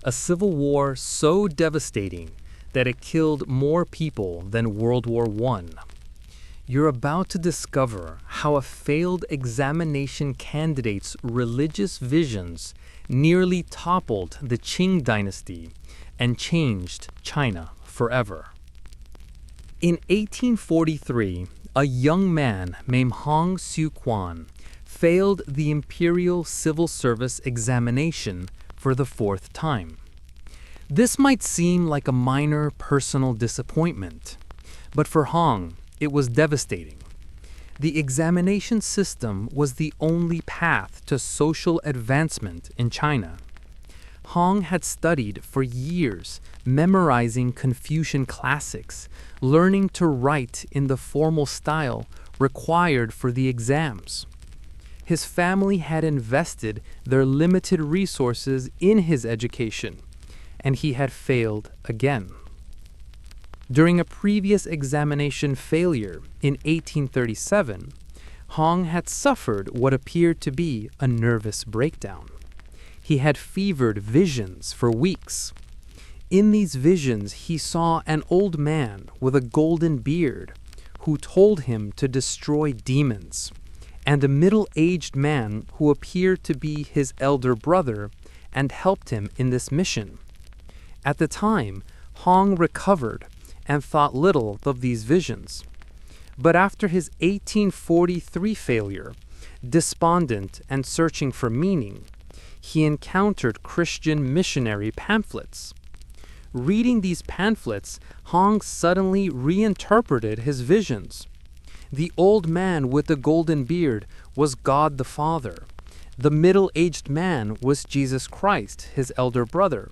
A civil war so devastating that it killed more people than World War I. You're about to discover how a failed examination candidate's religious visions nearly toppled the Qing Dynasty and changed China forever. In 1843, a young man named Hong Xiuquan failed the Imperial Civil Service examination for the 4th time. This might seem like a minor personal disappointment, but for Hong, it was devastating. The examination system was the only path to social advancement in China. Hong had studied for years, memorizing Confucian classics, learning to write in the formal style required for the exams. His family had invested their limited resources in his education, and he had failed again. During a previous examination failure in 1837, Hong had suffered what appeared to be a nervous breakdown. He had fevered visions for weeks. In these visions, he saw an old man with a golden beard who told him to destroy demons, and a middle-aged man who appeared to be his elder brother and helped him in this mission. At the time, Hong recovered and thought little of these visions. But after his 1843 failure, despondent and searching for meaning, he encountered Christian missionary pamphlets. Reading these pamphlets, Hong suddenly reinterpreted his visions. The old man with the golden beard was God the Father. The middle-aged man was Jesus Christ, his elder brother.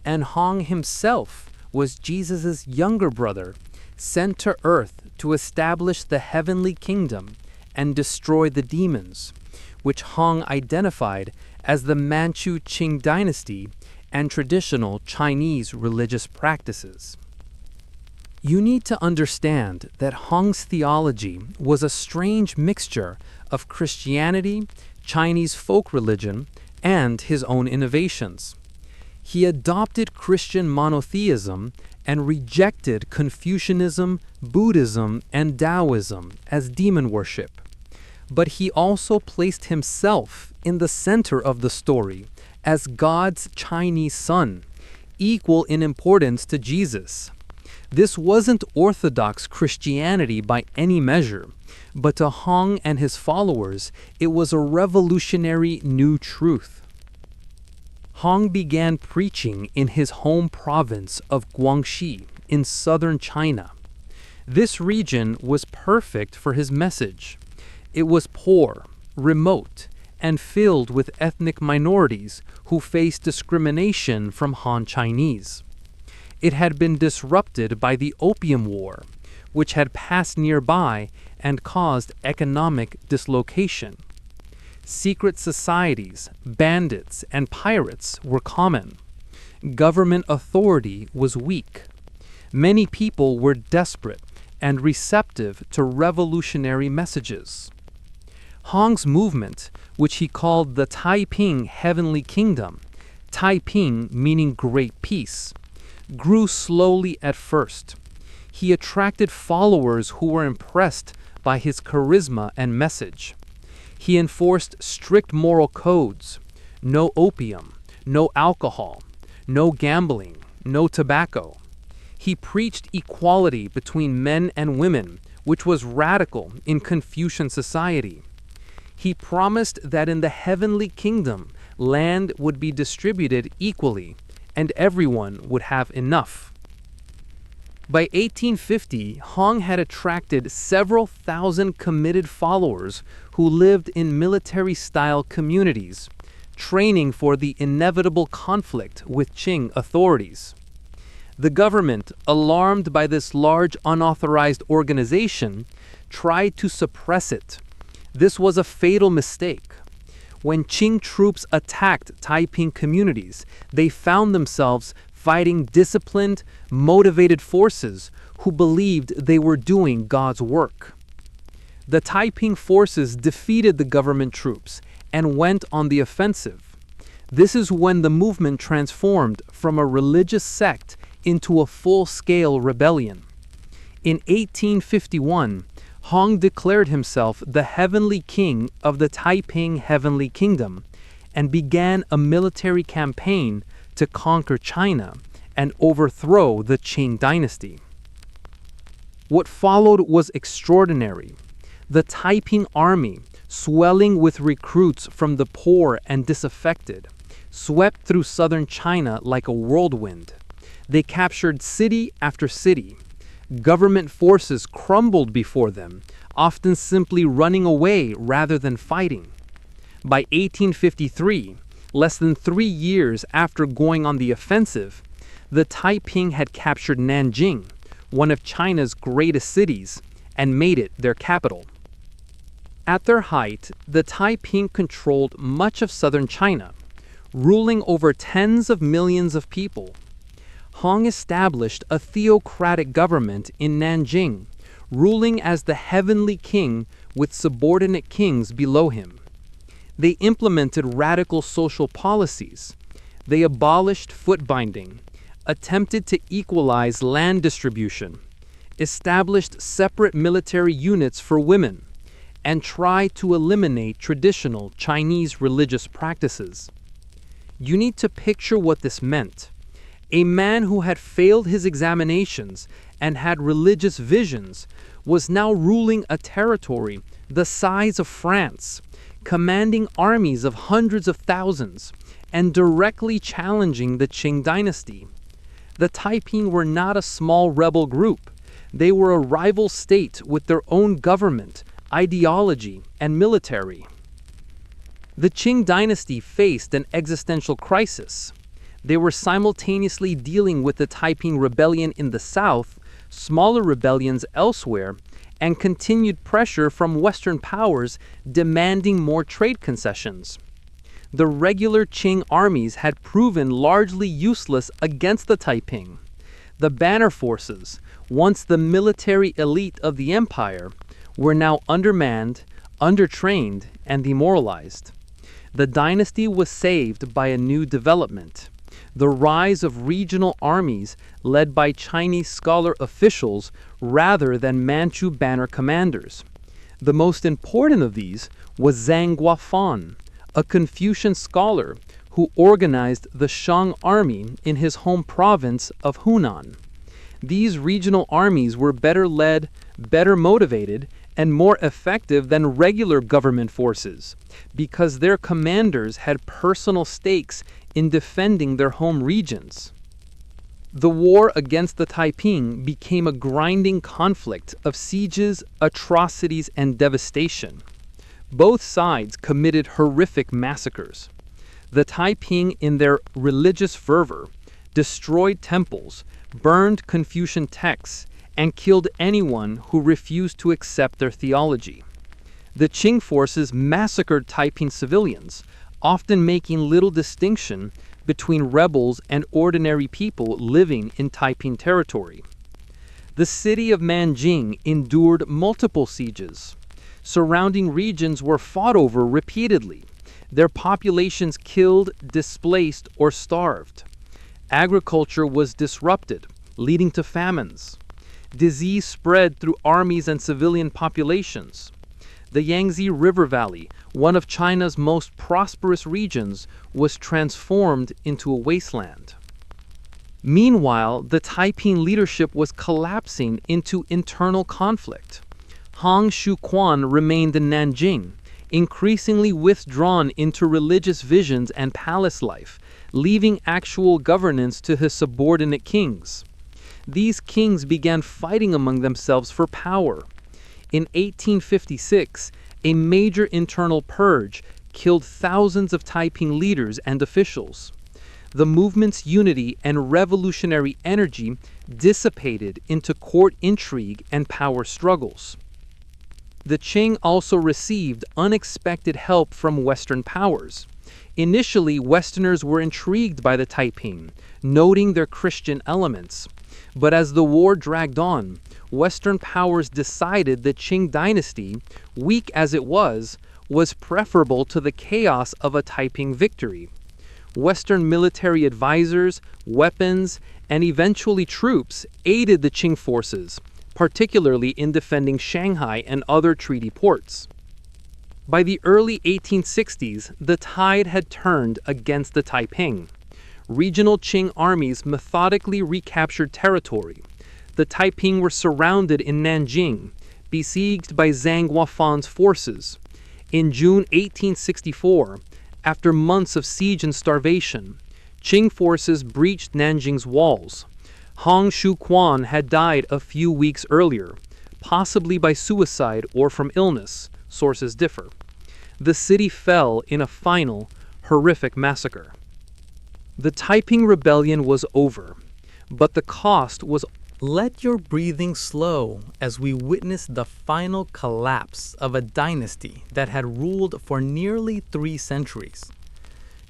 And Hong himself was Jesus' younger brother, sent to earth to establish the heavenly kingdom and destroy the demons, which Hong identified as the Manchu Qing Dynasty and traditional Chinese religious practices. You need to understand that Hong's theology was a strange mixture of Christianity, Chinese folk religion, and his own innovations. He adopted Christian monotheism and rejected Confucianism, Buddhism, and Taoism as demon worship. But he also placed himself in the center of the story as God's Chinese son, equal in importance to Jesus. This wasn't Orthodox Christianity by any measure, but to Hong and his followers, it was a revolutionary new truth. Hong began preaching in his home province of Guangxi in southern China. This region was perfect for his message. It was poor, remote, and filled with ethnic minorities who faced discrimination from Han Chinese. It had been disrupted by the Opium War, which had passed nearby and caused economic dislocation. Secret societies, bandits, and pirates were common. Government authority was weak. Many people were desperate and receptive to revolutionary messages. Hong's movement, which he called the Taiping Heavenly Kingdom, Taiping meaning great peace, grew slowly at first. He attracted followers who were impressed by his charisma and message. He enforced strict moral codes: no opium, no alcohol, no gambling, no tobacco. He preached equality between men and women, which was radical in Confucian society. He promised that in the heavenly kingdom, land would be distributed equally, and everyone would have enough. By 1850, Hong had attracted several thousand committed followers who lived in military-style communities, training for the inevitable conflict with Qing authorities. The government, alarmed by this large unauthorized organization, tried to suppress it. This was a fatal mistake. When Qing troops attacked Taiping communities, they found themselves fighting disciplined, motivated forces who believed they were doing God's work. The Taiping forces defeated the government troops and went on the offensive. This is when the movement transformed from a religious sect into a full-scale rebellion. In 1851, Hong declared himself the heavenly king of the Taiping Heavenly Kingdom and began a military campaign to conquer China and overthrow the Qing Dynasty. What followed was extraordinary. The Taiping army, swelling with recruits from the poor and disaffected, swept through southern China like a whirlwind. They captured city after city. Government forces crumbled before them, often simply running away rather than fighting. By 1853, less than 3 years after going on the offensive, the Taiping had captured Nanjing, one of China's greatest cities, and made it their capital. At their height, the Taiping controlled much of southern China, ruling over tens of millions of people. Hong established a theocratic government in Nanjing, ruling as the heavenly king with subordinate kings below him. They implemented radical social policies. They abolished foot binding, attempted to equalize land distribution, established separate military units for women, and tried to eliminate traditional Chinese religious practices. You need to picture what this meant. A man who had failed his examinations and had religious visions was now ruling a territory the size of France, commanding armies of hundreds of thousands, and directly challenging the Qing Dynasty. The Taiping were not a small rebel group. They were a rival state with their own government, ideology, and military. The Qing Dynasty faced an existential crisis. They were simultaneously dealing with the Taiping rebellion in the south, smaller rebellions elsewhere, and continued pressure from Western powers demanding more trade concessions. The regular Qing armies had proven largely useless against the Taiping. The banner forces, once the military elite of the empire, were now undermanned, undertrained, and demoralized. The dynasty was saved by a new development: the rise of regional armies led by Chinese scholar officials rather than Manchu banner commanders. The most important of these was Zhang Guofan, a Confucian scholar who organized the Shang army in his home province of Hunan. These regional armies were better led, better motivated, and more effective than regular government forces because their commanders had personal stakes in defending their home regions. The war against the Taiping became a grinding conflict of sieges, atrocities, and devastation. Both sides committed horrific massacres. The Taiping, in their religious fervor, destroyed temples, burned Confucian texts, and killed anyone who refused to accept their theology. The Qing forces massacred Taiping civilians, often making little distinction between rebels and ordinary people living in Taiping territory. The city of Nanjing endured multiple sieges. Surrounding regions were fought over repeatedly, their populations killed, displaced, or starved. Agriculture was disrupted, leading to famines. Disease spread through armies and civilian populations. The Yangtze River Valley, one of China's most prosperous regions, was transformed into a wasteland. Meanwhile, the Taiping leadership was collapsing into internal conflict. Han Shuquan remained in Nanjing, increasingly withdrawn into religious visions and palace life, leaving actual governance to his subordinate kings. These kings began fighting among themselves for power. In 1856, a major internal purge killed thousands of Taiping leaders and officials. The movement's unity and revolutionary energy dissipated into court intrigue and power struggles. The Qing also received unexpected help from Western powers. Initially, Westerners were intrigued by the Taiping, noting their Christian elements. But as the war dragged on, Western powers decided the Qing Dynasty, weak as it was preferable to the chaos of a Taiping victory. Western military advisors, weapons, and eventually troops aided the Qing forces, particularly in defending Shanghai and other treaty ports. By the early 1860s, the tide had turned against the Taiping. Regional Qing armies methodically recaptured territory. The Taiping were surrounded in Nanjing, besieged by Zhang Guofan's forces. In June 1864, after months of siege and starvation, Qing forces breached Nanjing's walls. Han Shuquan had died a few weeks earlier, possibly by suicide or from illness. Sources differ. The city fell in a final, horrific massacre. The Taiping rebellion was over, but the cost was. Let your breathing slow as we witness the final collapse of a dynasty that had ruled for nearly 3 centuries.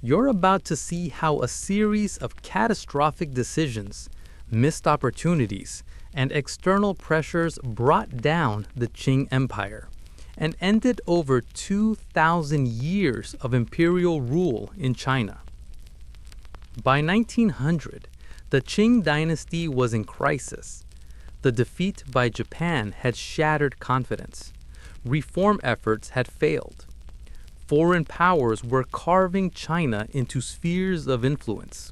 You're about to see how a series of catastrophic decisions, missed opportunities, and external pressures brought down the Qing Empire and ended over 2,000 years of imperial rule in China. By 1900, the Qing Dynasty was in crisis. The defeat by Japan had shattered confidence. Reform efforts had failed. Foreign powers were carving China into spheres of influence,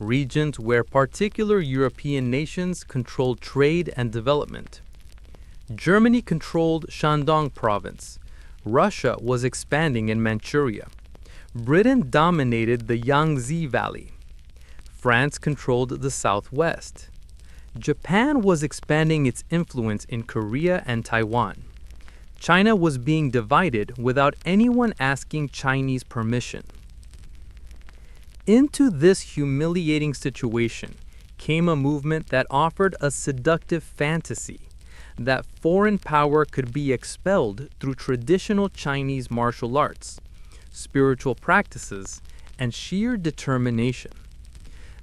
regions where particular European nations controlled trade and development. Germany controlled Shandong province. Russia was expanding in Manchuria. Britain dominated the Yangtze Valley. France controlled the southwest. Japan was expanding its influence in Korea and Taiwan. China was being divided without anyone asking Chinese permission. Into this humiliating situation came a movement that offered a seductive fantasy that foreign power could be expelled through traditional Chinese martial arts, spiritual practices, and sheer determination.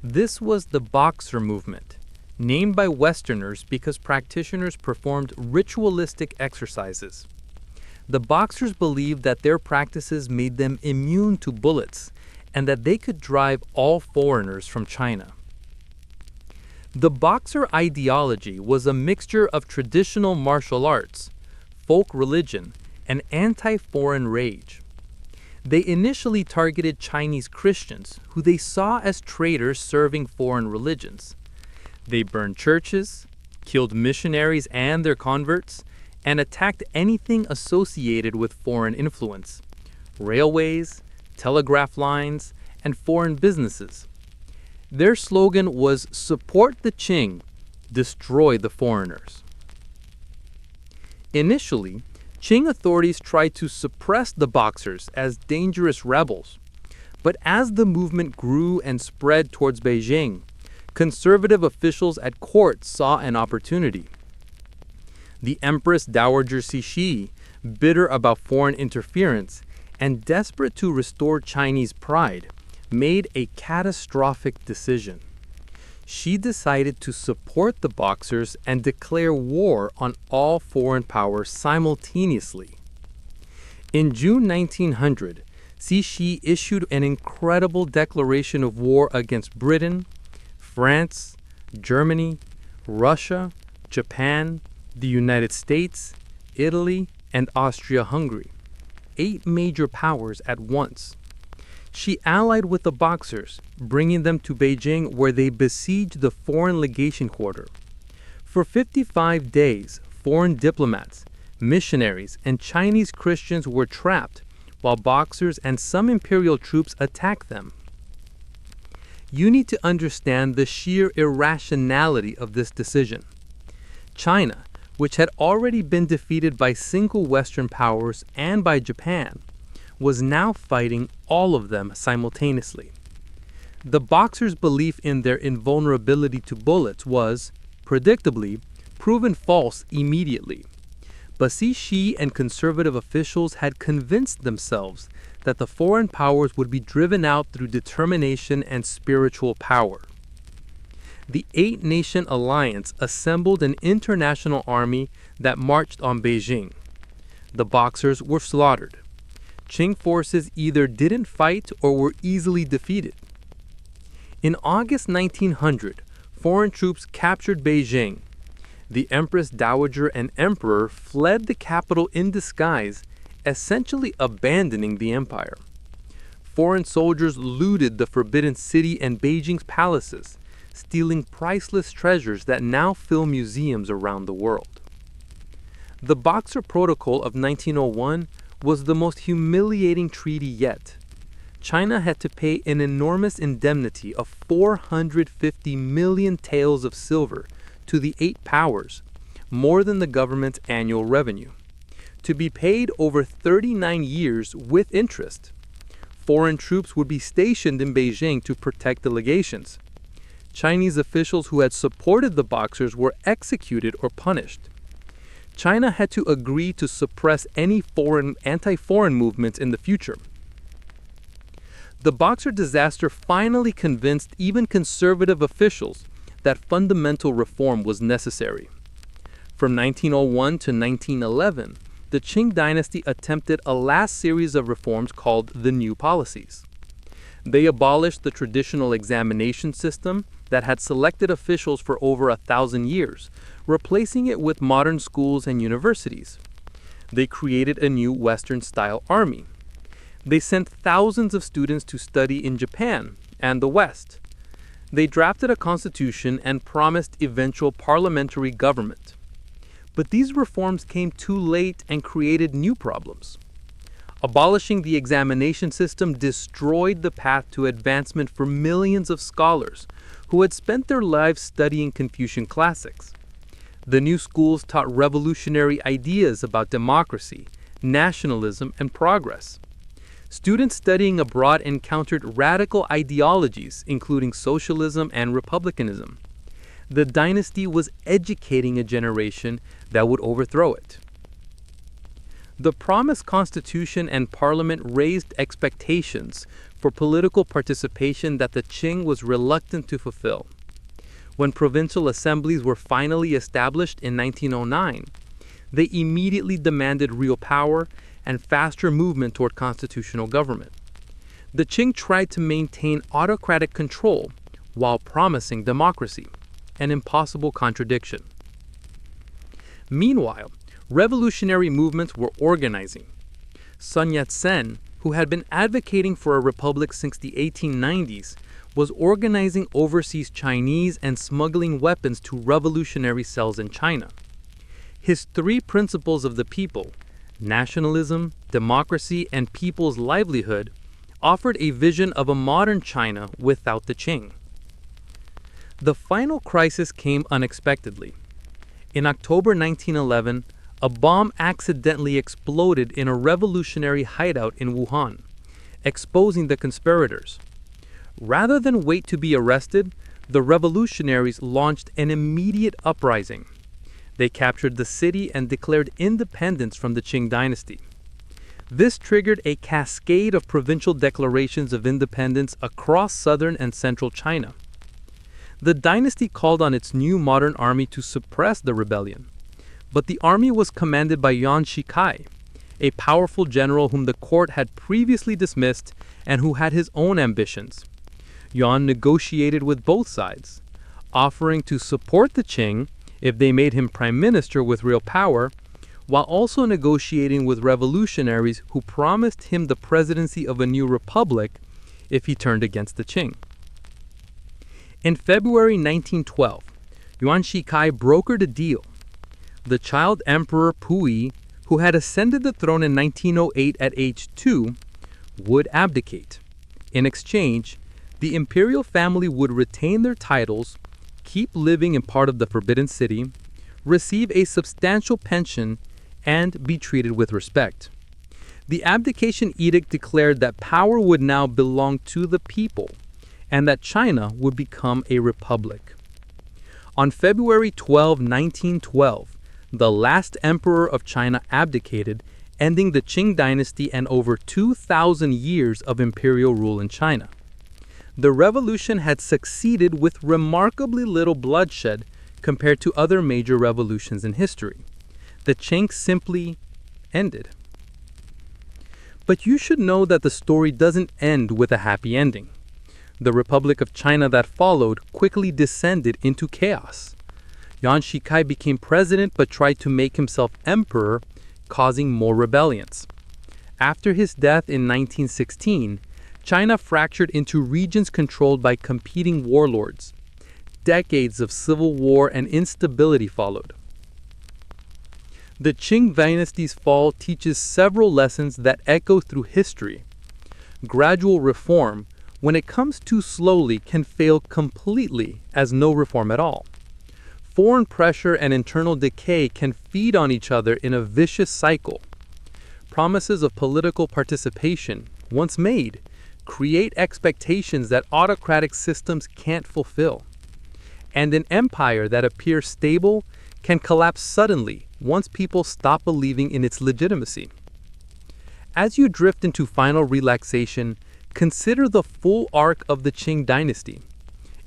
This was the Boxer movement, named by Westerners because practitioners performed ritualistic exercises. The Boxers believed that their practices made them immune to bullets and that they could drive all foreigners from China. The Boxer ideology was a mixture of traditional martial arts, folk religion, and anti-foreign rage. They initially targeted Chinese Christians, who they saw as traitors serving foreign religions. They burned churches, killed missionaries and their converts, and attacked anything associated with foreign influence: railways, telegraph lines, and foreign businesses. Their slogan was "Support the Qing, destroy the foreigners." Initially, Qing authorities tried to suppress the Boxers as dangerous rebels. But as the movement grew and spread towards Beijing, conservative officials at court saw an opportunity. The Empress Dowager Cixi bitter about foreign interference and desperate to restore Chinese pride, made a catastrophic decision. She decided to support the Boxers and declare war on all foreign powers simultaneously. In June 1900, Cixi issued an incredible declaration of war against Britain, France, Germany, Russia, Japan, the United States, Italy, and Austria-Hungary, 8 major powers at once. She allied with the Boxers, bringing them to Beijing where they besieged the foreign legation quarter. For 55 days, foreign diplomats, missionaries, and Chinese Christians were trapped while Boxers and some imperial troops attacked them. You need to understand the sheer irrationality of this decision. China, which had already been defeated by single Western powers and by Japan, was now fighting all of them simultaneously. The Boxers' belief in their invulnerability to bullets was, predictably, proven false immediately. But Cixi and conservative officials had convinced themselves that the foreign powers would be driven out through determination and spiritual power. The 8-nation alliance assembled an international army that marched on Beijing. The Boxers were slaughtered. Qing forces either didn't fight or were easily defeated. In August 1900, foreign troops captured Beijing. The Empress Dowager and Emperor fled the capital in disguise, essentially abandoning the empire. Foreign soldiers looted the Forbidden City and Beijing's palaces, stealing priceless treasures that now fill museums around the world. The Boxer Protocol of 1901 was the most humiliating treaty yet. China had to pay an enormous indemnity of 450 million taels of silver to the 8 powers, more than the government's annual revenue, to be paid over 39 years with interest. Foreign troops would be stationed in Beijing to protect the legations. Chinese officials who had supported the Boxers were executed or punished. China had to agree to suppress any anti-foreign movements in the future. The Boxer disaster finally convinced even conservative officials that fundamental reform was necessary. From 1901 to 1911, the Qing Dynasty attempted a last series of reforms called the New Policies. They abolished the traditional examination system that had selected officials for over 1,000 years, replacing it with modern schools and universities. They created a new Western-style army. They sent thousands of students to study in Japan and the West. They drafted a constitution and promised eventual parliamentary government. But these reforms came too late and created new problems. Abolishing the examination system destroyed the path to advancement for millions of scholars who had spent their lives studying Confucian classics. The new schools taught revolutionary ideas about democracy, nationalism, and progress. Students studying abroad encountered radical ideologies, including socialism and republicanism. The dynasty was educating a generation that would overthrow it. The promised constitution and parliament raised expectations for political participation that the Qing was reluctant to fulfill. When provincial assemblies were finally established in 1909, they immediately demanded real power and faster movement toward constitutional government. The Qing tried to maintain autocratic control while promising democracy, an impossible contradiction. Meanwhile, revolutionary movements were organizing. Sun Yat-sen, who had been advocating for a republic since the 1890s, was organizing overseas Chinese and smuggling weapons to revolutionary cells in China. His 3 principles of the people, nationalism, democracy, and people's livelihood, offered a vision of a modern China without the Qing. The final crisis came unexpectedly. In October 1911, a bomb accidentally exploded in a revolutionary hideout in Wuhan, exposing the conspirators. Rather than wait to be arrested, the revolutionaries launched an immediate uprising. They captured the city and declared independence from the Qing Dynasty. This triggered a cascade of provincial declarations of independence across southern and central China. The dynasty called on its new modern army to suppress the rebellion, but the army was commanded by Yuan Shikai, a powerful general whom the court had previously dismissed and who had his own ambitions. Yuan negotiated with both sides, offering to support the Qing if they made him prime minister with real power, while also negotiating with revolutionaries who promised him the presidency of a new republic if he turned against the Qing. In February 1912, Yuan Shikai brokered a deal. The child Emperor Puyi, who had ascended the throne in 1908 at age 2, would abdicate. In exchange, the imperial family would retain their titles, keep living in part of the Forbidden City, receive a substantial pension, and be treated with respect. The abdication edict declared that power would now belong to the people, and that China would become a republic. On February 12, 1912, the last emperor of China abdicated, ending the Qing Dynasty and over 2,000 years of imperial rule in China. The revolution had succeeded with remarkably little bloodshed compared to other major revolutions in history. The Qing simply ended. But you should know that the story doesn't end with a happy ending. The Republic of China that followed quickly descended into chaos. Yuan Shikai became president but tried to make himself emperor, causing more rebellions. After his death in 1916, China fractured into regions controlled by competing warlords. Decades of civil war and instability followed. The Qing dynasty's fall teaches several lessons that echo through history. Gradual reform, when it comes too slowly, can fail completely as no reform at all. Foreign pressure and internal decay can feed on each other in a vicious cycle. Promises of political participation, once made, create expectations that autocratic systems can't fulfill. And an empire that appears stable can collapse suddenly once people stop believing in its legitimacy. As you drift into final relaxation, consider the full arc of the Qing dynasty.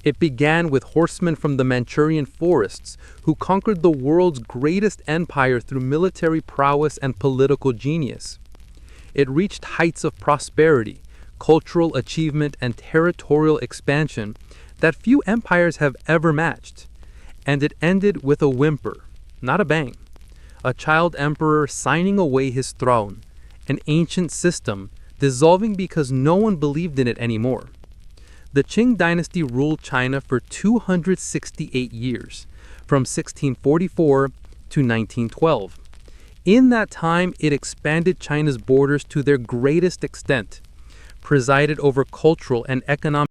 It began with horsemen from the Manchurian forests who conquered the world's greatest empire through military prowess and political genius. It reached heights of prosperity, cultural achievement, and territorial expansion that few empires have ever matched. And it ended with a whimper, not a bang. A child emperor signing away his throne, an ancient system dissolving because no one believed in it anymore. The Qing dynasty ruled China for 268 years, from 1644 to 1912. In that time, it expanded China's borders to their greatest extent, presided over cultural and economic